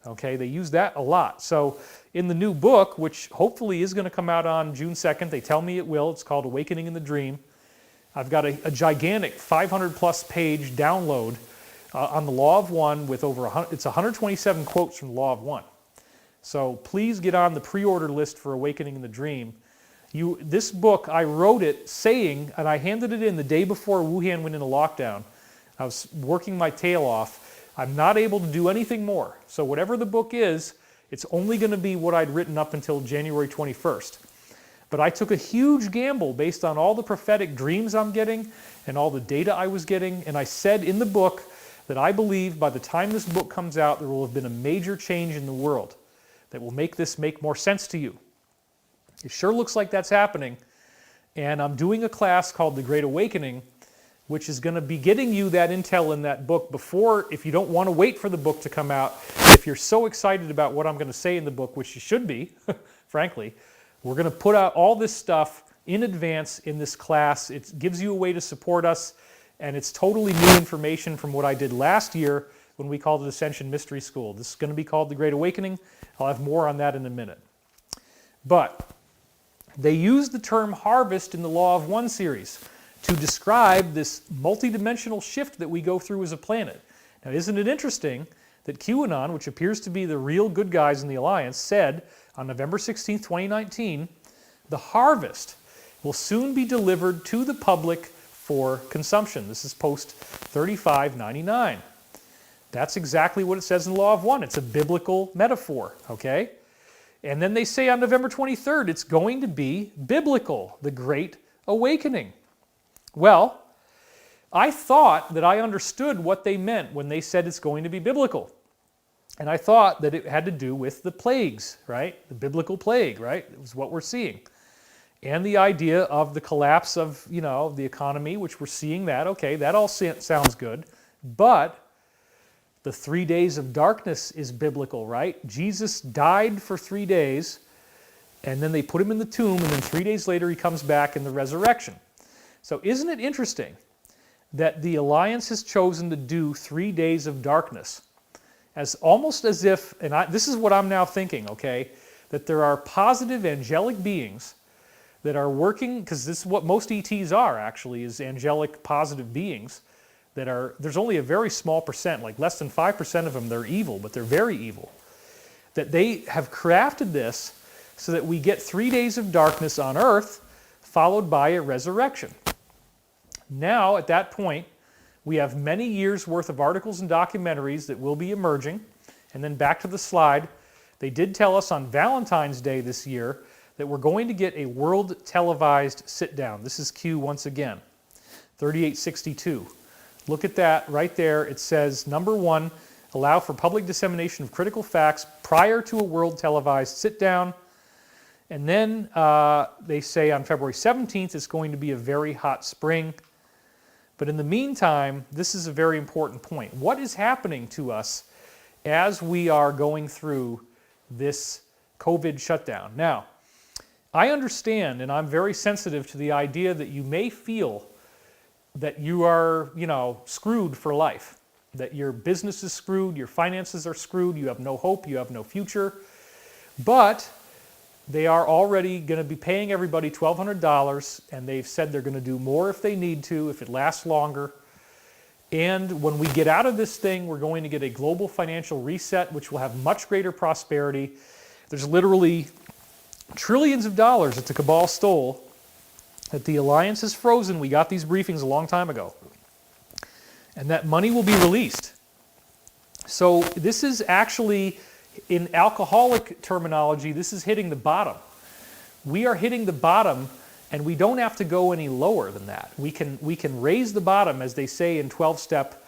Okay, they use that a lot. So in the new book, which hopefully is going to come out on June 2nd, they tell me it will, it's called Awakening in the Dream. I've got a gigantic 500 plus page download on the Law of One with over 127 quotes from the Law of One. So please get on the pre-order list for Awakening in the Dream. This book, I wrote it saying, and I handed it in the day before Wuhan went into lockdown. I was working my tail off. I'm not able to do anything more. So whatever the book is, it's only going to be what I'd written up until January 21st. But I took a huge gamble based on all the prophetic dreams I'm getting and all the data I was getting, and I said in the book that I believe by the time this book comes out, there will have been a major change in the world that will make this make more sense to you. It sure looks like that's happening, and I'm doing a class called The Great Awakening, which is going to be getting you that intel in that book before, if you don't want to wait for the book to come out. If you're so excited about what I'm going to say in the book, which you should be, frankly, we're going to put out all this stuff in advance in this class. It gives you a way to support us, and it's totally new information from what I did last year when we called it Ascension Mystery School. This is going to be called The Great Awakening. I'll have more on that in a minute. But they use the term harvest in the Law of One series to describe this multidimensional shift that we go through as a planet. Now, isn't it interesting that QAnon, which appears to be the real good guys in the Alliance, said on November 16, 2019, the harvest will soon be delivered to the public for consumption. This is post 3599. That's exactly what it says in the Law of One. It's a biblical metaphor, okay? And then they say on November 23rd, it's going to be biblical, the Great Awakening. Well, I thought that I understood what they meant when they said it's going to be biblical. And I thought that it had to do with the plagues, right? The biblical plague, right? It was what we're seeing. And the idea of the collapse of, the economy, which we're seeing that. Okay, that all sounds good. But the 3 days of darkness is biblical, right? Jesus died for 3 days, and then they put him in the tomb, and then 3 days later he comes back in the resurrection. So isn't it interesting that the Alliance has chosen to do 3 days of darkness, as almost as if, and this is what I'm now thinking, okay, that there are positive angelic beings that are working, because this is what most ETs are actually, is angelic positive beings that are, there's only a very small percent, like less than 5% of them, they're evil, but they're very evil. That they have crafted this so that we get 3 days of darkness on earth, followed by a resurrection. Now, at that point, we have many years worth of articles and documentaries that will be emerging. And then back to the slide, they did tell us on Valentine's Day this year that we're going to get a world televised sit-down. This is Q once again, 3862. Look at that right there. It says, number 1, allow for public dissemination of critical facts prior to a world televised sit-down. And then they say on February 17th, it's going to be a very hot spring. But in the meantime, this is a very important point. What is happening to us as we are going through this COVID shutdown. Now, I understand, and I'm very sensitive to the idea that you may feel that you are, screwed for life, that your business is screwed, your finances are screwed, you have no hope, you have no future. But they are already going to be paying everybody $1,200, and they've said they're going to do more if they need to, if it lasts longer. And when we get out of this thing, we're going to get a global financial reset, which will have much greater prosperity. There's literally trillions of dollars that the cabal stole, that the alliance has frozen. We got these briefings a long time ago. And that money will be released. So this is actually, in alcoholic terminology, this is hitting the bottom. We are hitting the bottom, and we don't have to go any lower than that. We can raise the bottom, as they say in 12-step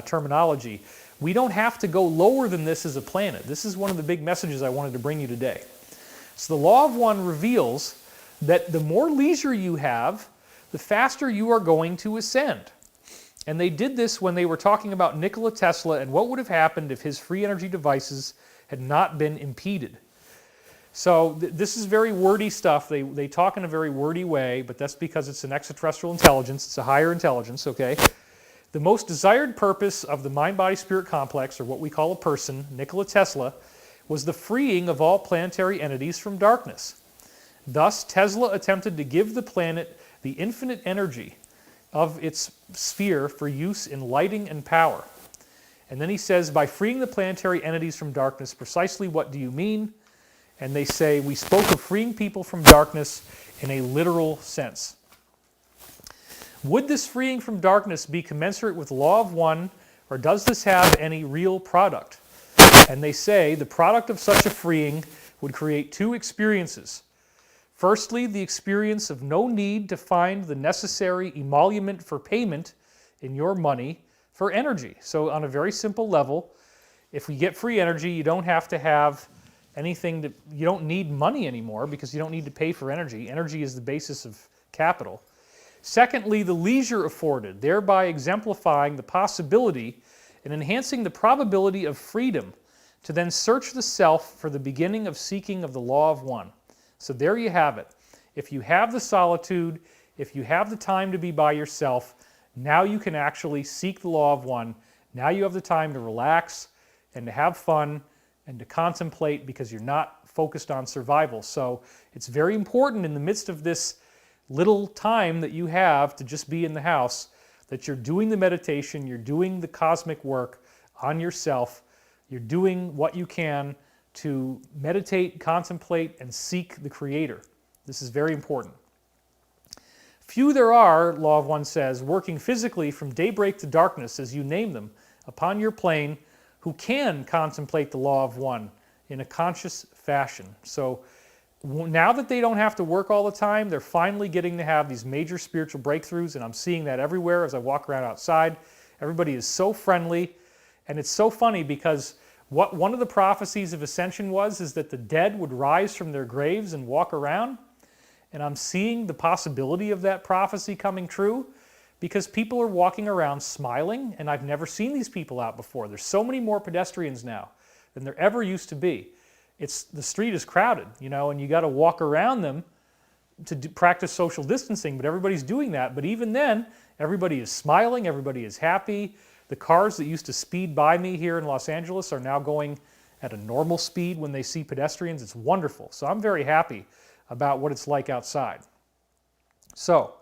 terminology. We don't have to go lower than this as a planet. This is one of the big messages I wanted to bring you today. So the Law of One reveals that the more leisure you have, the faster you are going to ascend. And they did this when they were talking about Nikola Tesla and what would have happened if his free energy devices had not been impeded. So this is very wordy stuff. They talk in a very wordy way, but that's because it's an extraterrestrial intelligence. It's a higher intelligence, okay? The most desired purpose of the mind-body-spirit complex, or what we call a person, Nikola Tesla, was the freeing of all planetary entities from darkness. Thus, Tesla attempted to give the planet the infinite energy of its sphere for use in lighting and power. And then he says, by freeing the planetary entities from darkness, precisely what do you mean? And they say, we spoke of freeing people from darkness in a literal sense. Would this freeing from darkness be commensurate with the Law of One, or does this have any real product? And they say the product of such a freeing would create two experiences. Firstly, the experience of no need to find the necessary emolument for payment in your money for energy. So on a very simple level, if we get free energy, you don't have to have anything you don't need money anymore because you don't need to pay for energy. Energy is the basis of capital. Secondly, the leisure afforded, thereby exemplifying the possibility and enhancing the probability of freedom to then search the self for the beginning of seeking of the Law of One. So there you have it. If you have the solitude, if you have the time to be by yourself, now you can actually seek the Law of One. Now you have the time to relax and to have fun and to contemplate because you're not focused on survival. So it's very important in the midst of this little time that you have to just be in the house that you're doing the meditation, you're doing the cosmic work on yourself, you're doing what you can to meditate, contemplate, and seek the Creator. This is very important. Few there are, Law of One says, working physically from daybreak to darkness, as you name them, upon your plane, who can contemplate the Law of One in a conscious fashion. So now that they don't have to work all the time, they're finally getting to have these major spiritual breakthroughs, and I'm seeing that everywhere as I walk around outside. Everybody is so friendly, and it's so funny because what one of the prophecies of ascension is that the dead would rise from their graves and walk around. And I'm seeing the possibility of that prophecy coming true because people are walking around smiling, and I've never seen these people out before. There's so many more pedestrians now than there ever used to be. The street is crowded, and you got to walk around them to practice social distancing, but everybody's doing that. But even then, everybody is smiling, everybody is happy. The cars that used to speed by me here in Los Angeles are now going at a normal speed when they see pedestrians. It's wonderful. So I'm very happy about what it's like outside. So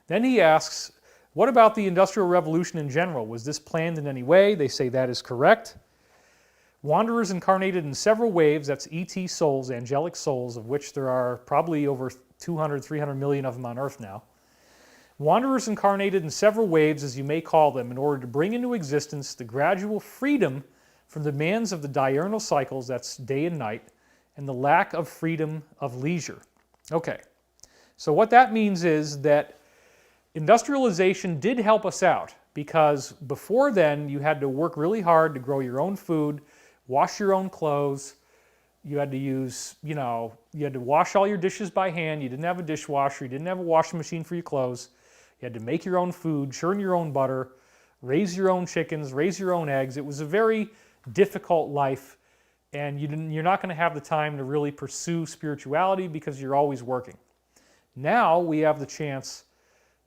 then he asks, what about the Industrial Revolution in general? Was this planned in any way? They say that is correct. Wanderers incarnated in several waves, that's ET souls, angelic souls, of which there are probably over 200, 300 million of them on Earth now. Wanderers incarnated in several waves, as you may call them, in order to bring into existence the gradual freedom from the demands of the diurnal cycles, that's day and night, and the lack of freedom of leisure. Okay, so what that means is that industrialization did help us out because before then you had to work really hard to grow your own food, wash your own clothes, you had to use, you had to wash all your dishes by hand, you didn't have a dishwasher, you didn't have a washing machine for your clothes. You had to make your own food, churn your own butter, raise your own chickens, raise your own eggs. It was a very difficult life, and you're not going to have the time to really pursue spirituality because you're always working. Now we have the chance,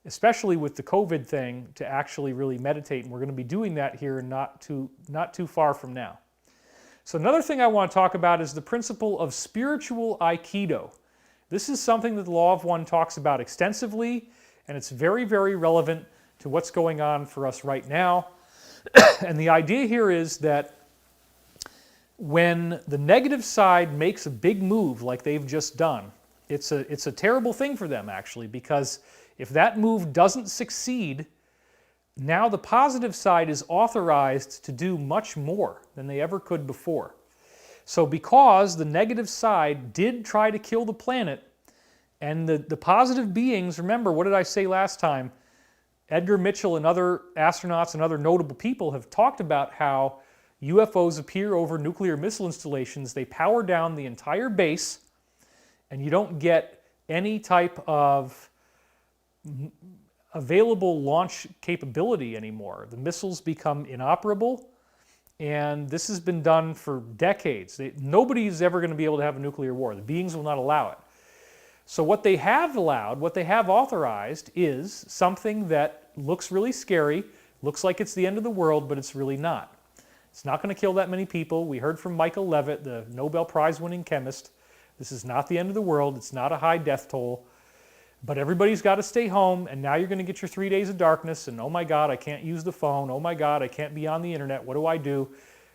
especially with the COVID thing, to actually really meditate, and we're going to be doing that here not too far from now. So another thing I want to talk about is the principle of spiritual Aikido. This is something that the Law of One talks about extensively, and it's very, very relevant to what's going on for us right now. And the idea here is that when the negative side makes a big move like they've just done, it's a terrible thing for them, actually, because if that move doesn't succeed, now the positive side is authorized to do much more than they ever could before. So because the negative side did try to kill the planet, and the positive beings, remember, what did I say last time? Edgar Mitchell and other astronauts and other notable people have talked about how UFOs appear over nuclear missile installations. They power down the entire base, and you don't get any type of available launch capability anymore. The missiles become inoperable, and this has been done for decades. Nobody's ever going to be able to have a nuclear war. The beings will not allow it. So what they have allowed, what they have authorized, is something that looks really scary, looks like it's the end of the world, but it's really not. It's not going to kill that many people. We heard from Michael Levitt, the Nobel Prize-winning chemist. This is not the end of the world. It's not a high death toll. But everybody's got to stay home, and now you're going to get your 3 days of darkness, and oh my God, I can't use the phone. Oh my God, I can't be on the internet. What do I do?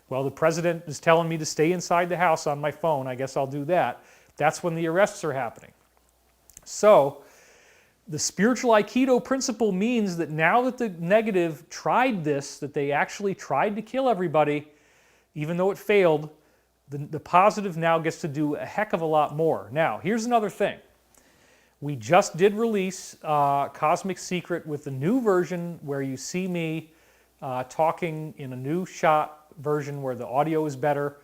Well, the president is telling me to stay inside the house on my phone. I guess I'll do that. That's when the arrests are happening. So the spiritual Aikido principle means that now that the negative tried this, that they actually tried to kill everybody, even though it failed, the positive now gets to do a heck of a lot more. Now, here's another thing. We just did release Cosmic Secret with the new version where you see me talking in a new shot version where the audio is better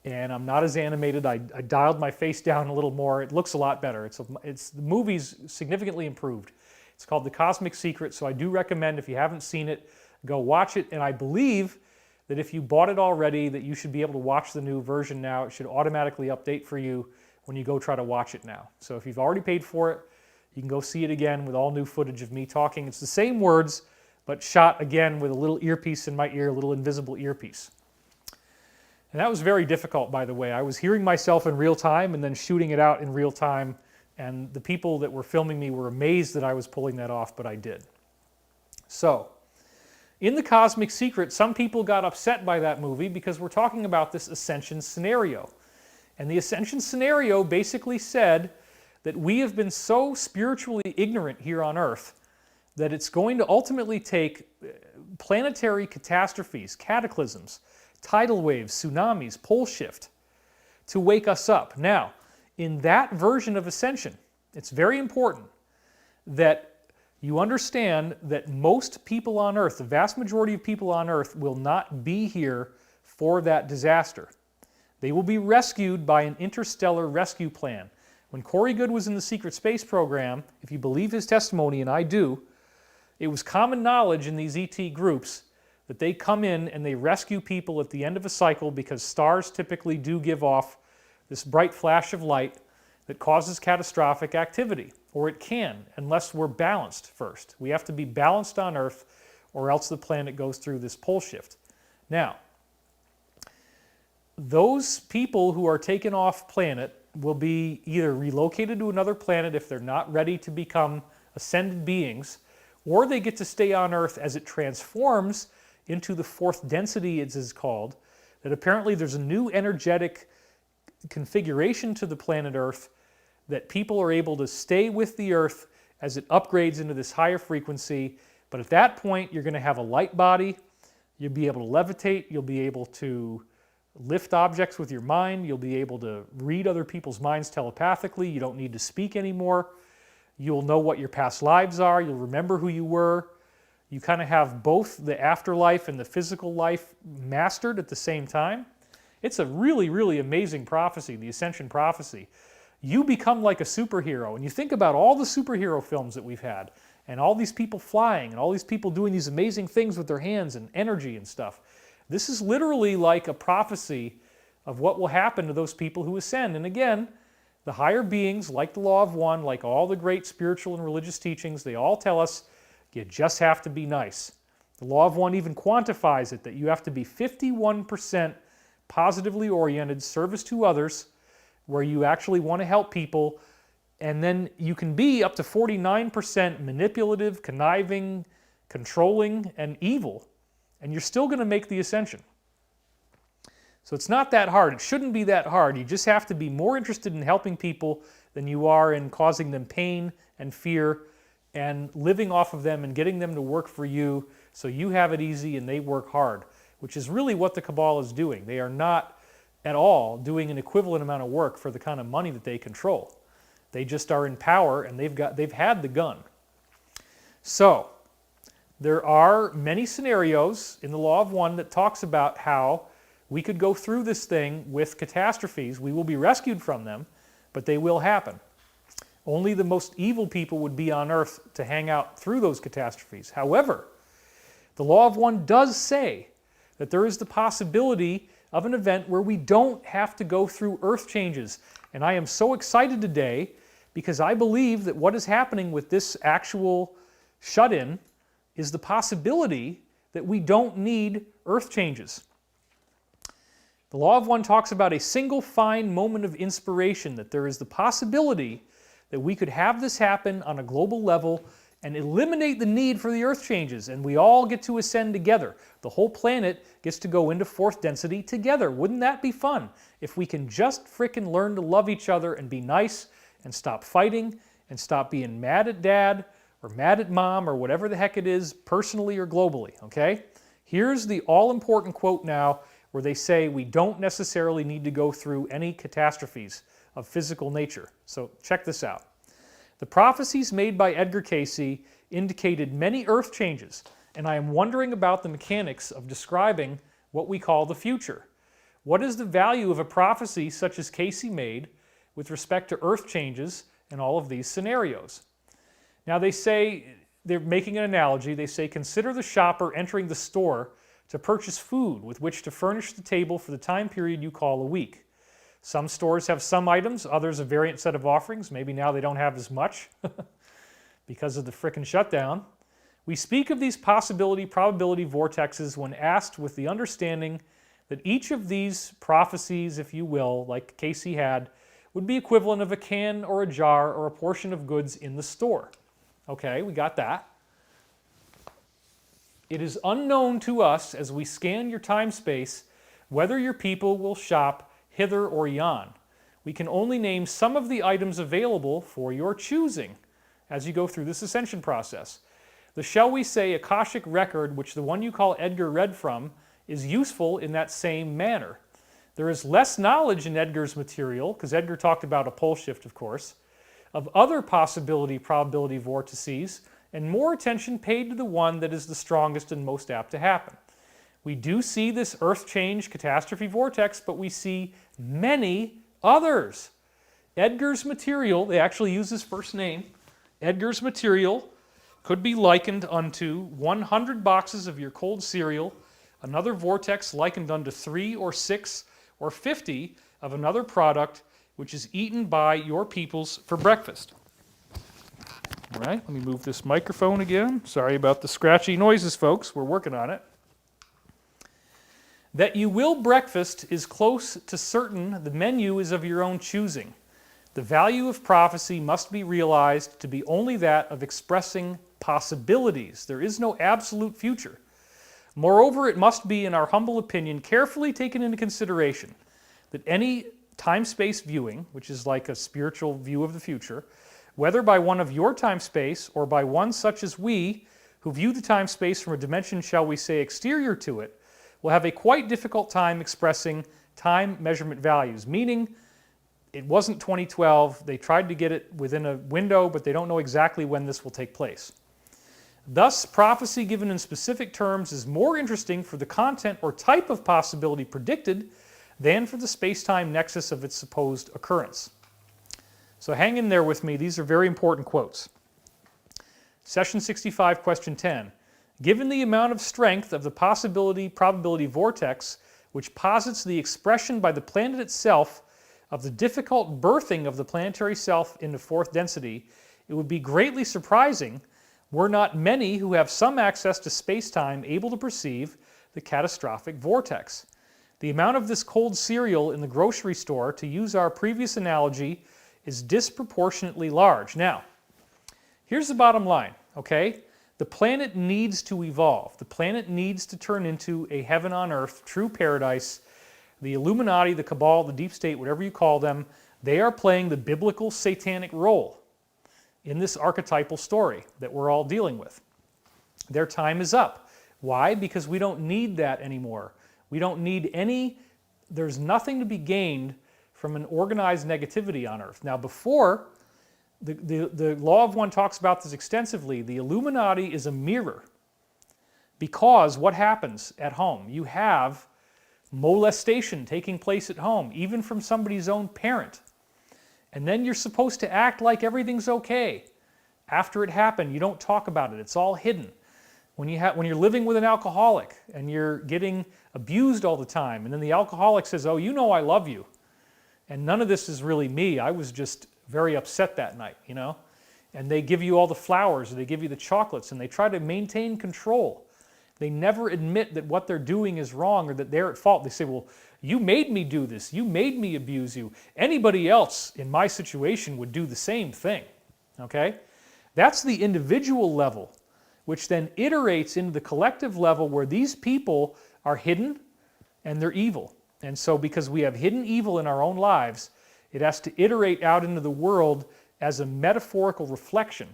and I'm not as animated. I dialed my face down a little more. It looks a lot better. The movie's significantly improved. It's called The Cosmic Secret, so I do recommend, if you haven't seen it, go watch it. And I believe that if you bought it already, that you should be able to watch the new version now. It should automatically update for you when you go try to watch it now. So if you've already paid for it, you can go see it again with all new footage of me talking. It's the same words, but shot again with a little earpiece in my ear, a little invisible earpiece. And that was very difficult, by the way. I was hearing myself in real time and then shooting it out in real time, and the people that were filming me were amazed that I was pulling that off, but I did. So, in The Cosmic Secret, some people got upset by that movie because we're talking about this ascension scenario. And the ascension scenario basically said that we have been so spiritually ignorant here on Earth that it's going to ultimately take planetary catastrophes, cataclysms, tidal waves, tsunamis, pole shift to wake us up. Now, in that version of ascension, it's very important that you understand that most people on Earth, the vast majority of people on Earth, will not be here for that disaster. They will be rescued by an interstellar rescue plan. When Corey Goode was in the secret space program, if you believe his testimony, and I do, it was common knowledge in these ET groups that they come in and they rescue people at the end of a cycle because stars typically do give off this bright flash of light that causes catastrophic activity, or it can, unless we're balanced first. We have to be balanced on Earth, or else the planet goes through this pole shift. Now, those people who are taken off planet will be either relocated to another planet if they're not ready to become ascended beings, or they get to stay on Earth as it transforms into the fourth density, it is called, that apparently there's a new energetic configuration to the planet Earth that people are able to stay with the Earth as it upgrades into this higher frequency. But at that point, you're going to have a light body, you'll be able to levitate, you'll be able to lift objects with your mind, you'll be able to read other people's minds telepathically, you don't need to speak anymore, you'll know what your past lives are, you'll remember who you were. You kind of have both the afterlife and the physical life mastered at the same time. It's a really, really amazing prophecy, the Ascension prophecy. You become like a superhero, and you think about all the superhero films that we've had, and all these people flying, and all these people doing these amazing things with their hands and energy and stuff. This is literally like a prophecy of what will happen to those people who ascend. And again, the higher beings, like the Law of One, like all the great spiritual and religious teachings, they all tell us you just have to be nice. The Law of One even quantifies it, that you have to be 51% positively oriented, service to others, where you actually want to help people, and then you can be up to 49% manipulative, conniving, controlling, and evil, and you're still going to make the ascension. So it's not that hard. It shouldn't be that hard. You just have to be more interested in helping people than you are in causing them pain and fear and living off of them and getting them to work for you so you have it easy and they work hard, which is really what the cabal is doing. They are not at all doing an equivalent amount of work for the kind of money that they control. They just are in power and they've had the gun. So there are many scenarios in the Law of One that talks about how we could go through this thing with catastrophes. We will be rescued from them, but they will happen. Only the most evil people would be on earth to hang out through those catastrophes. However, the Law of One does say that there is the possibility of an event where we don't have to go through earth changes. And I am so excited today because I believe that what is happening with this actual shut-in is the possibility that we don't need earth changes. The Law of One talks about a single fine moment of inspiration, that there is the possibility that we could have this happen on a global level and eliminate the need for the earth changes, and we all get to ascend together. The whole planet gets to go into fourth density together. Wouldn't that be fun? If we can just frickin' learn to love each other and be nice and stop fighting and stop being mad at dad or mad at mom or whatever the heck it is, personally or globally, okay? Here's the all-important quote now where they say we don't necessarily need to go through any catastrophes of physical nature. So check this out. The prophecies made by Edgar Cayce indicated many earth changes, and I am wondering about the mechanics of describing what we call the future. What is the value of a prophecy such as Cayce made with respect to earth changes in all of these scenarios? Now they say, they're making an analogy, they say, consider the shopper entering the store to purchase food with which to furnish the table for the time period you call a week. Some stores have some items, others a variant set of offerings. Maybe now they don't have as much because of the frickin' shutdown. We speak of these possibility-probability vortexes when asked with the understanding that each of these prophecies, if you will, like Cayce had, would be equivalent of a can or a jar or a portion of goods in the store. Okay, we got that. It is unknown to us as we scan your time space whether your people will shop hither or yon. We can only name some of the items available for your choosing as you go through this ascension process. The, shall we say, Akashic record, which the one you call Edgar read from, is useful in that same manner. There is less knowledge in Edgar's material, because Edgar talked about a pole shift, of course, of other possibility-probability vortices, and more attention paid to the one that is the strongest and most apt to happen. We do see this earth change catastrophe vortex, but we see many others. Edgar's material, they actually use his first name, Edgar's material could be likened unto 100 boxes of your cold cereal, another vortex likened unto 3 or 6 or 50 of another product which is eaten by your peoples for breakfast. All right, let me move this microphone again. Sorry about the scratchy noises, folks. We're working on it. That you will breakfast is close to certain. The menu is of your own choosing. The value of prophecy must be realized to be only that of expressing possibilities. There is no absolute future. Moreover, it must be, in our humble opinion, carefully taken into consideration that any time-space viewing, which is like a spiritual view of the future, whether by one of your time-space or by one such as we, who view the time-space from a dimension, shall we say, exterior to it, will have a quite difficult time expressing time measurement values, meaning it wasn't 2012, they tried to get it within a window, but they don't know exactly when this will take place. Thus, prophecy given in specific terms is more interesting for the content or type of possibility predicted than for the space-time nexus of its supposed occurrence. So hang in there with me, these are very important quotes. Session 65, question 10. Given the amount of strength of the possibility-probability vortex, which posits the expression by the planet itself of the difficult birthing of the planetary self into fourth density, it would be greatly surprising were not many who have some access to space-time able to perceive the catastrophic vortex. The amount of this cold cereal in the grocery store, to use our previous analogy, is disproportionately large. Now, here's the bottom line, okay? The planet needs to evolve. The planet needs to turn into a heaven on earth, true paradise. The Illuminati, the Cabal, the Deep State, whatever you call them, they are playing the biblical satanic role in this archetypal story that we're all dealing with. Their time is up. Why? Because we don't need that anymore. We don't need any, there's nothing to be gained from an organized negativity on earth. Now before, the Law of One talks about this extensively. The Illuminati is a mirror, because what happens at home? You have molestation taking place at home, even from somebody's own parent. And then you're supposed to act like everything's okay. After it happened, you don't talk about it. It's all hidden. When you're living with an alcoholic and you're getting abused all the time, and then the alcoholic says, "Oh, you know I love you. And none of this is really me. I was just very upset that night," you know? And they give you all the flowers, or they give you the chocolates, and they try to maintain control. They never admit that what they're doing is wrong or that they're at fault. They say, "Well, you made me do this. You made me abuse you. Anybody else in my situation would do the same thing." Okay? That's the individual level, which then iterates into the collective level where these people are hidden and they're evil. And so because we have hidden evil in our own lives, it has to iterate out into the world as a metaphorical reflection,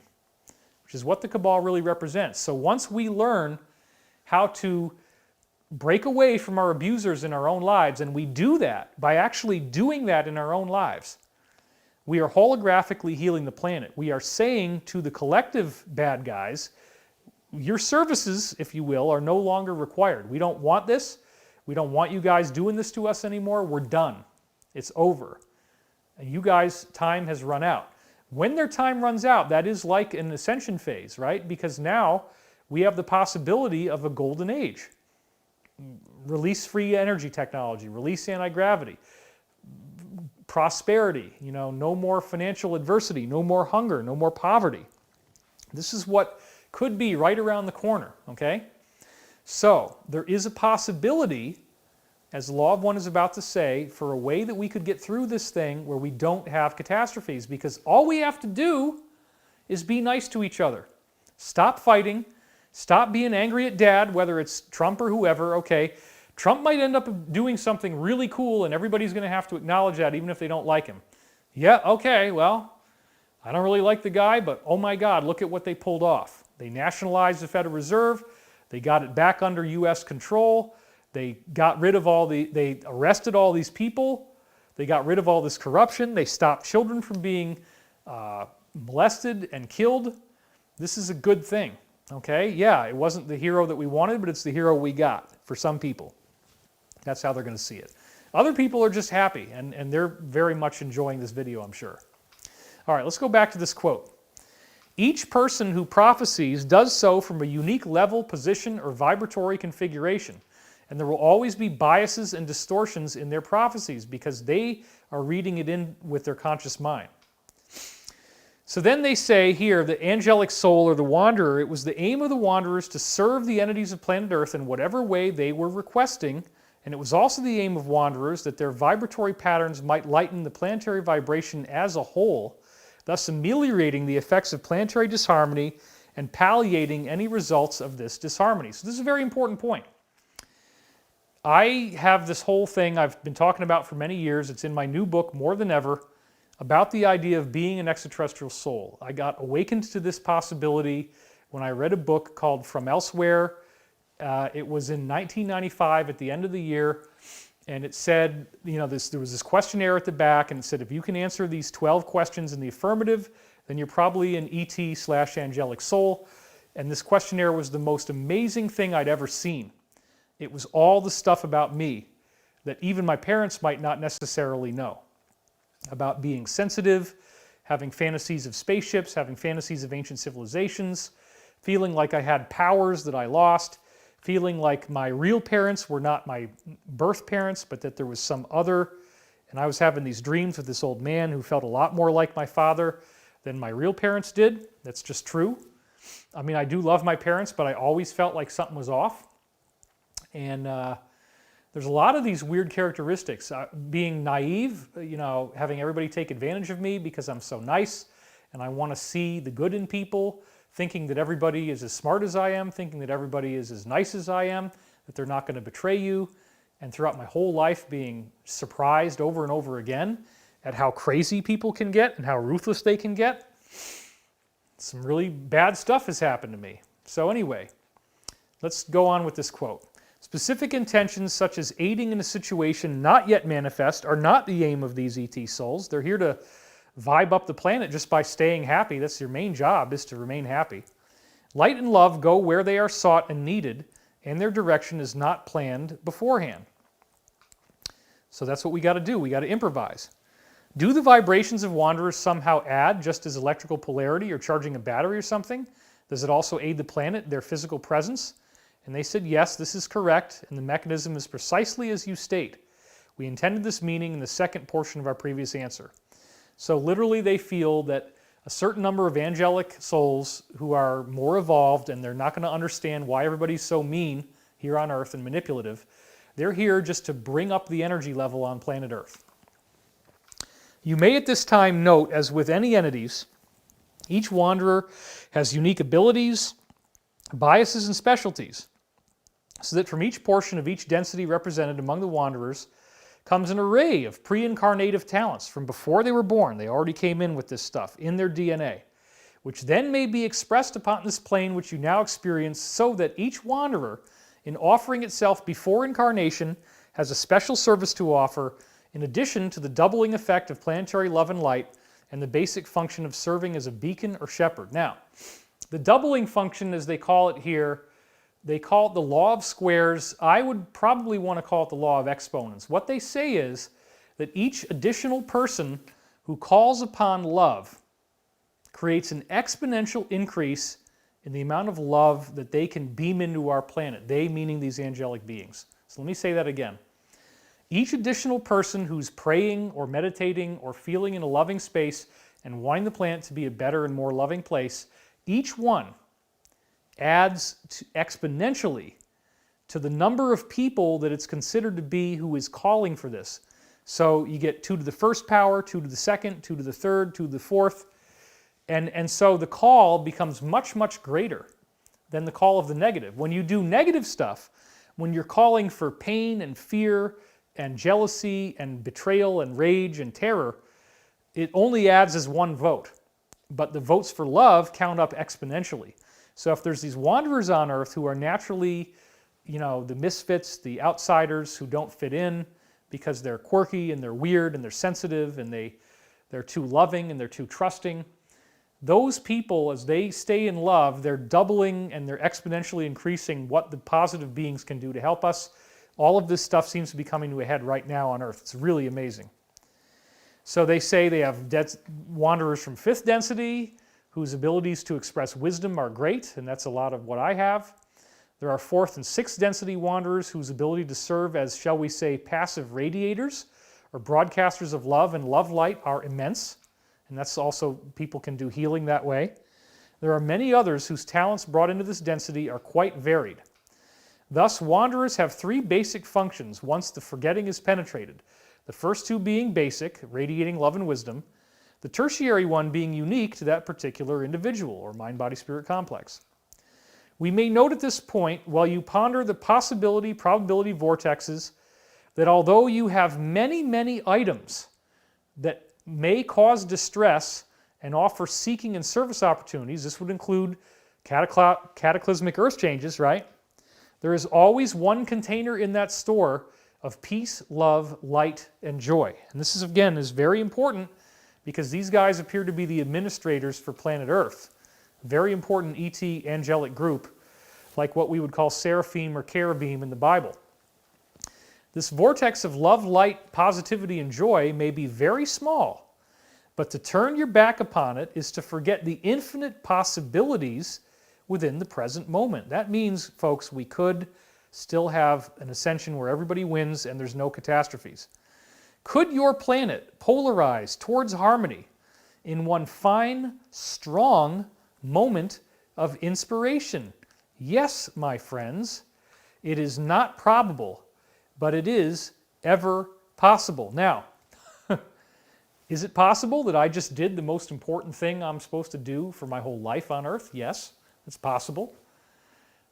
which is what the Cabal really represents. So once we learn how to break away from our abusers in our own lives, and we do that by actually doing that in our own lives, we are holographically healing the planet. We are saying to the collective bad guys, your services, if you will, are no longer required. We don't want this. We don't want you guys doing this to us anymore. We're done. It's over. And you guys, time has run out. When their time runs out, that is like an ascension phase, right? Because now we have the possibility of a golden age. Release free energy technology, release anti-gravity, prosperity, you know, no more financial adversity, no more hunger, no more poverty. This is what could be right around the corner, okay? So there is a possibility, as the Law of One is about to say, for a way that we could get through this thing where we don't have catastrophes, because all we have to do is be nice to each other. Stop fighting. Stop being angry at Dad, whether it's Trump or whoever. Okay, Trump might end up doing something really cool and everybody's going to have to acknowledge that even if they don't like him. Yeah, okay, well, I don't really like the guy, but oh my God, look at what they pulled off. They nationalized the Federal Reserve. They got it back under U.S. control. They got rid of they arrested all these people. They got rid of all this corruption. They stopped children from being molested and killed. This is a good thing, okay? Yeah, it wasn't the hero that we wanted, but it's the hero we got for some people. That's how they're going to see it. Other people are just happy, and they're very much enjoying this video, I'm sure. All right, let's go back to this quote. Each person who prophesies does so from a unique level, position, or vibratory configuration. And there will always be biases and distortions in their prophecies because they are reading it in with their conscious mind. So then they say here, the angelic soul or the wanderer, it was the aim of the wanderers to serve the entities of planet Earth in whatever way they were requesting, and it was also the aim of wanderers that their vibratory patterns might lighten the planetary vibration as a whole, thus ameliorating the effects of planetary disharmony and palliating any results of this disharmony. So this is a very important point. I have this whole thing I've been talking about for many years. It's in my new book, More Than Ever, about the idea of being an extraterrestrial soul. I got awakened to this possibility when I read a book called From Elsewhere. It was in 1995 at the end of the year, and it said, you know, there was this questionnaire at the back, and it said, if you can answer these 12 questions in the affirmative, then you're probably an ET/angelic soul. And this questionnaire was the most amazing thing I'd ever seen. It was all the stuff about me that even my parents might not necessarily know. About being sensitive, having fantasies of spaceships, having fantasies of ancient civilizations, feeling like I had powers that I lost, feeling like my real parents were not my birth parents, but that there was some other. And I was having these dreams with this old man who felt a lot more like my father than my real parents did. That's just true. I mean, I do love my parents, but I always felt like something was off. And there's a lot of these weird characteristics. Being naive, having everybody take advantage of me because I'm so nice and I want to see the good in people, thinking that everybody is as smart as I am, thinking that everybody is as nice as I am, that they're not going to betray you. And throughout my whole life being surprised over and over again at how crazy people can get and how ruthless they can get. Some really bad stuff has happened to me. So anyway, let's go on with this quote. Specific intentions such as aiding in a situation not yet manifest are not the aim of these ET souls. They're here to vibe up the planet just by staying happy. That's your main job, is to remain happy. Light and love go where they are sought and needed, and their direction is not planned beforehand. So that's what we got to do. We got to improvise. Do the vibrations of wanderers somehow add, just as electrical polarity or charging a battery or something? Does it also aid the planet, their physical presence? And they said, yes, this is correct, and the mechanism is precisely as you state. We intended this meaning in the second portion of our previous answer. So literally they feel that a certain number of angelic souls who are more evolved, and they're not going to understand why everybody's so mean here on Earth and manipulative, they're here just to bring up the energy level on planet Earth. You may at this time note, as with any entities, each wanderer has unique abilities, biases, and specialties, so that from each portion of each density represented among the wanderers comes an array of pre-incarnative talents from before they were born. They already came in with this stuff in their DNA, which then may be expressed upon this plane which you now experience, so that each wanderer, in offering itself before incarnation, has a special service to offer, in addition to the doubling effect of planetary love and light and the basic function of serving as a beacon or shepherd. Now, the doubling function, as they call it here, they call it the law of squares. I would probably want to call it the law of exponents. What they say is that each additional person who calls upon love creates an exponential increase in the amount of love that they can beam into our planet. They meaning these angelic beings. So let me say that again. Each additional person who's praying or meditating or feeling in a loving space and wanting the planet to be a better and more loving place, each one adds exponentially to the number of people that it's considered to be who is calling for this. So you get 2 to the first power, 2 to the second, 2 to the third, 2 to the fourth. And so the call becomes much, much greater than the call of the negative. When you do negative stuff, when you're calling for pain and fear and jealousy and betrayal and rage and terror, it only adds as 1 vote. But the votes for love count up exponentially. So if there's these wanderers on Earth who are naturally, the misfits, the outsiders who don't fit in because they're quirky and they're weird and they're sensitive and they're too loving and they're too trusting, those people, as they stay in love, they're doubling and they're exponentially increasing what the positive beings can do to help us. All of this stuff seems to be coming to a head right now on Earth. It's really amazing. So they say they have wanderers from 5th density whose abilities to express wisdom are great, and that's a lot of what I have. There are 4th and 6th density wanderers whose ability to serve as, shall we say, passive radiators or broadcasters of love and love light are immense. And that's also, people can do healing that way. There are many others whose talents brought into this density are quite varied. Thus, wanderers have 3 basic functions once the forgetting is penetrated. The first 2 being basic, radiating love and wisdom. The tertiary one being unique to that particular individual or mind-body-spirit complex. We may note at this point, while you ponder the probability vortexes, that although you have many, many items that may cause distress and offer seeking and service opportunities, this would include cataclysmic earth changes, right? There is always one container in that store of peace, love, light, and joy. And this is, again, is very important because these guys appear to be the administrators for planet Earth. Very important ET angelic group, like what we would call seraphim or cherubim in the Bible. This vortex of love, light, positivity, and joy may be very small, but to turn your back upon it is to forget the infinite possibilities within the present moment. That means, folks, we could still have an ascension where everybody wins and there's no catastrophes. Could your planet polarize towards harmony in one fine, strong moment of inspiration? Yes, my friends, it is not probable, but it is ever possible. Now, is it possible that I just did the most important thing I'm supposed to do for my whole life on Earth? Yes, it's possible.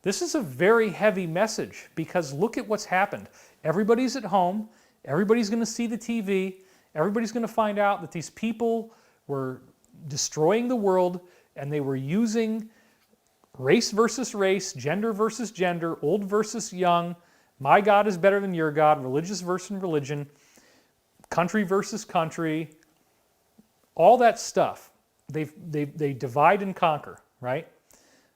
This is a very heavy message because look at what's happened. Everybody's at home. Everybody's going to see the TV. Everybody's going to find out that these people were destroying the world and they were using race versus race, gender versus gender, old versus young, my God is better than your God, religious versus religion, country versus country, all that stuff. They divide and conquer, right?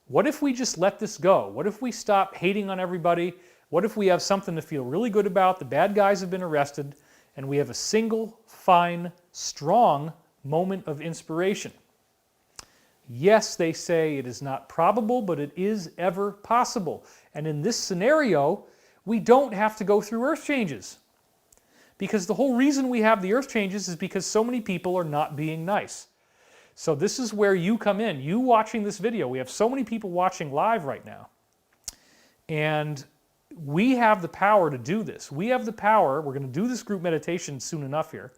What if we just let this go? What if we stop hating on everybody? What if we have something to feel really good about? The bad guys have been arrested, and we have a single, fine, strong moment of inspiration. Yes, they say it is not probable, but it is ever possible. And in this scenario, we don't have to go through earth changes. Because the whole reason we have the earth changes is because so many people are not being nice. So this is where you come in. You watching this video, we have so many people watching live right now. And we have the power to do this. We have the power, we're going to do this group meditation soon enough here,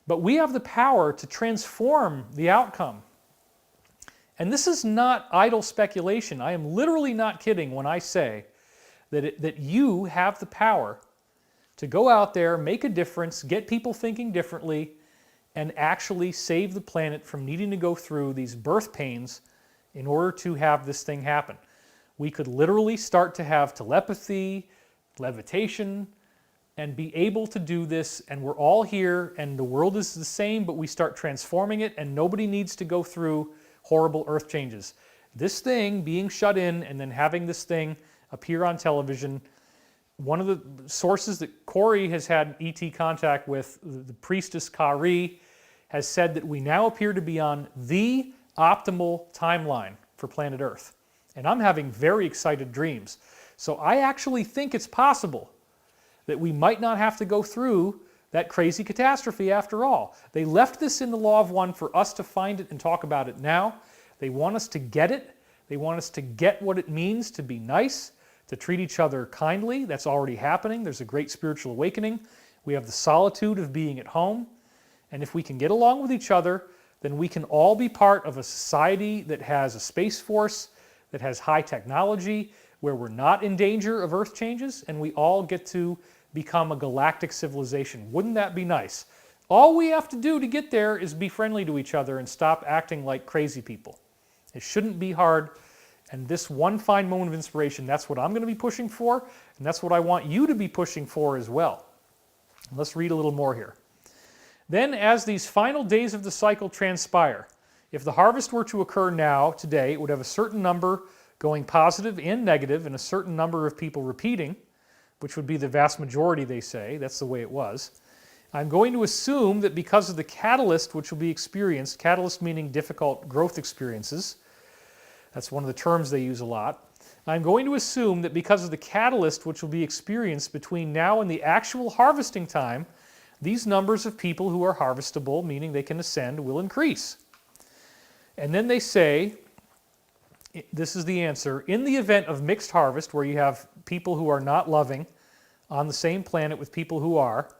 but we have the power to transform the outcome. And this is not idle speculation. I am literally not kidding when I say that you have the power to go out there, make a difference, get people thinking differently, and actually save the planet from needing to go through these birth pains in order to have this thing happen. We could literally start to have telepathy, levitation, and be able to do this, and we're all here, and the world is the same, but we start transforming it, and nobody needs to go through horrible earth changes. This thing being shut in and then having this thing appear on television, one of the sources that Corey has had ET contact with, the priestess Kari, has said that we now appear to be on the optimal timeline for planet Earth. And I'm having very excited dreams. So I actually think it's possible that we might not have to go through that crazy catastrophe after all. They left this in the Law of One for us to find it and talk about it now. They want us to get it. They want us to get what it means to be nice, to treat each other kindly. That's already happening. There's a great spiritual awakening. We have the solitude of being at home. And if we can get along with each other, then we can all be part of a society that has a space force, that has high technology, where we're not in danger of earth changes, and we all get to become a galactic civilization. Wouldn't that be nice? All we have to do to get there is be friendly to each other and stop acting like crazy people. It shouldn't be hard. And this one fine moment of inspiration, that's what I'm going to be pushing for, and that's what I want you to be pushing for as well. Let's read a little more here. Then, as these final days of the cycle transpire, if the harvest were to occur now, today, it would have a certain number going positive and negative, and a certain number of people repeating, which would be the vast majority, they say. That's the way it was. I'm going to assume that because of the catalyst which will be experienced, catalyst meaning difficult growth experiences, that's one of the terms they use a lot. I'm going to assume that because of the catalyst which will be experienced between now and the actual harvesting time, these numbers of people who are harvestable, meaning they can ascend, will increase. And then they say, this is the answer, in the event of mixed harvest, where you have people who are not loving on the same planet with people who are,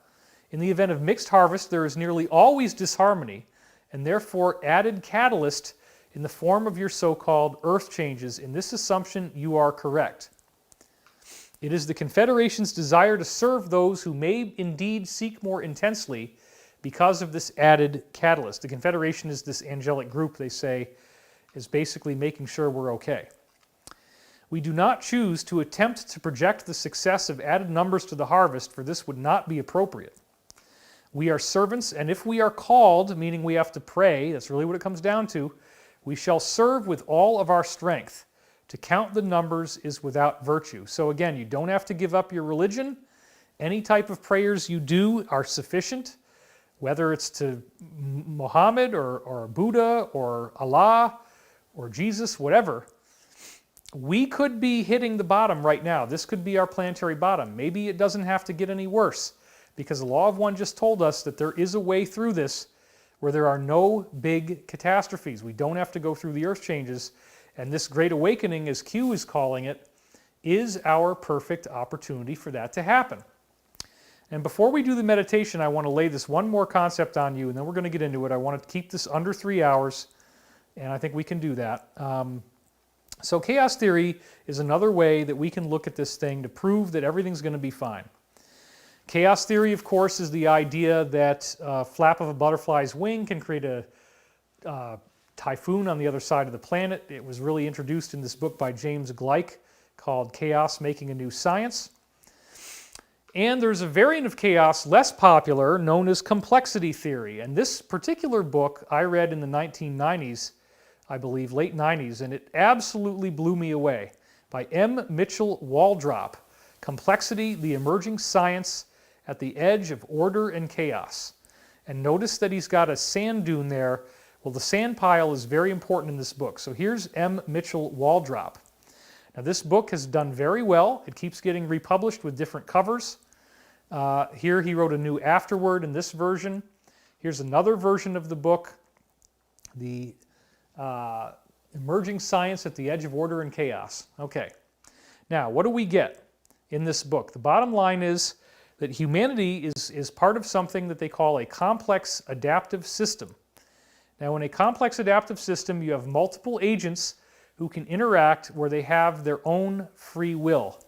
in the event of mixed harvest, there is nearly always disharmony, and therefore added catalyst in the form of your so-called earth changes. In this assumption, you are correct. It is the Confederation's desire to serve those who may indeed seek more intensely because of this added catalyst. The Confederation is this angelic group, they say, is basically making sure we're okay. We do not choose to attempt to project the success of added numbers to the harvest, for this would not be appropriate. We are servants, and if we are called, meaning we have to pray, that's really what it comes down to, we shall serve with all of our strength. To count the numbers is without virtue. So again, you don't have to give up your religion. Any type of prayers you do are sufficient, whether it's to Muhammad or Buddha or Allah or Jesus, whatever. we could be hitting the bottom right now. This could be our planetary bottom. Maybe it doesn't have to get any worse, because the law of one just told us that there is a way through this where there are no big catastrophes. We don't have to go through the earth changes, and this Great Awakening, as Q is calling it, is our perfect opportunity for that to happen. And before we do the meditation, I want to lay this one more concept on you, and then we're going to get into it. I want to keep this under 3 hours, and I think we can do that. So chaos theory is another way that we can look at this thing to prove that everything's going to be fine. Chaos theory, of course, is the idea that a flap of a butterfly's wing can create a typhoon on the other side of the planet. It was really introduced in this book by James Gleick called Chaos Making a New Science. And there's a variant of chaos, less popular, known as complexity theory. And this particular book I read in the 1990s, I believe, late 90s, and it absolutely blew me away, by M. Mitchell Waldrop, Complexity, the Emerging Science at the Edge of Order and Chaos. And notice that he's got a sand dune there. Well, the sand pile is very important in this book. So here's M. Mitchell Waldrop. Now, this book has done very well. It keeps getting republished with different covers. Here he wrote a new afterword in this version. Here's another version of the book, the Emerging Science at the Edge of Order and Chaos. Okay, now what do we get in this book? The bottom line is that humanity is part of something that they call a complex adaptive system. Now, in a complex adaptive system, you have multiple agents who can interact where they have their own free will.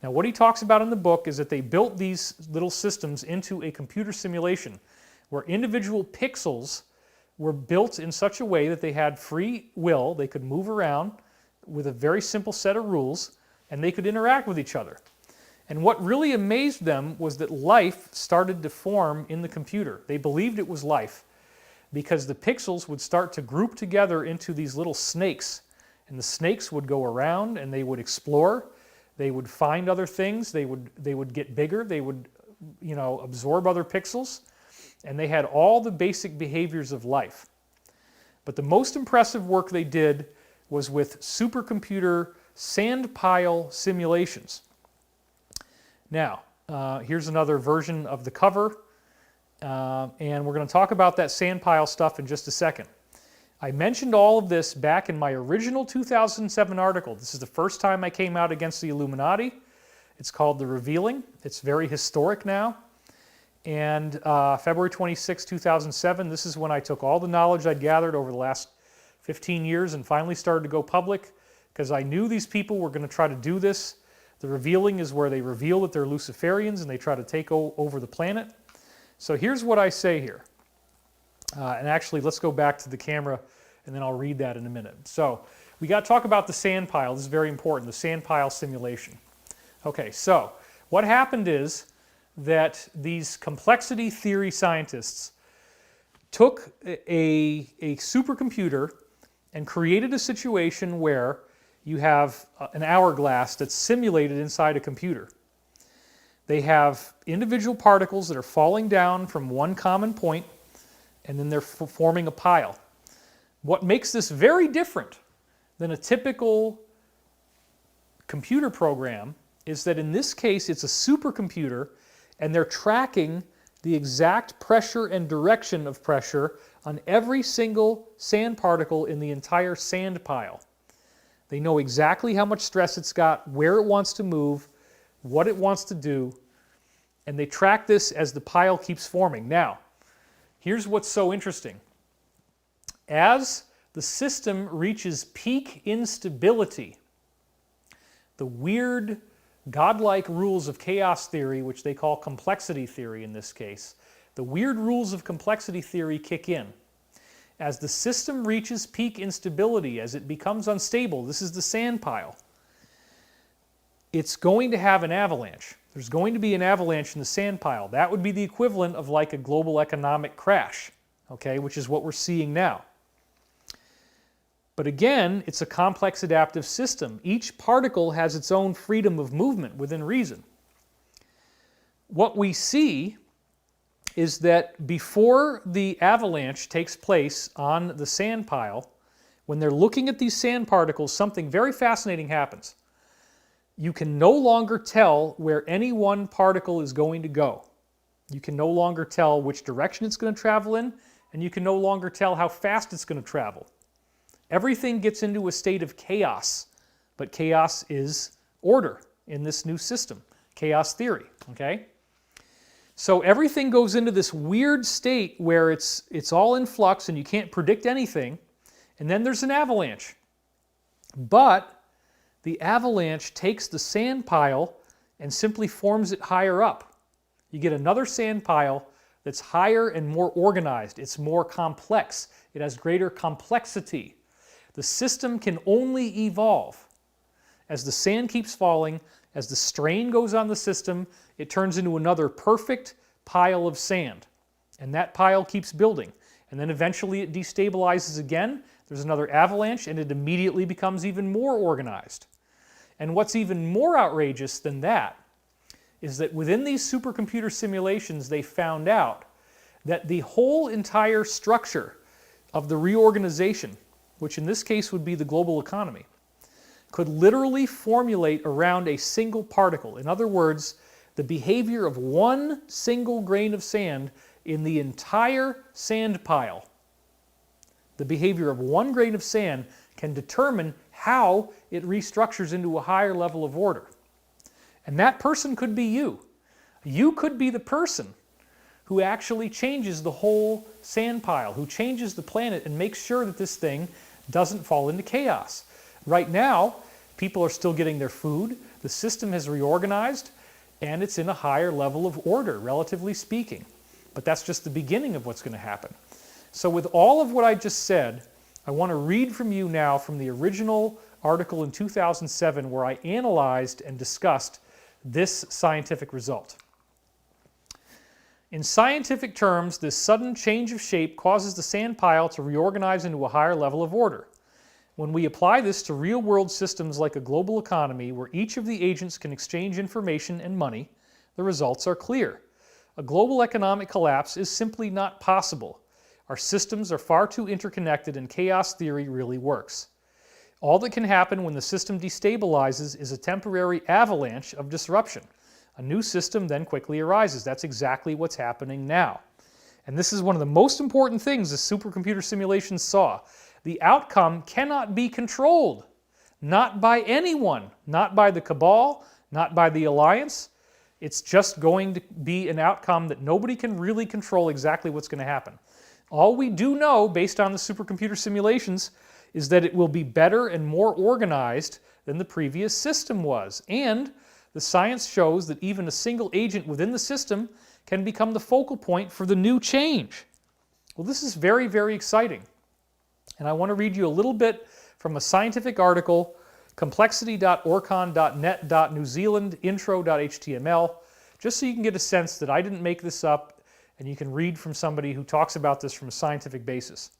Now, what he talks about in the book is that they built these little systems into a computer simulation where individual pixels were built in such a way that they had free will, they could move around with a very simple set of rules, and they could interact with each other. And what really amazed them was that life started to form in the computer. They believed it was life because the pixels would start to group together into these little snakes, and the snakes would go around and they would explore, they would find other things, they would get bigger, they would, absorb other pixels. And they had all the basic behaviors of life. But the most impressive work they did was with supercomputer sand pile simulations. Now, here's another version of the cover, and we're going to talk about that sand pile stuff in just a second. I mentioned all of this back in my original 2007 article. This is the first time I came out against the Illuminati. It's called The Revealing. It's very historic now. And February 26, 2007, this is when I took all the knowledge I'd gathered over the last 15 years and finally started to go public, because I knew these people were going to try to do this. The Revealing is where they reveal that they're Luciferians and they try to take over the planet. So here's what I say here. And actually, let's go back to the camera and then I'll read that in a minute. So we got to talk about the sand pile. This is very important, the sand pile simulation. Okay, so what happened is that these complexity theory scientists took a supercomputer and created a situation where you have an hourglass that's simulated inside a computer. They have individual particles that are falling down from one common point, and then they're forming a pile. What makes this very different than a typical computer program is that in this case it's a supercomputer, and they're tracking the exact pressure and direction of pressure on every single sand particle in the entire sand pile. They know exactly how much stress it's got, where it wants to move, what it wants to do, and they track this as the pile keeps forming. Now, here's what's so interesting. As the system reaches peak instability, the weird godlike rules of chaos theory, which they call complexity theory in this case, the weird rules of complexity theory kick in. As the system reaches peak instability, as it becomes unstable, this is the sand pile, it's going to have an avalanche. There's going to be an avalanche in the sand pile. That would be the equivalent of like a global economic crash, okay, which is what we're seeing now. But again, it's a complex adaptive system. Each particle has its own freedom of movement within reason. What we see is that before the avalanche takes place on the sand pile, when they're looking at these sand particles, something very fascinating happens. You can no longer tell where any one particle is going to go. You can no longer tell which direction it's going to travel in, and you can no longer tell how fast it's going to travel. Everything gets into a state of chaos, but chaos is order in this new system, chaos theory, okay? So everything goes into this weird state where it's all in flux and you can't predict anything, and then there's an avalanche. But the avalanche takes the sand pile and simply forms it higher up. You get another sand pile that's higher and more organized. It's more complex. It has greater complexity. The system can only evolve. As the sand keeps falling, as the strain goes on the system, it turns into another perfect pile of sand. And that pile keeps building. And then eventually it destabilizes again. There's another avalanche, and it immediately becomes even more organized. And what's even more outrageous than that is that within these supercomputer simulations, they found out that the whole entire structure of the reorganization, which in this case would be the global economy, could literally formulate around a single particle. In other words, the behavior of one single grain of sand in the entire sand pile. The behavior of one grain of sand can determine how it restructures into a higher level of order. And that person could be you. You could be the person who actually changes the whole sand pile, who changes the planet and makes sure that this thing doesn't fall into chaos. Right now, people are still getting their food, the system has reorganized, and it's in a higher level of order, relatively speaking. But that's just the beginning of what's going to happen. So with all of what I just said, I want to read from you now from the original article in 2007 where I analyzed and discussed this scientific result. In scientific terms, this sudden change of shape causes the sand pile to reorganize into a higher level of order. When we apply this to real-world systems like a global economy where each of the agents can exchange information and money, the results are clear. A global economic collapse is simply not possible. Our systems are far too interconnected and chaos theory really works. All that can happen when the system destabilizes is a temporary avalanche of disruption. A new system then quickly arises. That's exactly what's happening now. And this is one of the most important things the supercomputer simulations saw. The outcome cannot be controlled. Not by anyone. Not by the cabal. Not by the alliance. It's just going to be an outcome that nobody can really control exactly what's going to happen. All we do know, based on the supercomputer simulations, is that it will be better and more organized than the previous system was. And the science shows that even a single agent within the system can become the focal point for the new change. Well, this is very, very exciting. And I want to read you a little bit from a scientific article, complexity.orcon.net.newzealand.intro.html, just so you can get a sense that I didn't make this up, and you can read from somebody who talks about this from a scientific basis.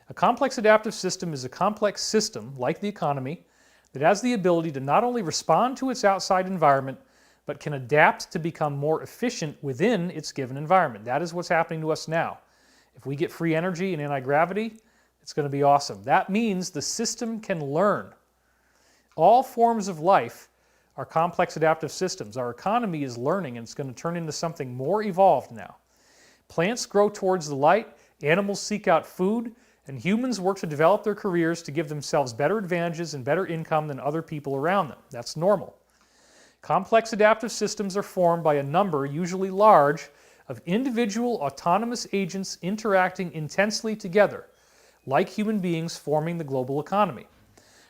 A complex adaptive system is a complex system, like the economy, that has the ability to not only respond to its outside environment, but can adapt to become more efficient within its given environment. That is what's happening to us now. If we get free energy and anti-gravity, it's going to be awesome. That means the system can learn. All forms of life are complex adaptive systems. Our economy is learning, and it's going to turn into something more evolved now. Plants grow towards the light, animals seek out food, and humans work to develop their careers to give themselves better advantages and better income than other people around them. That's normal. Complex adaptive systems are formed by a number, usually large, of individual autonomous agents interacting intensely together, like human beings forming the global economy.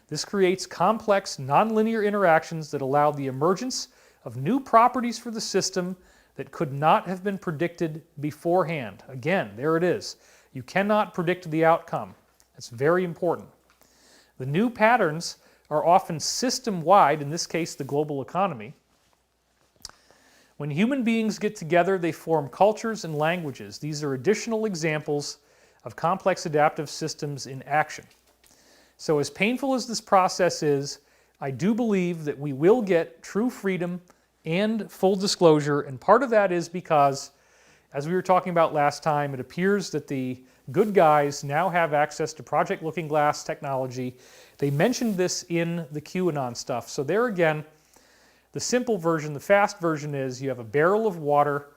This creates complex, nonlinear interactions that allow the emergence of new properties for the system that could not have been predicted beforehand. Again, there it is. You cannot predict the outcome. That's very important. The new patterns are often system-wide, in this case the global economy. When human beings get together, they form cultures and languages. These are additional examples of complex adaptive systems in action. So as painful as this process is, I do believe that we will get true freedom and full disclosure, and part of that is because, as we were talking about last time, it appears that the good guys now have access to Project Looking Glass technology. They mentioned this in the QAnon stuff. So there again, the simple version, the fast version is you have a barrel of water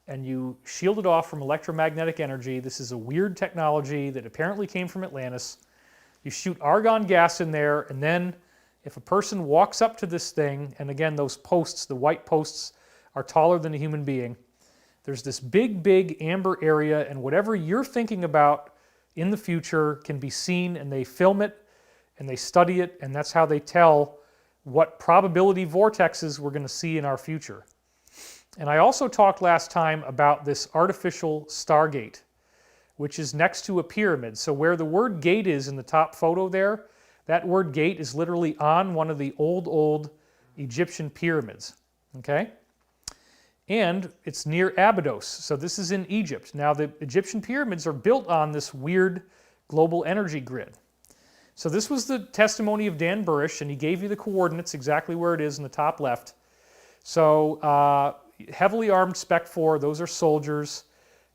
and you shield it off from electromagnetic energy. This is a weird technology that apparently came from Atlantis. You shoot argon gas in there, and then if a person walks up to this thing, and again, those posts, the white posts, are taller than a human being, there's this big, big amber area, and whatever you're thinking about in the future can be seen, and they film it, and they study it, and that's how they tell what probability vortexes we're going to see in our future. And I also talked last time about this artificial Stargate, which is next to a pyramid. So where the word gate is in the top photo there, that word gate is literally on one of the old Egyptian pyramids, okay? And it's near Abydos, so this is in Egypt. Now the Egyptian pyramids are built on this weird global energy grid. So this was the testimony of Dan Burish, and he gave you the coordinates exactly where it is in the top left. So heavily armed Spec 4, those are soldiers,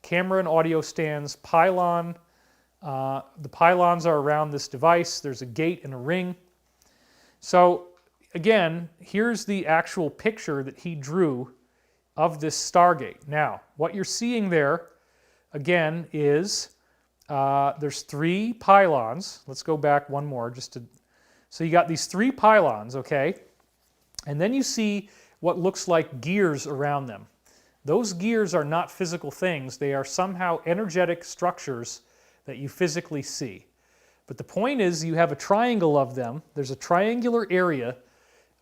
camera and audio stands, pylon. The pylons are around this device. There's a gate and a ring. So again, here's the actual picture that he drew of this Stargate. Now, what you're seeing there, again, is there's 3 pylons. Let's go back one more just to... So you got these 3 pylons, okay? And then you see what looks like gears around them. Those gears are not physical things. They are somehow energetic structures that you physically see. But the point is you have a triangle of them. There's a triangular area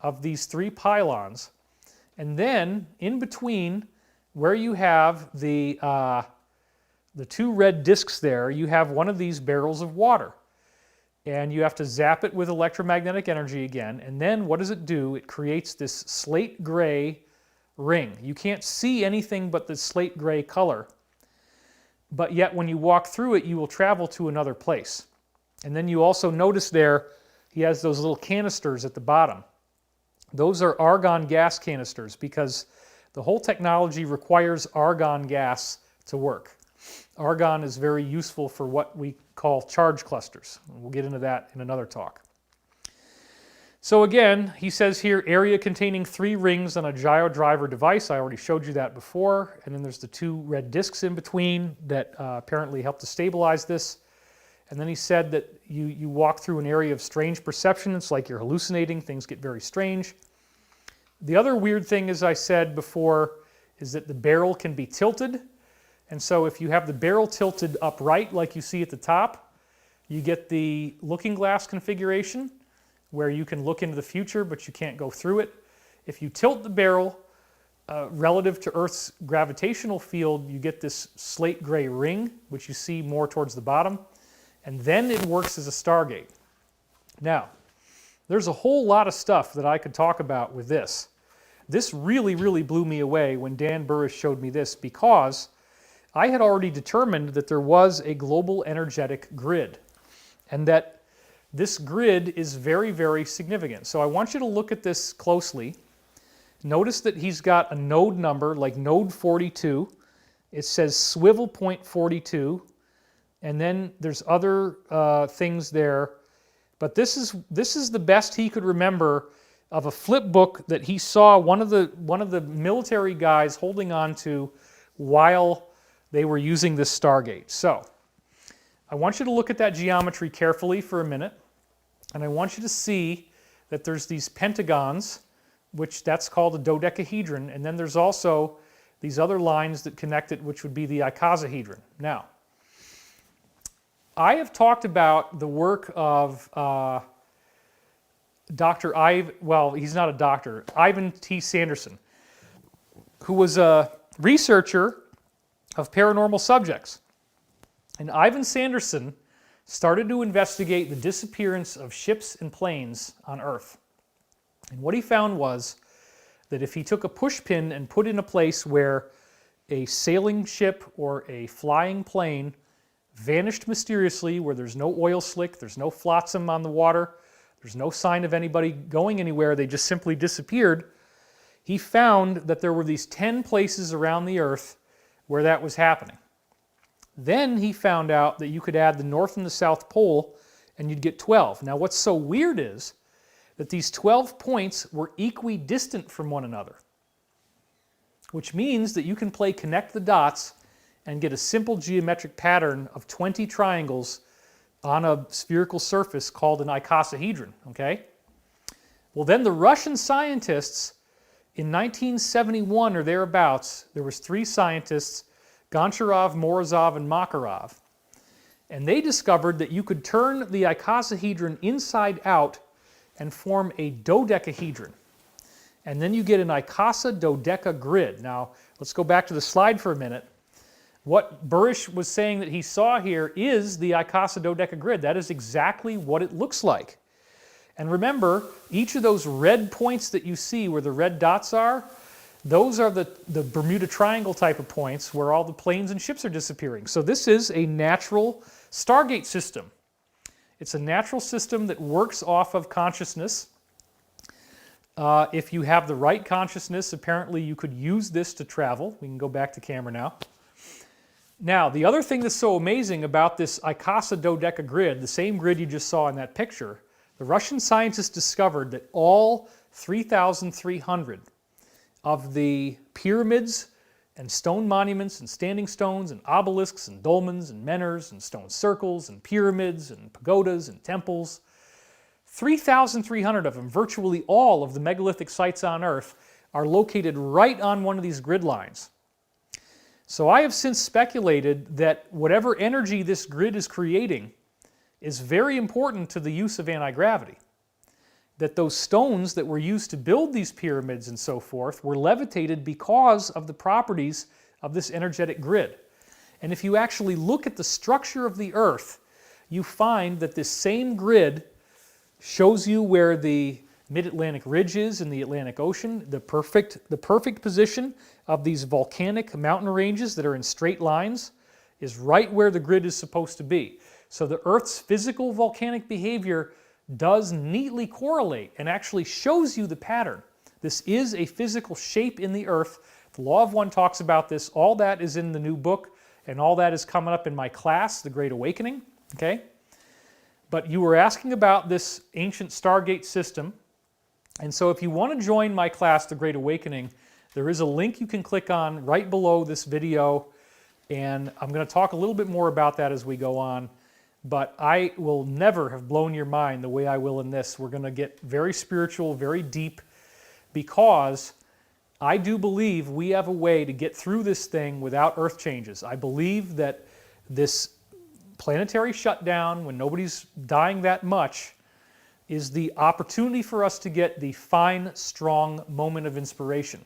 of these 3 pylons. And then in between where you have the 2 red discs there, you have one of these barrels of water. And you have to zap it with electromagnetic energy again. And then what does it do? It creates this slate gray ring. You can't see anything but the slate gray color. But yet when you walk through it, you will travel to another place. And then you also notice there, he has those little canisters at the bottom. Those are argon gas canisters because the whole technology requires argon gas to work. Argon is very useful for what we call charge clusters. We'll get into that in another talk. So again, he says here, area containing 3 rings on a gyro-driver device. I already showed you that before. And then there's the 2 red discs in between that apparently help to stabilize this. And then he said that you walk through an area of strange perception. It's like you're hallucinating. Things get very strange. The other weird thing, as I said before, is that the barrel can be tilted. And so if you have the barrel tilted upright like you see at the top, you get the looking glass configuration where you can look into the future but you can't go through it. If you tilt the barrel relative to Earth's gravitational field, you get this slate gray ring, which you see more towards the bottom, and then it works as a Stargate. Now, there's a whole lot of stuff that I could talk about with this. This really, really blew me away when Dan Burish showed me this because I had already determined that there was a global energetic grid and that this grid is very, very significant. So I want you to look at this closely. Notice that he's got a node number like node 42. It says swivel point 42, and then there's other things there. But this is the best he could remember of a flip book that he saw one of the military guys holding on to while they were using this Stargate. So I want you to look at that geometry carefully for a minute, and I want you to see that there's these pentagons, which that's called a dodecahedron, and then there's also these other lines that connect it, which would be the icosahedron. Now, I have talked about the work of Dr. he's not a doctor, Ivan T. Sanderson, who was a researcher of paranormal subjects. And Ivan Sanderson started to investigate the disappearance of ships and planes on Earth. And what he found was that if he took a pushpin and put in a place where a sailing ship or a flying plane vanished mysteriously, where there's no oil slick, there's no flotsam on the water, there's no sign of anybody going anywhere, they just simply disappeared, he found that there were these 10 places around the Earth where that was happening. Then he found out that you could add the North and the South Pole and you'd get 12. Now what's so weird is that these 12 points were equidistant from one another, which means that you can play connect the dots and get a simple geometric pattern of 20 triangles on a spherical surface called an icosahedron, okay? Well, then the Russian scientists in 1971 or thereabouts, there was 3 scientists, Goncharov, Morozov, and Makarov, and they discovered that you could turn the icosahedron inside out and form a dodecahedron. And then you get an icosadodeca grid. Now, let's go back to the slide for a minute. What Burish was saying that he saw here is the icosadodeca grid. That is exactly what it looks like. And remember, each of those red points that you see where the red dots are, those are the Bermuda Triangle type of points where all the planes and ships are disappearing. So this is a natural Stargate system. It's a natural system that works off of consciousness. If you have the right consciousness, apparently you could use this to travel. We can go back to camera now. Now, the other thing that's so amazing about this icosadodeca grid, the same grid you just saw in that picture, the Russian scientists discovered that all 3,300 of the pyramids and stone monuments and standing stones and obelisks and dolmens and menhirs and stone circles and pyramids and pagodas and temples, 3,300 of them, virtually all of the megalithic sites on Earth, are located right on one of these grid lines. So I have since speculated that whatever energy this grid is creating is very important to the use of anti-gravity. That those stones that were used to build these pyramids and so forth were levitated because of the properties of this energetic grid. And if you actually look at the structure of the Earth, you find that this same grid shows you where the mid-Atlantic ridge is in the Atlantic Ocean, the perfect position of these volcanic mountain ranges that are in straight lines is right where the grid is supposed to be. So the Earth's physical volcanic behavior does neatly correlate and actually shows you the pattern. This is a physical shape in the Earth. The Law of One talks about this. All that is in the new book, and all that is coming up in my class, The Great Awakening. Okay? But you were asking about this ancient Stargate system, and so if you want to join my class, The Great Awakening, there is a link you can click on right below this video, and I'm going to talk a little bit more about that as we go on. But I will never have blown your mind the way I will in this. We're going to get very spiritual, very deep, because I do believe we have a way to get through this thing without earth changes. I believe that this planetary shutdown, when nobody's dying that much, is the opportunity for us to get the fine, strong moment of inspiration.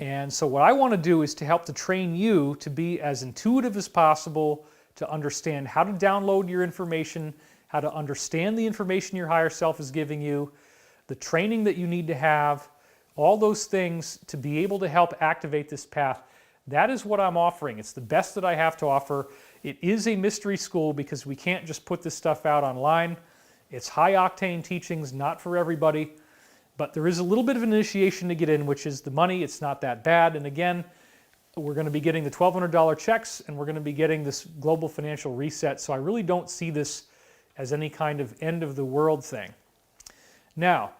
And so what I want to do is to help to train you to be as intuitive as possible, to understand how to download your information, how to understand the information your higher self is giving you, the training that you need to have, all those things to be able to help activate this path. That is what I'm offering. It's the best that I have to offer. It is a mystery school because we can't just put this stuff out online. It's high-octane teachings, not for everybody, but there is a little bit of an initiation to get in, which is the money. It's not that bad. And again, we're going to be getting the $1,200 checks, and we're going to be getting this global financial reset. So I really don't see this as any kind of end of the world thing. Now,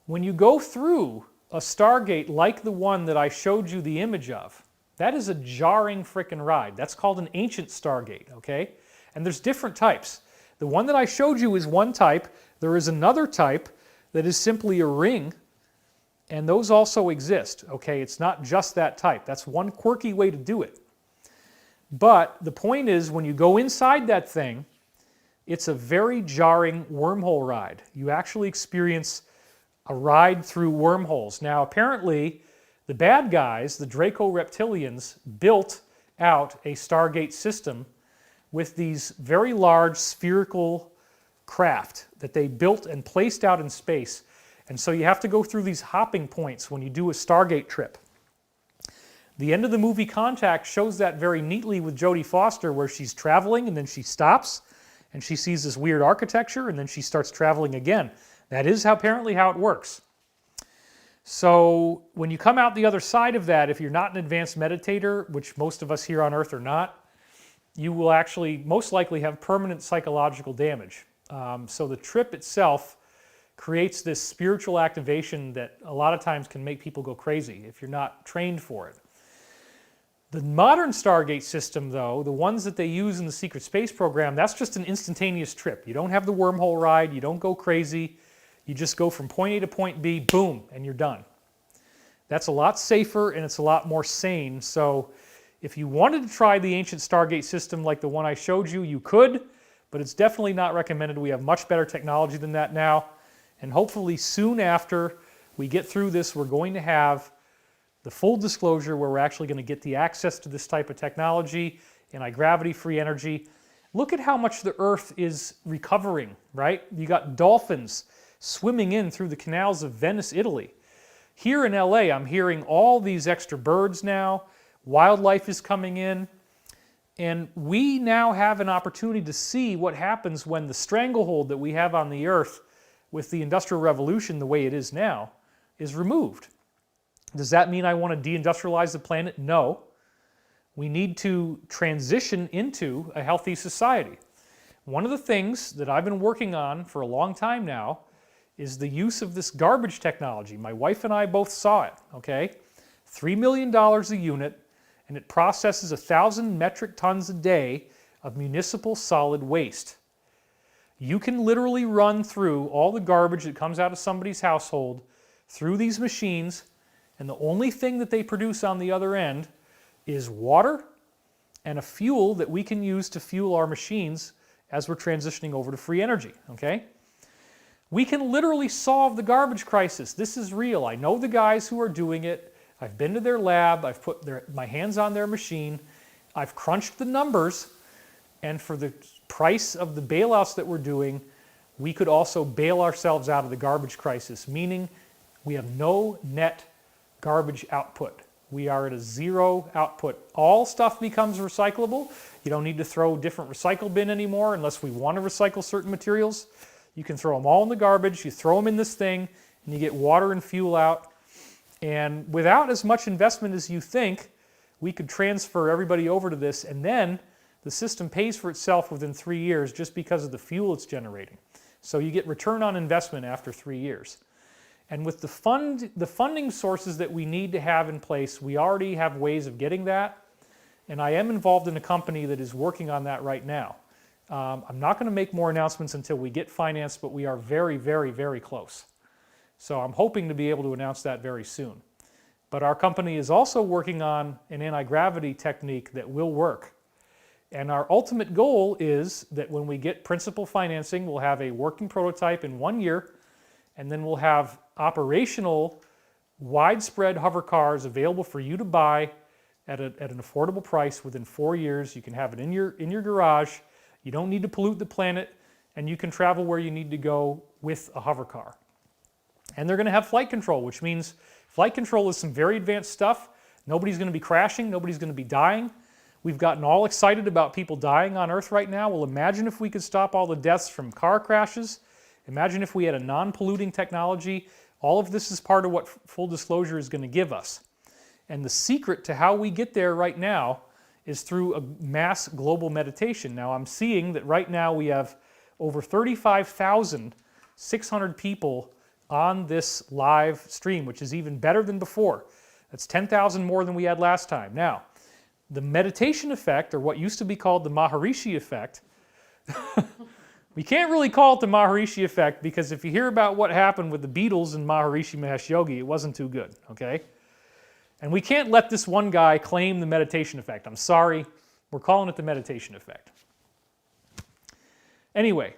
when you go through a Stargate like the one that I showed you the image of, that is a jarring frickin' ride. That's called an ancient Stargate, okay? And there's different types. The one that I showed you is one type. There is another type that is simply a ring, and those also exist, okay? It's not just that type. That's one quirky way to do it. But the point is, when you go inside that thing, it's a very jarring wormhole ride. You actually experience a ride through wormholes. Now, apparently, the bad guys, the Draco reptilians, built out a Stargate system with these very large spherical craft that they built and placed out in space. And so you have to go through these hopping points when you do a Stargate trip. The end of the movie Contact shows that very neatly with Jodie Foster, where she's traveling and then she stops and she sees this weird architecture and then she starts traveling again. That is apparently how it works. So when you come out the other side of that, if you're not an advanced meditator, which most of us here on Earth are not, you will actually most likely have permanent psychological damage. So the trip itself creates this spiritual activation that a lot of times can make people go crazy if you're not trained for it. The modern Stargate system, though, the ones that they use in the secret space program, that's just an instantaneous trip. You don't have the wormhole ride, you don't go crazy, you just go from point A to point B, boom, and you're done. That's a lot safer and it's a lot more sane. So if you wanted to try the ancient Stargate system like the one I showed you, you could, but it's definitely not recommended. We have much better technology than that now. And hopefully soon after we get through this, we're going to have the full disclosure where we're actually going to get the access to this type of technology, anti-gravity free energy. Look at how much the Earth is recovering, right? You got dolphins swimming in through the canals of Venice, Italy. Here in LA, I'm hearing all these extra birds now. Wildlife is coming in. And we now have an opportunity to see what happens when the stranglehold that we have on the Earth with the Industrial Revolution, the way it is now, is removed. Does that mean I want to deindustrialize the planet? No. We need to transition into a healthy society. One of the things that I've been working on for a long time now is the use of this garbage technology. My wife and I both saw it, okay? $3 million a unit, and it processes 1,000 metric tons a day of municipal solid waste. You can literally run through all the garbage that comes out of somebody's household through these machines, and the only thing that they produce on the other end is water and a fuel that we can use to fuel our machines as we're transitioning over to free energy, okay? We can literally solve the garbage crisis. This is real. I know the guys who are doing it. I've been to their lab. I've put my hands on their machine. I've crunched the numbers, and for the price of the bailouts that we're doing, we could also bail ourselves out of the garbage crisis, meaning we have no net garbage output. We are at a zero output. All stuff becomes recyclable. You don't need to throw a different recycle bin anymore unless we want to recycle certain materials. You can throw them all in the garbage, you throw them in this thing, and you get water and fuel out. And without as much investment as you think, we could transfer everybody over to this, and then the system pays for itself within 3 years just because of the fuel it's generating. So you get return on investment after 3 years. And with the funding sources that we need to have in place, we already have ways of getting that. And I am involved in a company that is working on that right now. I'm not going to make more announcements until we get financed, but we are very, very, very close. So I'm hoping to be able to announce that very soon. But our company is also working on an anti-gravity technique that will work. And our ultimate goal is that when we get principal financing, we'll have a working prototype in 1 year, and then we'll have operational, widespread hover cars available for you to buy at an affordable price within 4 years. You can have it in your garage. You don't need to pollute the planet, and you can travel where you need to go with a hover car. And they're going to have flight control, which means flight control is some very advanced stuff. Nobody's going to be crashing. Nobody's going to be dying. We've gotten all excited about people dying on Earth right now. Well, imagine if we could stop all the deaths from car crashes. Imagine if we had a non-polluting technology. All of this is part of what full disclosure is going to give us. And the secret to how we get there right now is through a mass global meditation. Now, I'm seeing that right now we have over 35,600 people on this live stream, which is even better than before. That's 10,000 more than we had last time. Now, the meditation effect, or what used to be called the Maharishi effect, we can't really call it the Maharishi effect because if you hear about what happened with the Beatles and Maharishi Mahesh Yogi, it wasn't too good, okay? And we can't let this one guy claim the meditation effect. I'm sorry, we're calling it the meditation effect. Anyway,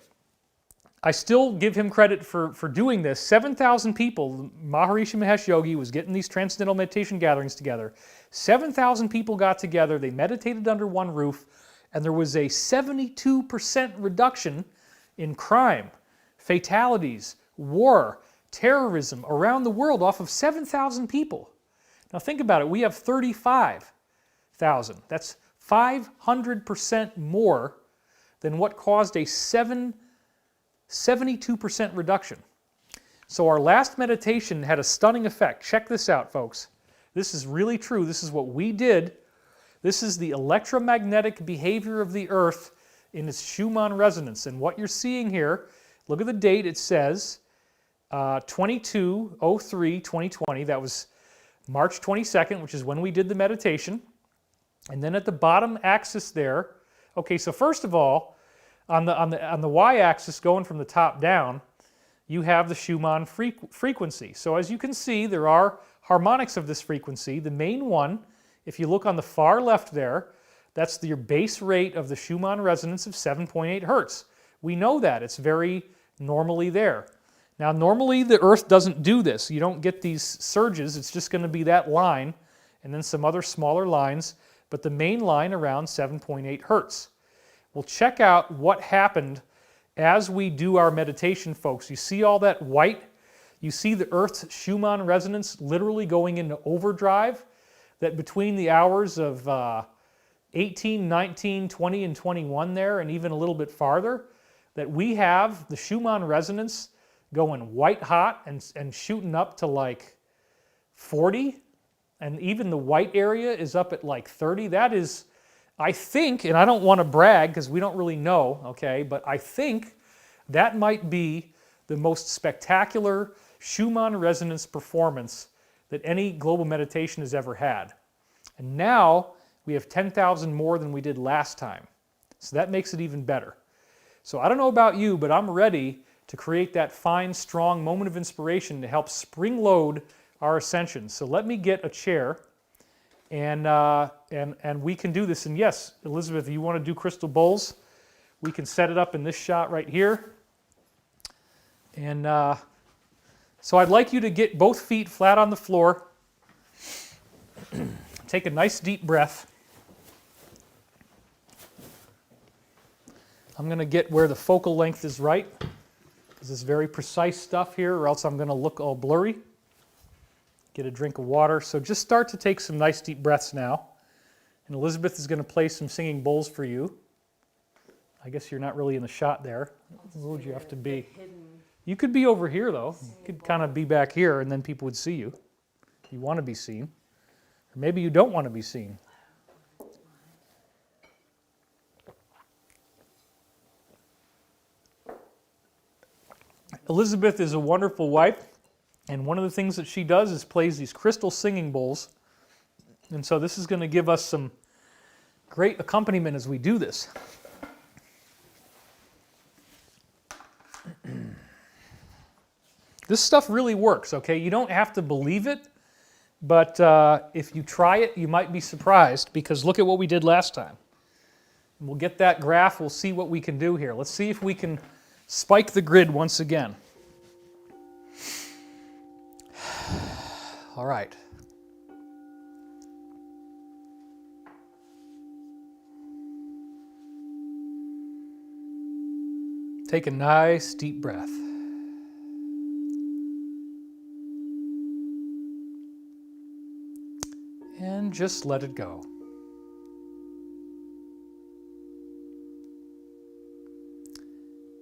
I still give him credit for doing this. 7,000 people, Maharishi Mahesh Yogi was getting these transcendental meditation gatherings together. 7,000 people got together, they meditated under one roof, and there was a 72% reduction in crime, fatalities, war, terrorism around the world off of 7,000 people. Now think about it, we have 35,000. That's 500% more than what caused a 72% reduction. So our last meditation had a stunning effect. Check this out, folks. This is really true. This is what we did This is the electromagnetic behavior of the Earth in its Schumann resonance. And what you're seeing here, look at the date, it says 22/03/2020. That was March 22nd, which is when we did the meditation. And then at the bottom axis there, okay, so first of all, on the y-axis going from the top down, you have the Schumann frequency. So as you can see, there are harmonics of this frequency. The main one, if you look on the far left there, that's your base rate of the Schumann resonance of 7.8 hertz. We know that. It's very normally there. Now, normally the Earth doesn't do this. You don't get these surges. It's just going to be that line and then some other smaller lines, but the main line around 7.8 hertz. We'll check out what happened as we do our meditation, folks. You see all that white? You see the Earth's Schumann resonance literally going into overdrive, that between the hours of 18, 19, 20, and 21 there, and even a little bit farther, that we have the Schumann resonance going white hot and shooting up to like 40, and even the white area is up at like 30. That is, I think, and I don't want to brag because we don't really know, okay, but I think that might be the most spectacular Schumann resonance performance that any global meditation has ever had. And now we have 10,000 more than we did last time. So that makes it even better. So I don't know about you, but I'm ready to create that fine, strong moment of inspiration to help spring-load our ascension. So let me get a chair, and we can do this. And yes, Elizabeth, if you want to do crystal bowls, we can set it up in this shot right here. And so I'd like you to get both feet flat on the floor. Take a nice deep breath. I'm going to get where the focal length is right. This is very precise stuff here, or else I'm going to look all blurry. Get a drink of water. So just start to take some nice deep breaths now. And Elizabeth is going to play some singing bowls for you. I guess you're not really in the shot there. Where would you have to be? You could be over here, though. You could kind of be back here, and then people would see you. If you want to be seen. Or maybe you don't want to be seen. Elizabeth is a wonderful wife, and one of the things that she does is plays these crystal singing bowls. And so this is going to give us some great accompaniment as we do this. This stuff really works, okay? You don't have to believe it, but if you try it, you might be surprised, because look at what we did last time. And we'll get that graph. We'll see what we can do here. Let's see if we can spike the grid once again. All right. Take a nice deep breath. And just let it go.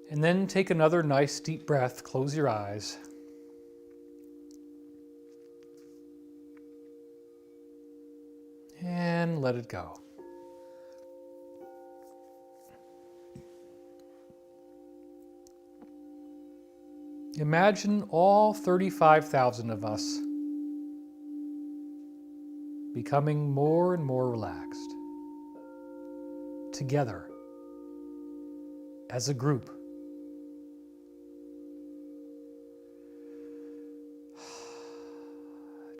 And then take another nice deep breath, close your eyes. And let it go. Imagine all 35,000 of us becoming more and more relaxed, together, as a group.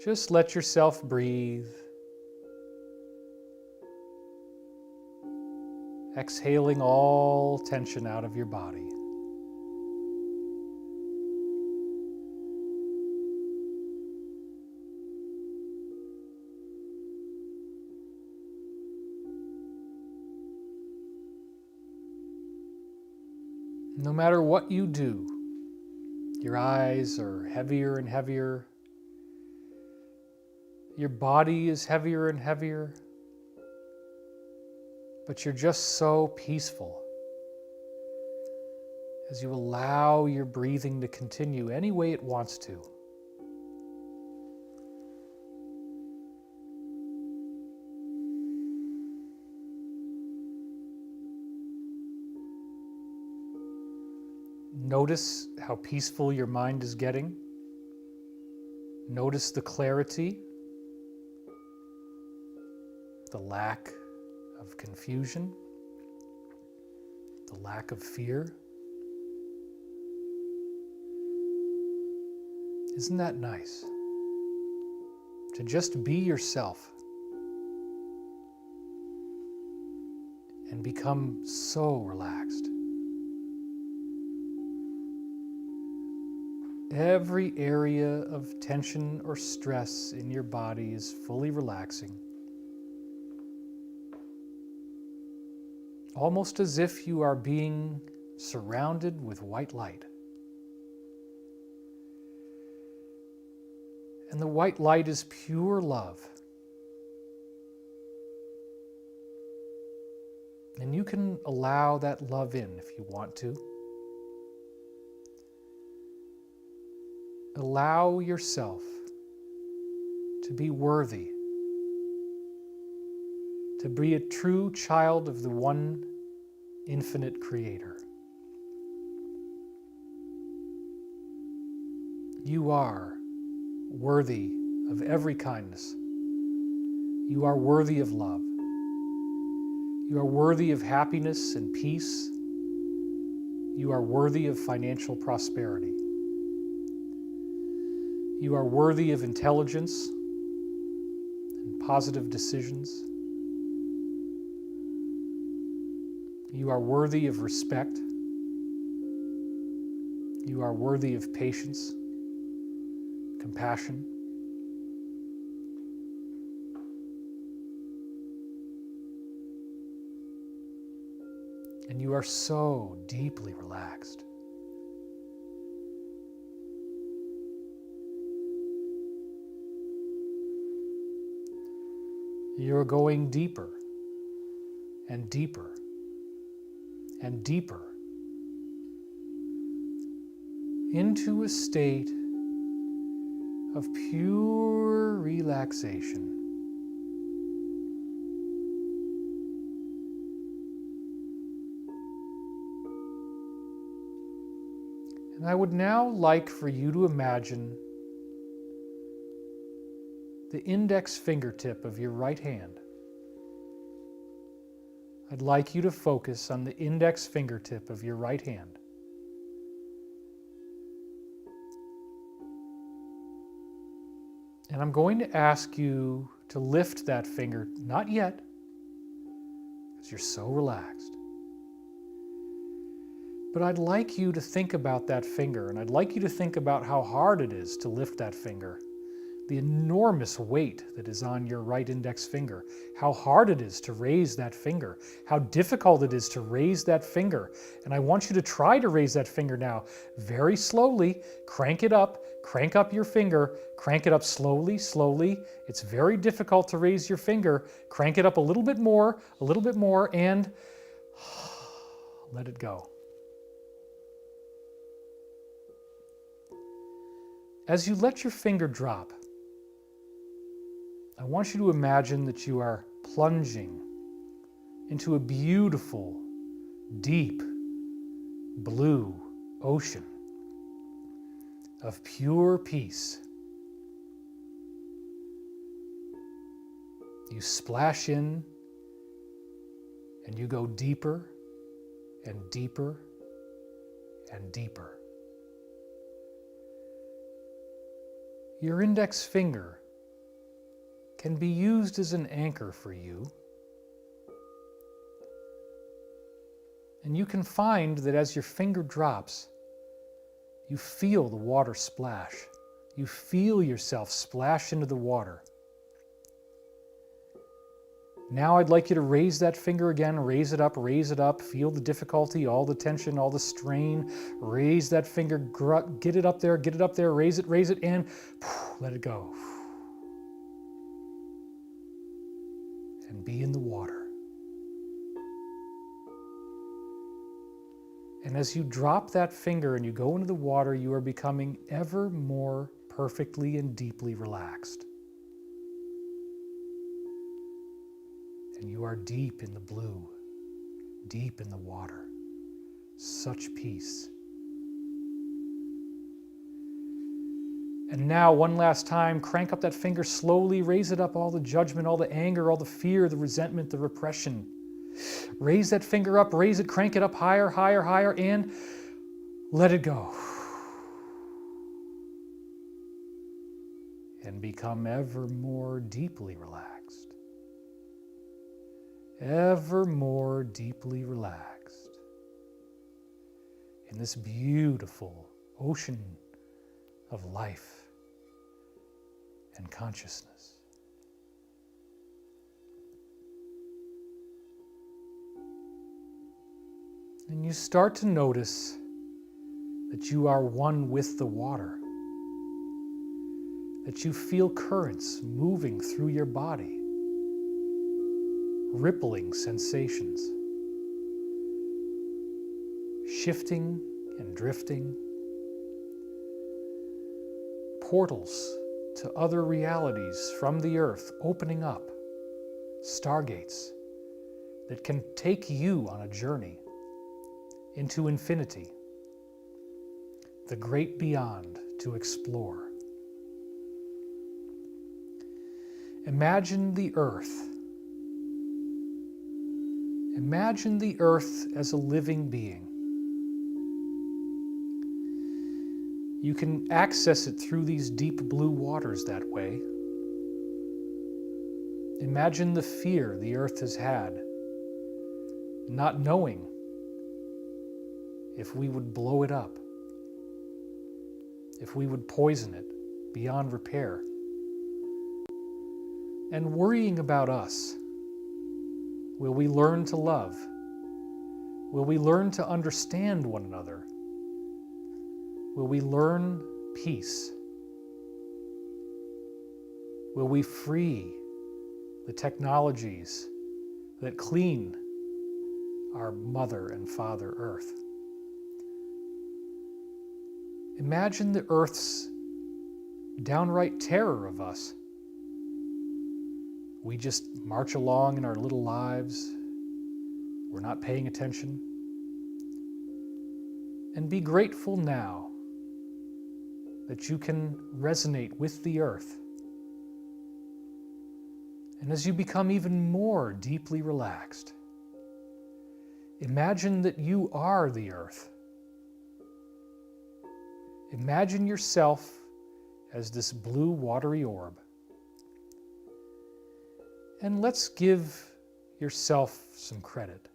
Just let yourself breathe. Exhaling all tension out of your body. No matter what you do, your eyes are heavier and heavier. Your body is heavier and heavier. But you're just so peaceful as you allow your breathing to continue any way it wants to. Notice how peaceful your mind is getting. Notice the clarity, the lack of confusion, the lack of fear. Isn't that nice? To just be yourself and become so relaxed. Every area of tension or stress in your body is fully relaxing. Almost as if you are being surrounded with white light. And the white light is pure love. And you can allow that love in if you want to. Allow yourself to be worthy, to be a true child of the one infinite Creator. You are worthy of every kindness. You are worthy of love. You are worthy of happiness and peace. You are worthy of financial prosperity. You are worthy of intelligence and positive decisions. You are worthy of respect. You are worthy of patience, compassion. And you are so deeply relaxed. You're going deeper and deeper and deeper into a state of pure relaxation. And I would now like for you to imagine the index fingertip of your right hand. I'd like you to focus on the index fingertip of your right hand. And I'm going to ask you to lift that finger, not yet, because you're so relaxed. But I'd like you to think about that finger, and I'd like you to think about how hard it is to lift that finger. The enormous weight that is on your right index finger, how hard it is to raise that finger, how difficult it is to raise that finger. And I want you to try to raise that finger now, very slowly. Crank it up, crank up your finger, crank it up slowly, slowly. It's very difficult to raise your finger. Crank it up a little bit more, and let it go. As you let your finger drop, I want you to imagine that you are plunging into a beautiful, deep, blue ocean of pure peace. You splash in and you go deeper and deeper and deeper. Your index finger can be used as an anchor for you. And you can find that as your finger drops, you feel the water splash. You feel yourself splash into the water. Now I'd like you to raise that finger again, raise it up, feel the difficulty, all the tension, all the strain. Raise that finger, get it up there, raise it, and let it go. And be in the water. And as you drop that finger and you go into the water, you are becoming ever more perfectly and deeply relaxed. And you are deep in the blue, deep in the water. Such peace, And now, one last time, crank up that finger slowly, raise it up, all the judgment, all the anger, all the fear, the resentment, the repression. Raise that finger up, raise it, crank it up higher, higher, higher, and let it go. And become ever more deeply relaxed. Ever more deeply relaxed in this beautiful ocean of life and consciousness. And you start to notice that you are one with the water, that you feel currents moving through your body, rippling sensations, shifting and drifting, portals to other realities from the earth opening up, stargates that can take you on a journey into infinity, the great beyond to explore. Imagine the earth. Imagine the earth as a living being. You can access it through these deep blue waters that way. Imagine the fear the earth has had, not knowing if we would blow it up, if we would poison it beyond repair, and worrying about us. Will we learn to love? Will we learn to understand one another? Will we learn peace? Will we free the technologies that clean our Mother and Father Earth? Imagine the Earth's downright terror of us. We just march along in our little lives. We're not paying attention. And be grateful now that you can resonate with the earth. And as you become even more deeply relaxed, imagine that you are the earth. Imagine yourself as this blue watery orb. And let's give yourself some credit.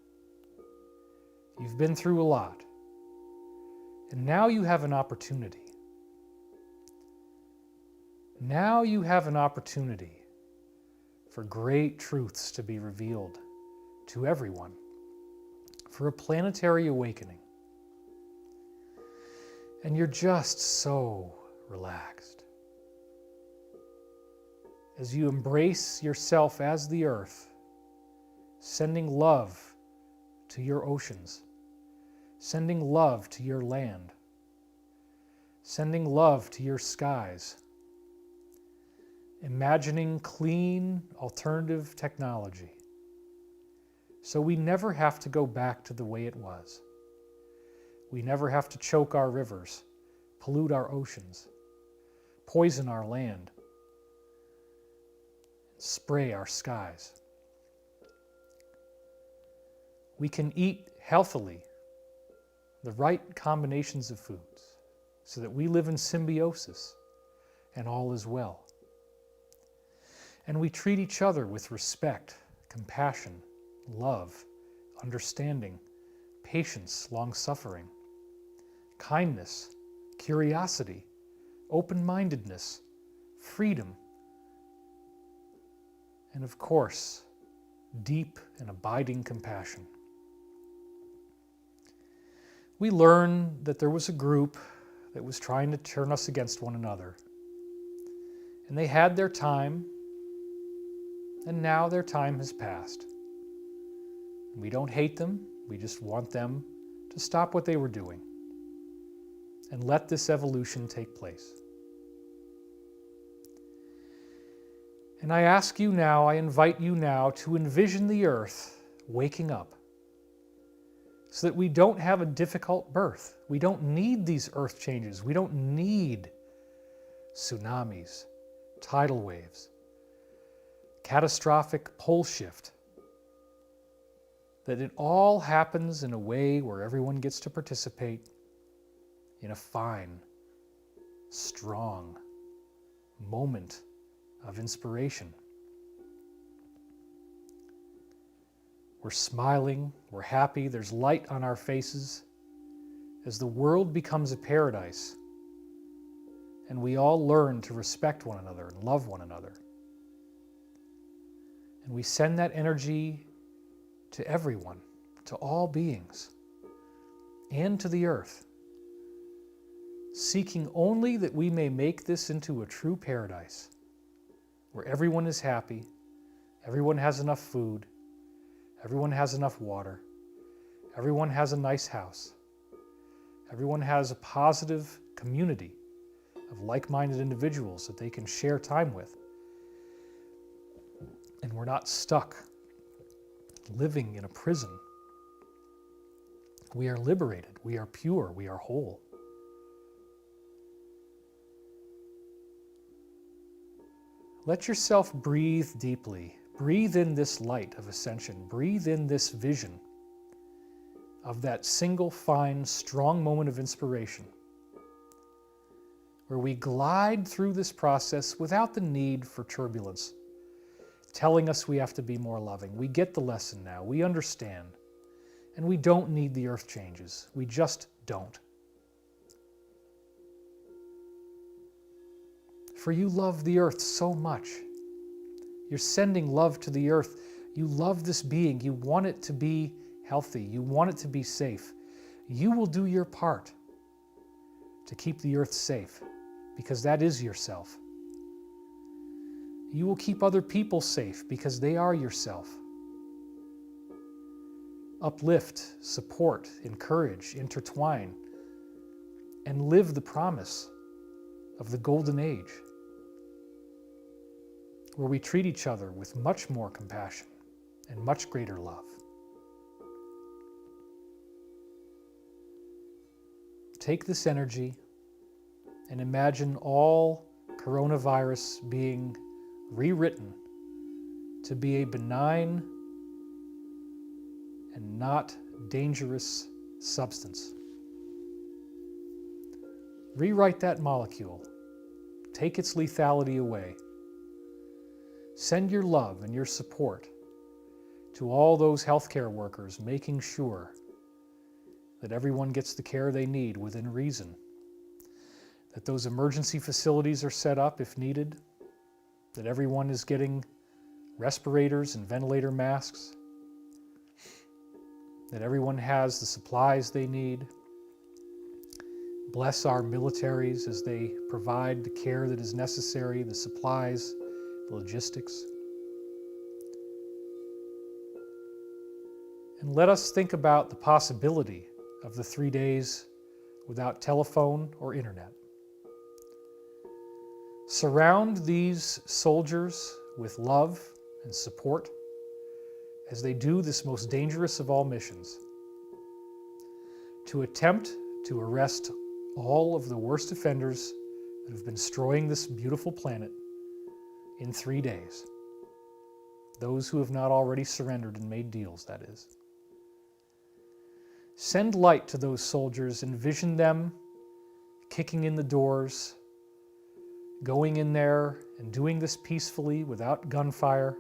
You've been through a lot, and now you have an opportunity. Now you have an opportunity for great truths to be revealed to everyone, for a planetary awakening. And you're just so relaxed. As you embrace yourself as the earth, sending love to your oceans, sending love to your land, sending love to your skies, imagining clean alternative technology so we never have to go back to the way it was. We never have to choke our rivers, pollute our oceans, poison our land, spray our skies. We can eat healthily the right combinations of foods so that we live in symbiosis and all is well. And we treat each other with respect, compassion, love, understanding, patience, long-suffering, kindness, curiosity, open-mindedness, freedom, and of course, deep and abiding compassion. We learn that there was a group that was trying to turn us against one another. And they had their time, and now their time has passed. We don't hate them, we just want them to stop what they were doing and let this evolution take place. And I ask you now, I invite you now to envision the earth waking up so that we don't have a difficult birth. We don't need these earth changes. We don't need tsunamis, tidal waves, catastrophic pole shift, that it all happens in a way where everyone gets to participate in a fine, strong moment of inspiration. We're smiling, we're happy, there's light on our faces as the world becomes a paradise and we all learn to respect one another and love one another. And we send that energy to everyone, to all beings, and to the earth, seeking only that we may make this into a true paradise where everyone is happy, everyone has enough food, everyone has enough water, everyone has a nice house, everyone has a positive community of like-minded individuals that they can share time with. And we're not stuck living in a prison. We are liberated, we are pure, we are whole. Let yourself breathe deeply. Breathe in this light of ascension. Breathe in this vision of that single, fine, strong moment of inspiration where we glide through this process without the need for turbulence, telling us we have to be more loving. We get the lesson now. We understand. And we don't need the earth changes. We just don't. For you love the earth so much. You're sending love to the earth. You love this being. You want it to be healthy. You want it to be safe. You will do your part to keep the earth safe, because that is yourself. You will keep other people safe because they are yourself. Uplift, support, encourage, intertwine, and live the promise of the golden age, where we treat each other with much more compassion and much greater love. Take this energy and imagine all coronavirus being rewritten to be a benign and not dangerous substance. Rewrite that molecule. Take its lethality away. Send your love and your support to all those healthcare workers, making sure that everyone gets the care they need within reason, that those emergency facilities are set up if needed, that everyone is getting respirators and ventilator masks, that everyone has the supplies they need. Bless our militaries as they provide the care that is necessary, the supplies, the logistics. And let us think about the possibility of the 3 days without telephone or internet. Surround these soldiers with love and support as they do this most dangerous of all missions, to attempt to arrest all of the worst offenders that have been destroying this beautiful planet in 3 days. Those who have not already surrendered and made deals, that is. Send light to those soldiers, envision them kicking in the doors, going in there and doing this peacefully without gunfire,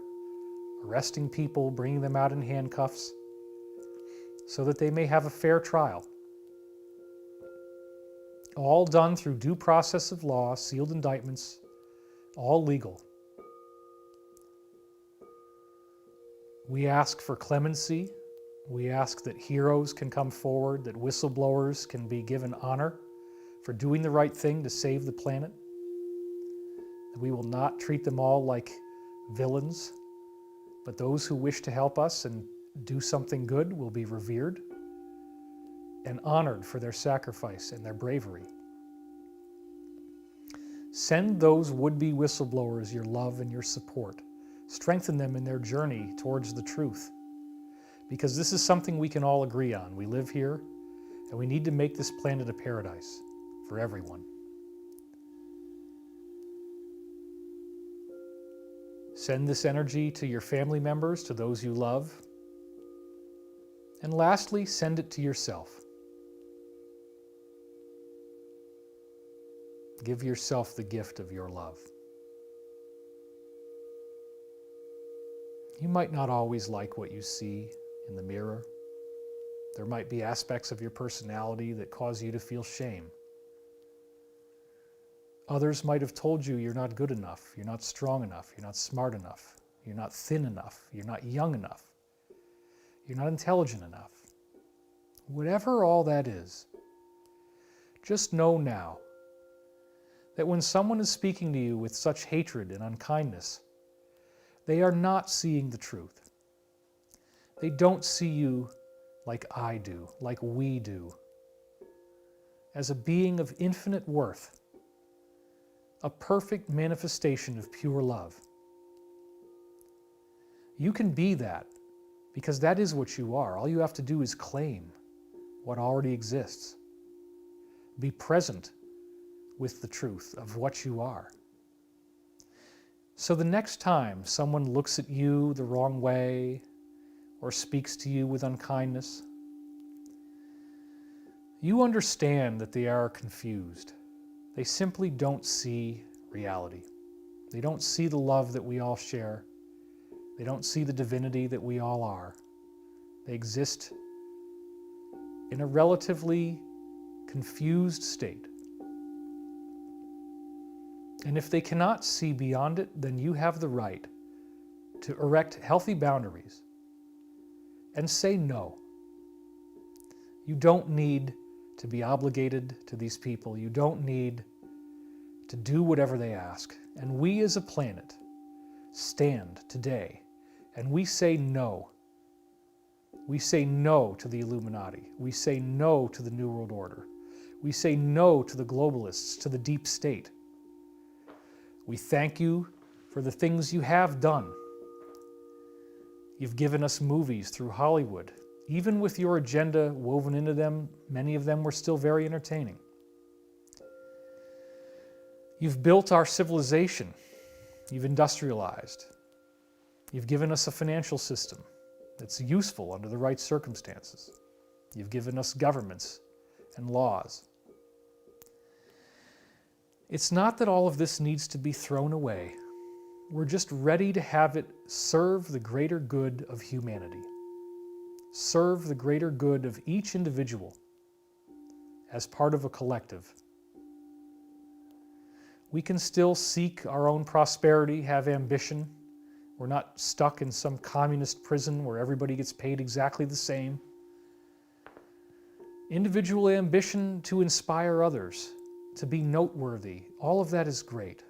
arresting people, bringing them out in handcuffs, so that they may have a fair trial. All done through due process of law, sealed indictments, all legal. We ask for clemency. We ask that heroes can come forward, that whistleblowers can be given honor for doing the right thing to save the planet. That we will not treat them all like villains, but those who wish to help us and do something good will be revered and honored for their sacrifice and their bravery. Send those would-be whistleblowers your love and your support. Strengthen them in their journey towards the truth, because this is something we can all agree on. We live here, and we need to make this planet a paradise for everyone. Send this energy to your family members, to those you love. And lastly, send it to yourself. Give yourself the gift of your love. You might not always like what you see in the mirror. There might be aspects of your personality that cause you to feel shame. Others might have told you you're not good enough, you're not strong enough, you're not smart enough, you're not thin enough, you're not young enough, you're not intelligent enough. Whatever all that is, just know now that when someone is speaking to you with such hatred and unkindness, they are not seeing the truth. They don't see you like I do, like we do, as a being of infinite worth, a perfect manifestation of pure love. You can be that because that is what you are. All you have to do is claim what already exists. Be present with the truth of what you are. So the next time someone looks at you the wrong way or speaks to you with unkindness, you understand that they are confused. They simply don't see reality. They don't see the love that we all share. They don't see the divinity that we all are. They exist in a relatively confused state. And if they cannot see beyond it, then you have the right to erect healthy boundaries and say no. You don't need to be obligated to these people. You don't need to do whatever they ask. And we as a planet stand today and we say no. We say no to the Illuminati. We say no to the New World Order. We say no to the globalists, to the deep state. We thank you for the things you have done. You've given us movies through Hollywood. Even with your agenda woven into them, many of them were still very entertaining. You've built our civilization. You've industrialized. You've given us a financial system that's useful under the right circumstances. You've given us governments and laws. It's not that all of this needs to be thrown away. We're just ready to have it serve the greater good of humanity. Serve the greater good of each individual as part of a collective. We can still seek our own prosperity, have ambition. We're not stuck in some communist prison where everybody gets paid exactly the same. Individual ambition to inspire others, to be noteworthy, all of that is great.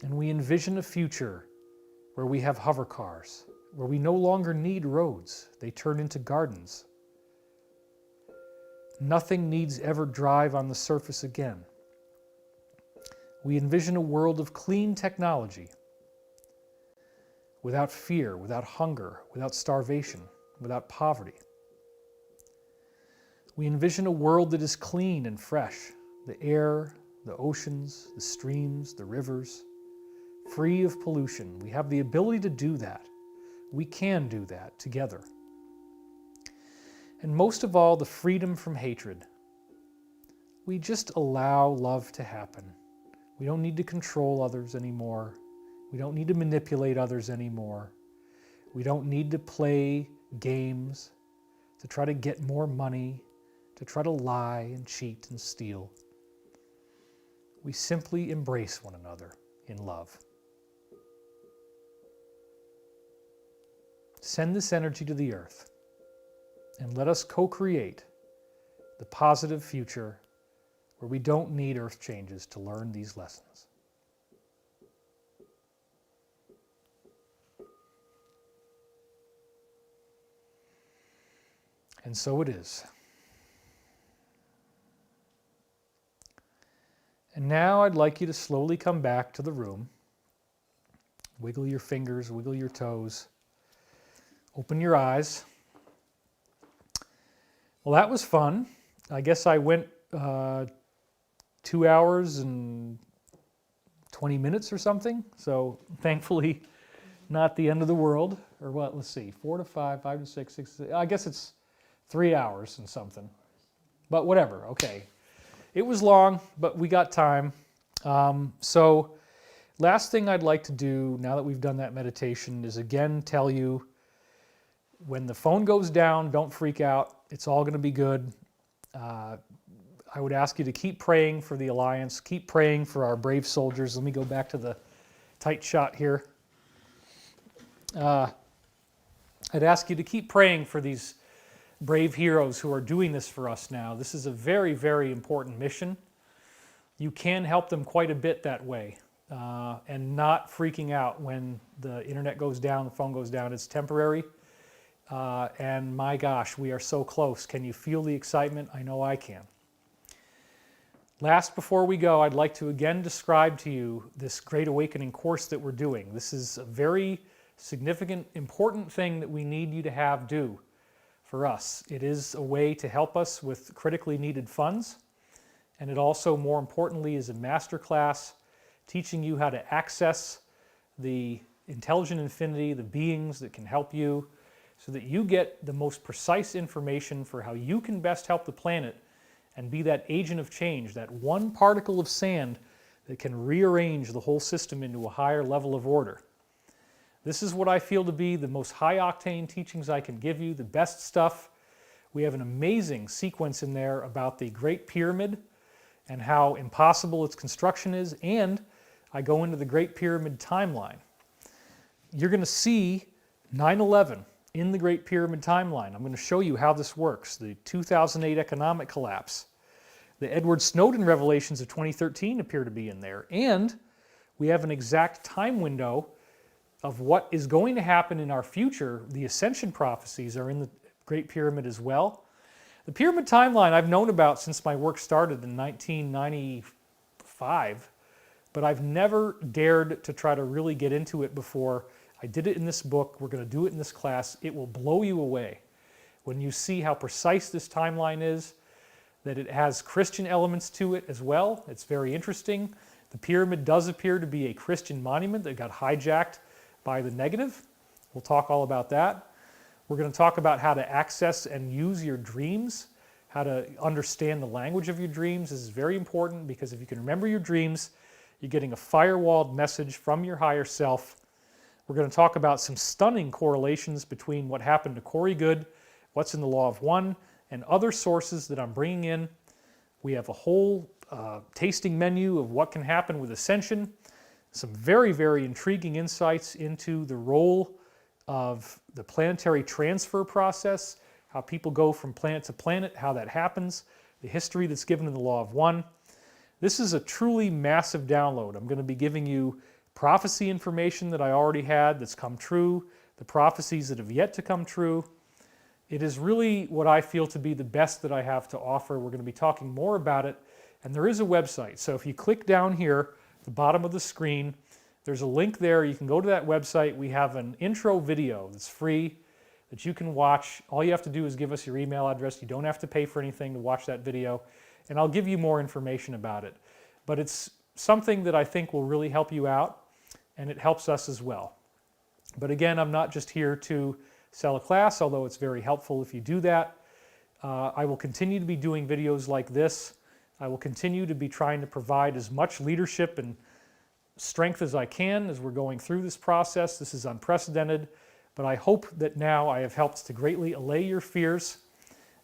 And we envision a future where we have hover cars, where we no longer need roads. They turn into gardens. Nothing needs ever drive on the surface again. We envision a world of clean technology, without fear, without hunger, without starvation, without poverty. We envision a world that is clean and fresh, the air, the oceans, the streams, the rivers, free of pollution. We have the ability to do that. We can do that together. And most of all, the freedom from hatred. We just allow love to happen. We don't need to control others anymore. We don't need to manipulate others anymore. We don't need to play games to try to get more money, to try to lie and cheat and steal. We simply embrace one another in love. Send this energy to the earth and let us co-create the positive future where we don't need earth changes to learn these lessons. And so it is. And now I'd like you to slowly come back to the room. Wiggle your fingers, wiggle your toes. Open your eyes. Well, that was fun. I guess I went 2 hours and 20 minutes or something. So thankfully, not the end of the world. Or what? Let's see, 4 to 5, 5 to 6, 6 to, I guess it's 3 hours and something. But whatever, okay. It was long, but we got time. So last thing I'd like to do, now that we've done that meditation, is again tell you, when the phone goes down, don't freak out. It's all going to be good. I would ask you to keep praying for the Alliance, keep praying for our brave soldiers. Let me go back to the tight shot here. I'd ask you to keep praying for these brave heroes who are doing this for us now. This is a very, very important mission. You can help them quite a bit that way, and not freaking out when the internet goes down, the phone goes down. It's temporary, and my gosh, we are so close. Can you feel the excitement? I know I can. Last, before we go, I'd like to again describe to you this Great Awakening course that we're doing. This is a very significant, important thing that we need you to have do for us. It is a way to help us with critically needed funds, and it also, more importantly, is a master class teaching you how to access the intelligent infinity, the beings that can help you, so that you get the most precise information for how you can best help the planet and be that agent of change, that one particle of sand that can rearrange the whole system into a higher level of order. This is what I feel to be the most high-octane teachings I can give you, the best stuff. We have an amazing sequence in there about the Great Pyramid and how impossible its construction is, and I go into the Great Pyramid timeline. You're going to see 9/11 in the Great Pyramid timeline. I'm going to show you how this works. The 2008 economic collapse. The Edward Snowden revelations of 2013 appear to be in there. And we have an exact time window of what is going to happen in our future. The ascension prophecies are in the Great Pyramid as well. The Pyramid timeline I've known about since my work started in 1995, but I've never dared to try to really get into it before. I did it in this book. We're going to do it in this class. It will blow you away when you see how precise this timeline is, that it has Christian elements to it as well. It's very interesting. The pyramid does appear to be a Christian monument that got hijacked by the negative. We'll talk all about that. We're going to talk about how to access and use your dreams, how to understand the language of your dreams. This is very important, because if you can remember your dreams, you're getting a firewalled message from your higher self. We're going to talk about some stunning correlations between what happened to Corey Goode, what's in the Law of One, and other sources that I'm bringing in. We have a whole tasting menu of what can happen with ascension, some very, very intriguing insights into the role of the planetary transfer process, how people go from planet to planet, how that happens, the history that's given in the Law of One. This is a truly massive download. I'm going to be giving you prophecy information that I already had that's come true, the prophecies that have yet to come true. It is really what I feel to be the best that I have to offer. We're going to be talking more about it, and there is a website. So if you click down here, the bottom of the screen, there's a link there. You can go to that website. We have an intro video that's free that you can watch. All you have to do is give us your email address. You don't have to pay for anything to watch that video, and I'll give you more information about it. But it's something that I think will really help you out, and it helps us as well. But again, I'm not just here to sell a class, although it's very helpful if you do that. I will continue to be doing videos like this. I will continue to be trying to provide as much leadership and strength as I can as we're going through this process. This is unprecedented, but I hope that now I have helped to greatly allay your fears.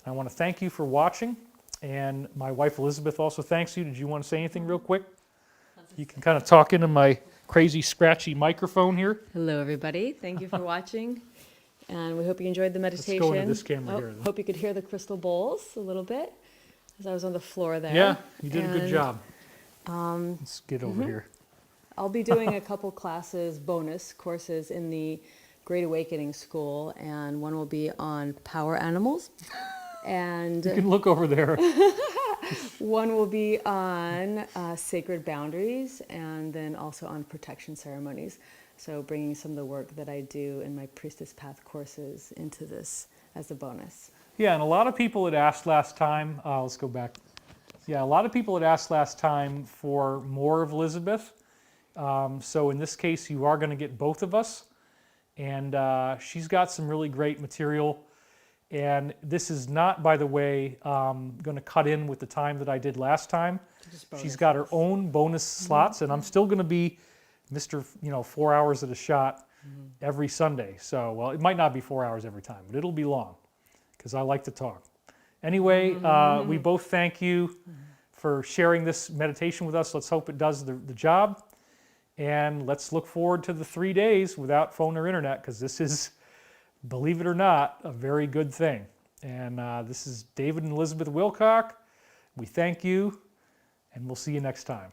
I want to thank you for watching, and my wife Elizabeth also thanks you. Did you want to say anything real quick? You can kind of talk into my crazy scratchy microphone here. Hello, everybody. Thank you for watching. And we hope you enjoyed the meditation. Let's go into this camera here. Hope you could hear the crystal bowls a little bit as I was on the floor there. Yeah, you did a good And, job. Let's get over here. I'll be doing a couple classes, bonus courses in the Great Awakening School, and one will be on power animals. And You can look over there. one will be on sacred boundaries, and then also on protection ceremonies. So bringing some of the work that I do in my Priestess Path courses into this as a bonus. Yeah, and a lot of people had asked last time, let's go back. Yeah, a lot of people had asked last time for more of Elizabeth. So in this case, you are going to get both of us. And she's got some really great material. And this is not, by the way, going to cut in with the time that I did last time. She's got her own bonus slots, and I'm still going to be Mr. 4 hours at a shot every Sunday. So, well, it might not be 4 hours every time, but it'll be long because I like to talk. Anyway, we both thank you for sharing this meditation with us. Let's hope it does the job. And let's look forward to the 3 days without phone or internet, because this is, believe it or not, a very good thing. And this is David and Elizabeth Wilcock. We thank you, and we'll see you next time.